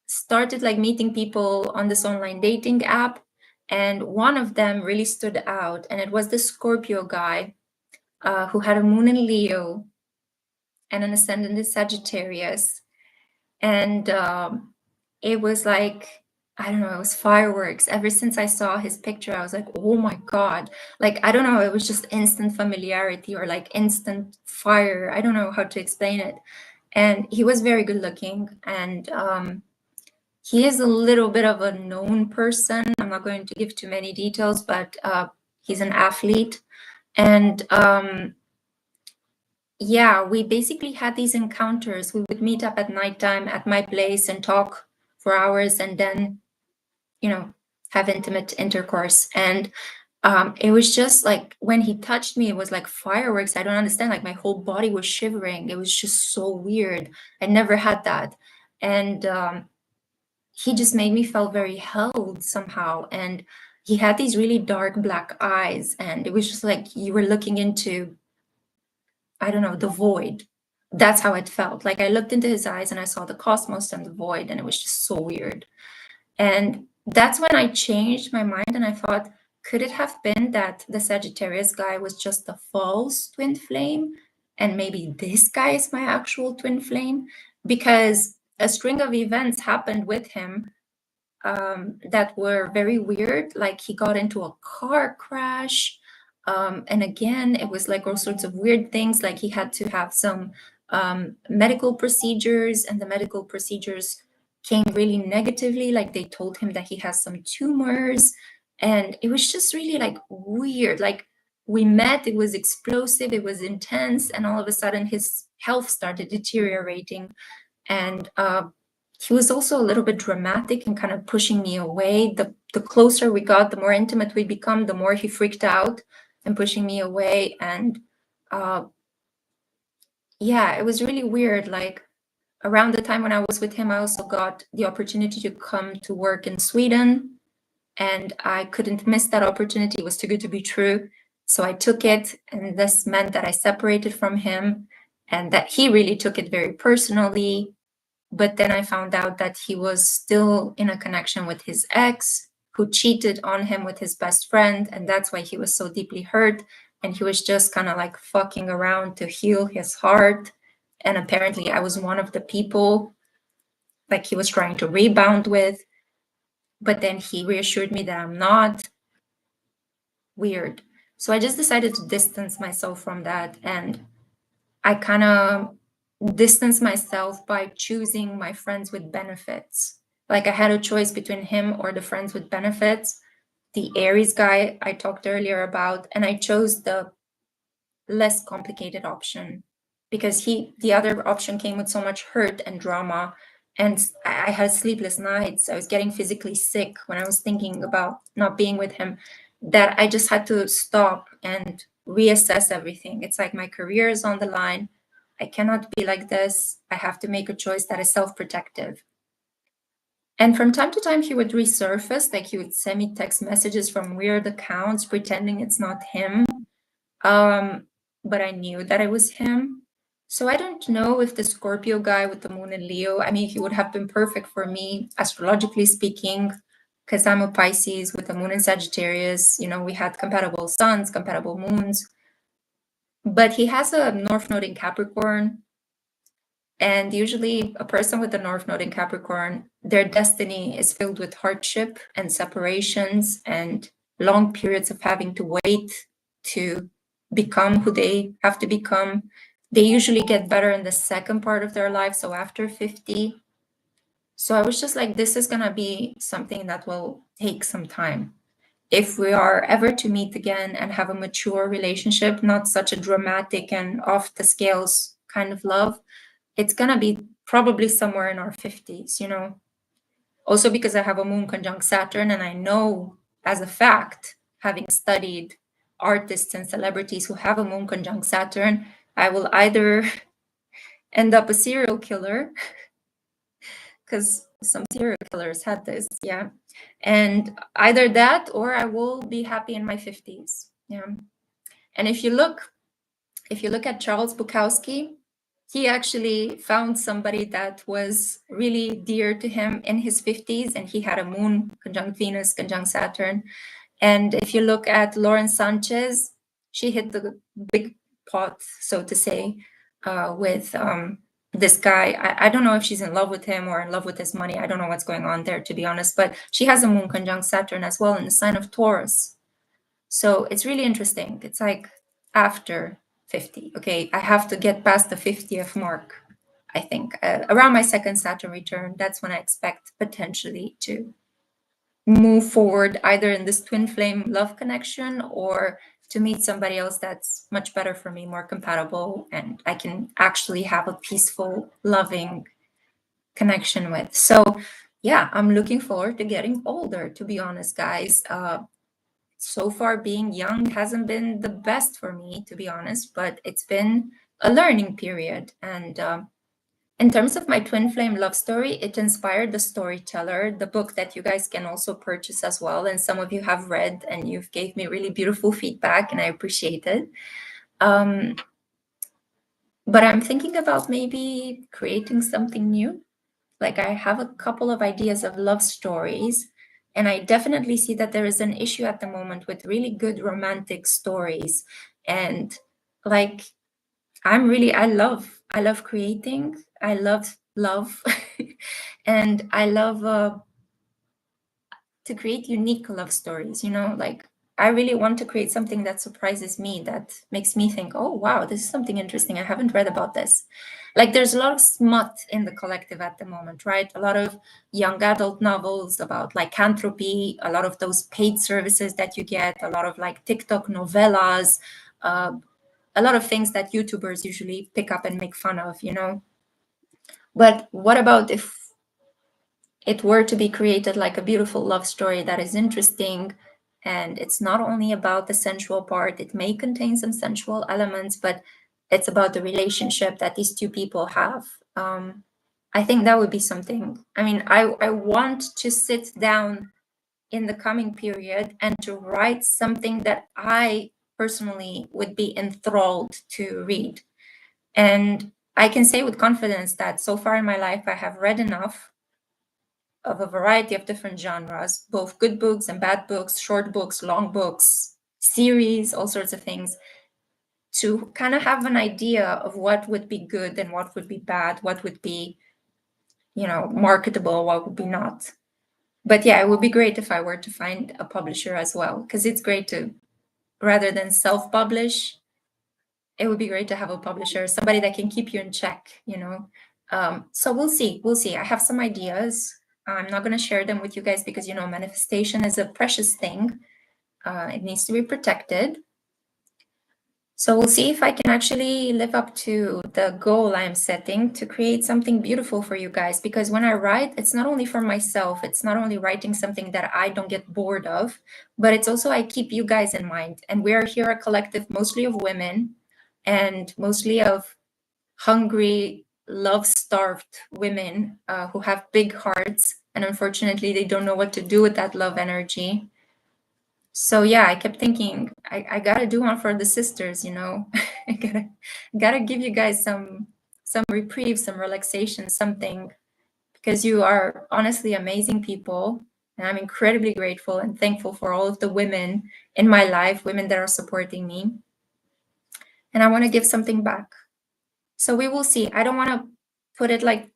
started like meeting people on this online dating app, and one of them really stood out, and it was the Scorpio guy who had a moon in Leo and an ascendant in Sagittarius. And it was like I don't know, it was fireworks. Ever since I saw his picture, I was like, oh my God. Like, I don't know, it was just instant familiarity or like instant fire. I don't know how to explain it. And he was very good looking. And he is a little bit of a known person. I'm not going to give too many details, but he's an athlete. And yeah, we basically had these encounters. We would meet up at nighttime at my place and talk for hours and then, you know, have intimate intercourse. And it was just like when he touched me, it was like fireworks. I don't understand. Like my whole body was shivering. It was just so weird. I never had that. And he just made me feel very held somehow. And he had these really dark black eyes. And it was just like you were looking into, I don't know, the void. That's how it felt. Like I looked into his eyes and I saw the cosmos and the void. And it was just so weird. And that's when I changed my mind and I thought, could it have been that the Sagittarius guy was just a false twin flame? And maybe this guy is my actual twin flame? Because a string of events happened with him that were very weird. Like he got into a car crash. And again, it was like all sorts of weird things. Like he had to have some medical procedures, and the medical procedures came really negatively. Like they told him that he has some tumors. And it was just really like weird. Like we met, it was explosive, it was intense. And all of a sudden his health started deteriorating. And he was also a little bit dramatic and kind of pushing me away. The closer we got, the more intimate we become, the more he freaked out and pushing me away. And yeah, it was really weird. Like around the time when I was with him, I also got the opportunity to come to work in Sweden. And I couldn't miss that opportunity. It was too good to be true. So I took it. And this meant that I separated from him and that he really took it very personally. But then I found out that he was still in a connection with his ex, who cheated on him with his best friend. And that's why he was so deeply hurt. And he was just kind of like fucking around to heal his heart. And apparently I was one of the people like he was trying to rebound with. But then he reassured me that I'm not. Weird. So I just decided to distance myself from that. And I kind of distance myself by choosing my friends with benefits. Like I had a choice between him or the friends with benefits, the Aries guy I talked earlier about, and I chose the less complicated option because the other option came with so much hurt and drama. And I had sleepless nights. I was getting physically sick when I was thinking about not being with him, that I just had to stop and reassess everything. It's like my career is on the line. I cannot be like this. I have to make a choice that is self-protective. And from time to time, he would resurface, like he would send me text messages from weird accounts pretending it's not him. But I knew that it was him. So I don't know if the Scorpio guy with the moon in Leo, I mean, he would have been perfect for me, astrologically speaking, because I'm a Pisces with the moon in Sagittarius. You know, we had compatible suns, compatible moons. But he has a North Node in Capricorn. And usually a person with the North Node in Capricorn, their destiny is filled with hardship and separations and long periods of having to wait to become who they have to become. They usually get better in the second part of their life, so after 50. So I was just like, this is gonna be something that will take some time. If we are ever to meet again and have a mature relationship, not such a dramatic and off the scales kind of love, it's gonna be probably somewhere in our 50s, you know. Also because I have a moon conjunct Saturn, and I know as a fact, having studied artists and celebrities who have a moon conjunct Saturn, I will either end up a serial killer, because some serial killers had this, yeah. And either that or I will be happy in my 50s. Yeah. And if you look at Charles Bukowski, he actually found somebody that was really dear to him in his 50s, and he had a moon conjunct Venus, conjunct Saturn. And if you look at Lauren Sanchez, she hit the big pot, so to say, with this guy, I don't know if she's in love with him or in love with his money. I don't know what's going on there, to be honest, but she has a moon conjunct Saturn as well in the sign of Taurus. So it's really interesting. It's like after 50. Okay, I have to get past the 50th mark, I think. Around my second Saturn return, that's when I expect potentially to move forward either in this twin flame love connection or to meet somebody else that's much better for me, more compatible, and I can actually have a peaceful, loving connection with. So yeah, I'm looking forward to getting older, to be honest, guys. So far being young hasn't been the best for me, to be honest, but it's been a learning period. And in terms of my twin flame love story, it inspired The Storyteller, the book that you guys can also purchase as well. And some of you have read and you've gave me really beautiful feedback and I appreciate it. But I'm thinking about maybe creating something new. Like I have a couple of ideas of love stories, and I definitely see that there is an issue at the moment with really good romantic stories. And like I love creating. I love love, and I love to create unique love stories. You know, like I really want to create something that surprises me, that makes me think, oh wow, this is something interesting. I haven't read about this. Like there's a lot of smut in the collective at the moment, right? A lot of young adult novels about lycanthropy, a lot of those paid services that you get, a lot of like TikTok novellas, uh, a lot of things that YouTubers usually pick up and make fun of, you know? But what about if it were to be created like a beautiful love story that is interesting, and it's not only about the sensual part, it may contain some sensual elements, but it's about the relationship that these two people have. I think that would be something. I mean, I want to sit down in the coming period and to write something that I personally would be enthralled to read. And I can say with confidence that so far in my life, I have read enough of a variety of different genres, both good books and bad books, short books, long books, series, all sorts of things, to kind of have an idea of what would be good and what would be bad, what would be, you know, marketable, what would be not. But yeah, it would be great if I were to find a publisher as well, because it's great to, rather than self-publish, it would be great to have a publisher, somebody that can keep you in check, you know. So we'll see. I have some ideas. I'm not going to share them with you guys because, you know, manifestation is a precious thing. It needs to be protected. So we'll see if I can actually live up to the goal I'm setting to create something beautiful for you guys. Because when I write, it's not only for myself, it's not only writing something that I don't get bored of, but it's also I keep you guys in mind. And we're here a collective mostly of women and mostly of hungry, love-starved women who have big hearts. And unfortunately, they don't know what to do with that love energy. So yeah, I kept thinking, I gotta do one for the sisters, you know. I gotta give you guys some reprieve, some relaxation, something, because you are honestly amazing people. And I'm incredibly grateful and thankful for all of the women in my life, women that are supporting me. And I want to give something back. So we will see. I don't want to put it like,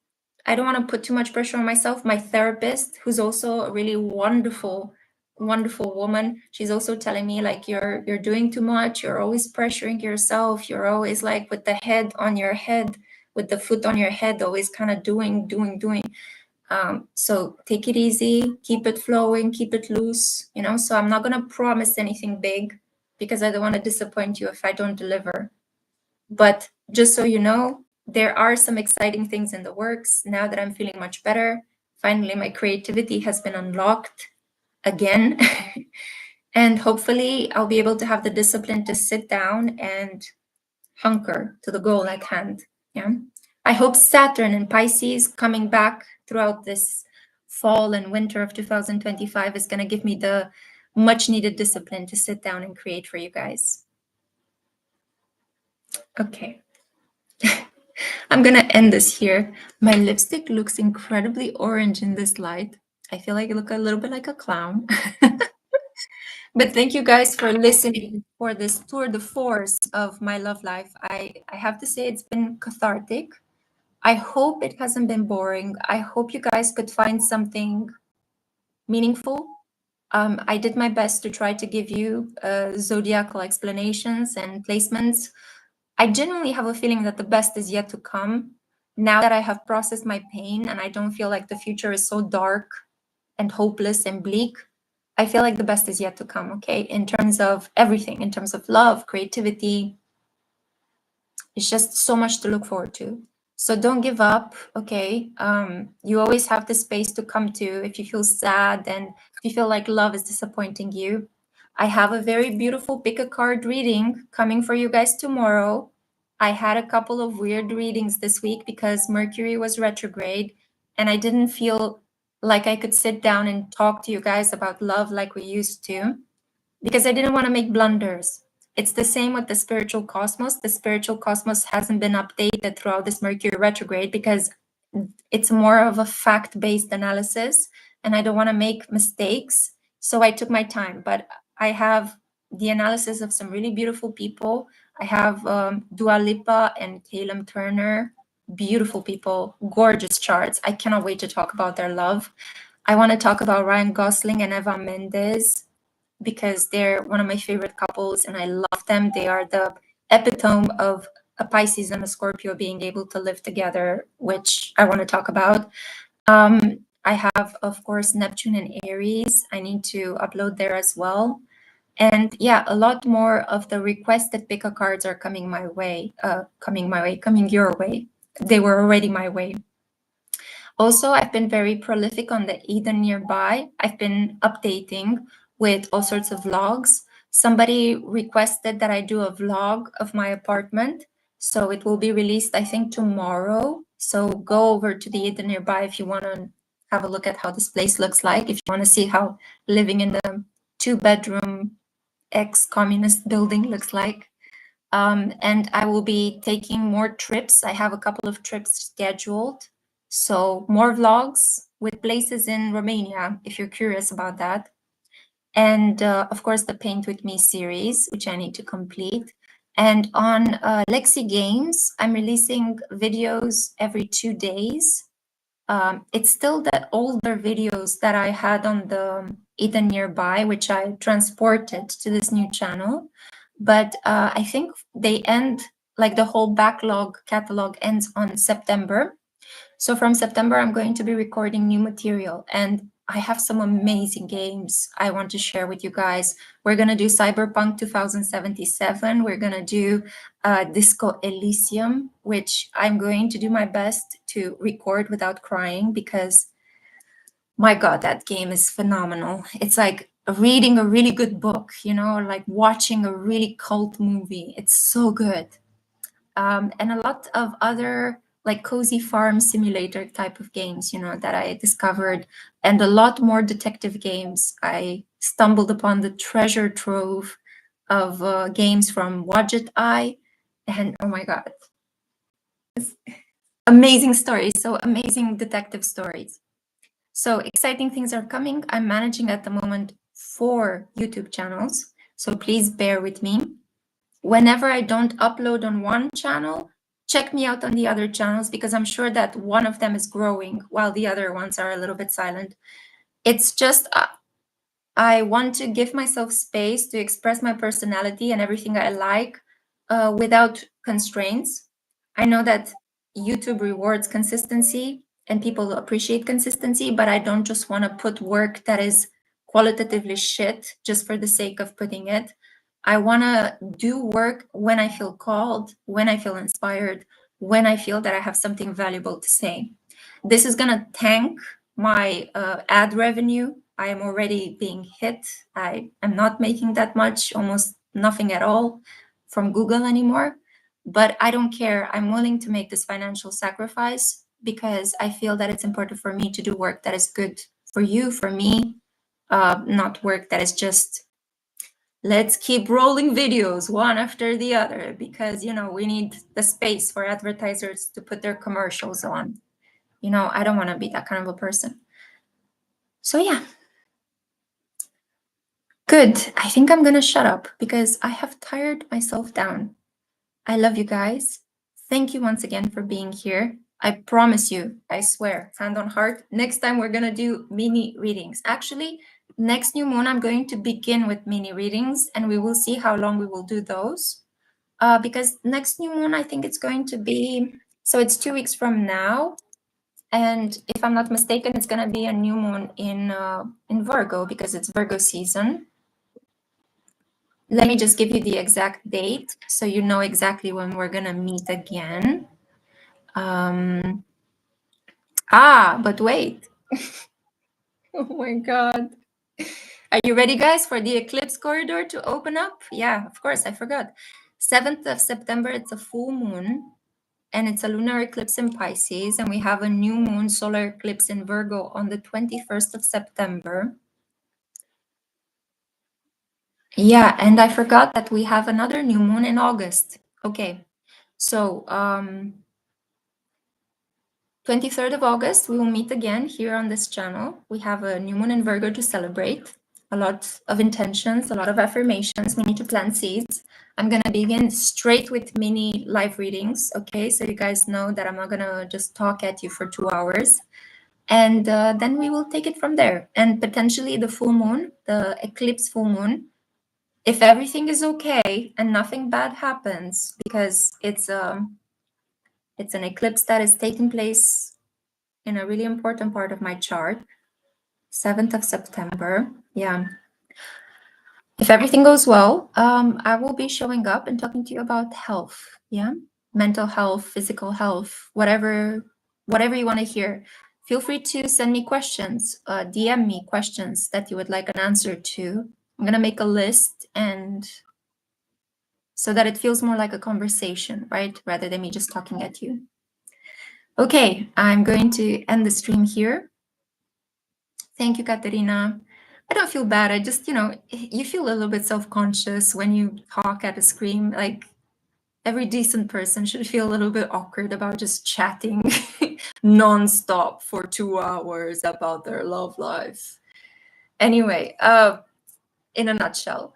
I don't want to put too much pressure on myself. My therapist, who's also a really wonderful, wonderful woman, she's also telling me like, you're doing too much. You're always pressuring yourself. You're always like with the head on your head, with the foot on your head, always kind of doing. So take it easy, keep it flowing, keep it loose, you know. So I'm not going to promise anything big because I don't want to disappoint you if I don't deliver. But just so you know, there are some exciting things in the works now that I'm feeling much better. Finally, my creativity has been unlocked again. And hopefully I'll be able to have the discipline to sit down and hunker to the goal at hand. Yeah. I hope Saturn and Pisces coming back throughout this fall and winter of 2025 is going to give me the much needed discipline to sit down and create for you guys. Okay. I'm gonna end this here. My lipstick looks incredibly orange in this light. I feel like I look a little bit like a clown. But thank you guys for listening for this tour de force of my love life. I have to say it's been cathartic. I hope it hasn't been boring. I hope you guys could find something meaningful. I did my best to try to give you zodiacal explanations and placements. I genuinely have a feeling that the best is yet to come. Now that I have processed my pain and I don't feel like the future is so dark and hopeless and bleak, I feel like the best is yet to come, okay? In terms of everything, in terms of love, creativity, it's just so much to look forward to. So don't give up, okay? You always have the space to come to if you feel sad and if you feel like love is disappointing you. I have a very beautiful pick a card reading coming for you guys tomorrow. I had a couple of weird readings this week because Mercury was retrograde and I didn't feel like I could sit down and talk to you guys about love like we used to because I didn't want to make blunders. It's the same with the spiritual cosmos. The spiritual cosmos hasn't been updated throughout this Mercury retrograde because it's more of a fact-based analysis and I don't want to make mistakes. So I took my time, but I have the analysis of some really beautiful people. I have Dua Lipa and Caleb Turner, beautiful people, gorgeous charts. I cannot wait to talk about their love. I want to talk about Ryan Gosling and Eva Mendes because they're one of my favorite couples and I love them. They are the epitome of a Pisces and a Scorpio being able to live together, which I want to talk about. I have, of course, Neptune and Aries. I need to upload there as well. And yeah, a lot more of the requested pick a cards are coming my way, coming your way. They were already my way. Also, I've been very prolific on the Eden nearby. I've been updating with all sorts of vlogs. Somebody requested that I do a vlog of my apartment. So it will be released, I think, tomorrow. So go over to the Eden nearby if you want to have a look at how this place looks like. If you want to see how living in the 2-bedroom ex-communist building looks like. And I will be taking more trips. I have a couple of trips scheduled. So more vlogs with places in Romania, if you're curious about that. And of course, the Paint With Me series, which I need to complete. And on Lexi Games, I'm releasing videos every 2 days. It's still the older videos that I had on the Eden nearby, which I transported to this new channel. But I think they end, like the whole backlog catalog ends on September. So from September, I'm going to be recording new material and I have some amazing games I want to share with you guys. We're going to do Cyberpunk 2077. We're going to do Disco Elysium, which I'm going to do my best to record without crying because, my God, that game is phenomenal. It's like reading a really good book, you know, or like watching a really cult movie. It's so good. And a lot of other like cozy farm simulator type of games, you know, that I discovered, and a lot more detective games. I stumbled upon the treasure trove of games from Wadget Eye, and oh my God, amazing stories, so amazing detective stories. So exciting things are coming. I'm managing at the moment 4 YouTube channels, so please bear with me. Whenever I don't upload on one channel, check me out on the other channels because I'm sure that one of them is growing while the other ones are a little bit silent. It's just I want to give myself space to express my personality and everything I like without constraints. I know that YouTube rewards consistency and people appreciate consistency, but I don't just want to put work that is qualitatively shit just for the sake of putting it. I want to do work when I feel called, when I feel inspired, when I feel that I have something valuable to say. This is going to tank my ad revenue. I am already being hit. I am not making that much, almost nothing at all from Google anymore. But I don't care. I'm willing to make this financial sacrifice because I feel that it's important for me to do work that is good for you, for me, not work that is just let's keep rolling videos one after the other because, you know, we need the space for advertisers to put their commercials on. You know, I don't want to be that kind of a person. So yeah. Good. I think I'm going to shut up because I have tired myself down. I love you guys. Thank you once again for being here. I promise you, I swear, hand on heart, next time we're gonna do mini readings. Actually, next new moon, I'm going to begin with mini readings, and we will see how long we will do those. Because next new moon, I think it's going to be, so it's 2 weeks from now. And if I'm not mistaken, it's gonna be a new moon in Virgo, because it's Virgo season. Let me just give you the exact date so you know exactly when we're gonna meet again. But wait. Oh my God. Are you ready, guys, for the eclipse corridor to open up? Yeah, of course, I forgot. 7th of September, it's a full moon, and it's a lunar eclipse in Pisces, and we have a new moon solar eclipse in Virgo on the 21st of September. Yeah, and I forgot that we have another new moon in August. Okay, so 23rd of August, we will meet again here on this channel. We have a new moon in Virgo to celebrate. A lot of intentions, a lot of affirmations. We need to plant seeds. I'm going to begin straight with mini live readings, okay? So you guys know that I'm not going to just talk at you for 2 hours. And then we will take it from there. And potentially the full moon, the eclipse full moon, if everything is okay and nothing bad happens, because it's an eclipse that is taking place in a really important part of my chart, 7th of September. Yeah. If everything goes well, I will be showing up and talking to you about health. Yeah. Mental health, physical health, whatever you want to hear. Feel free to send me questions, DM me questions that you would like an answer to. I'm going to make a list, and so that it feels more like a conversation, right? Rather than me just talking at you. Okay, I'm going to end the stream here. Thank you, Katerina. I don't feel bad. I just, you feel a little bit self-conscious when you talk at a screen. Like, every decent person should feel a little bit awkward about just chatting non-stop for 2 hours about their love life. Anyway, in a nutshell,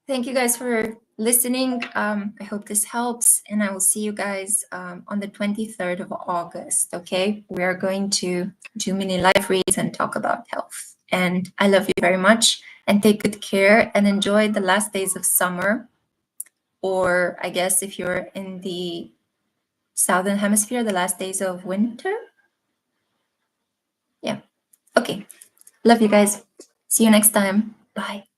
thank you guys for listening. I hope this helps, and I will see you guys on the 23rd of August, okay? We are going to do mini live reads and talk about health. And I love you very much, and take good care and enjoy the last days of summer. Or I guess if you're in the Southern Hemisphere, the last days of winter. Yeah. Okay. Love you guys. See you next time. Bye.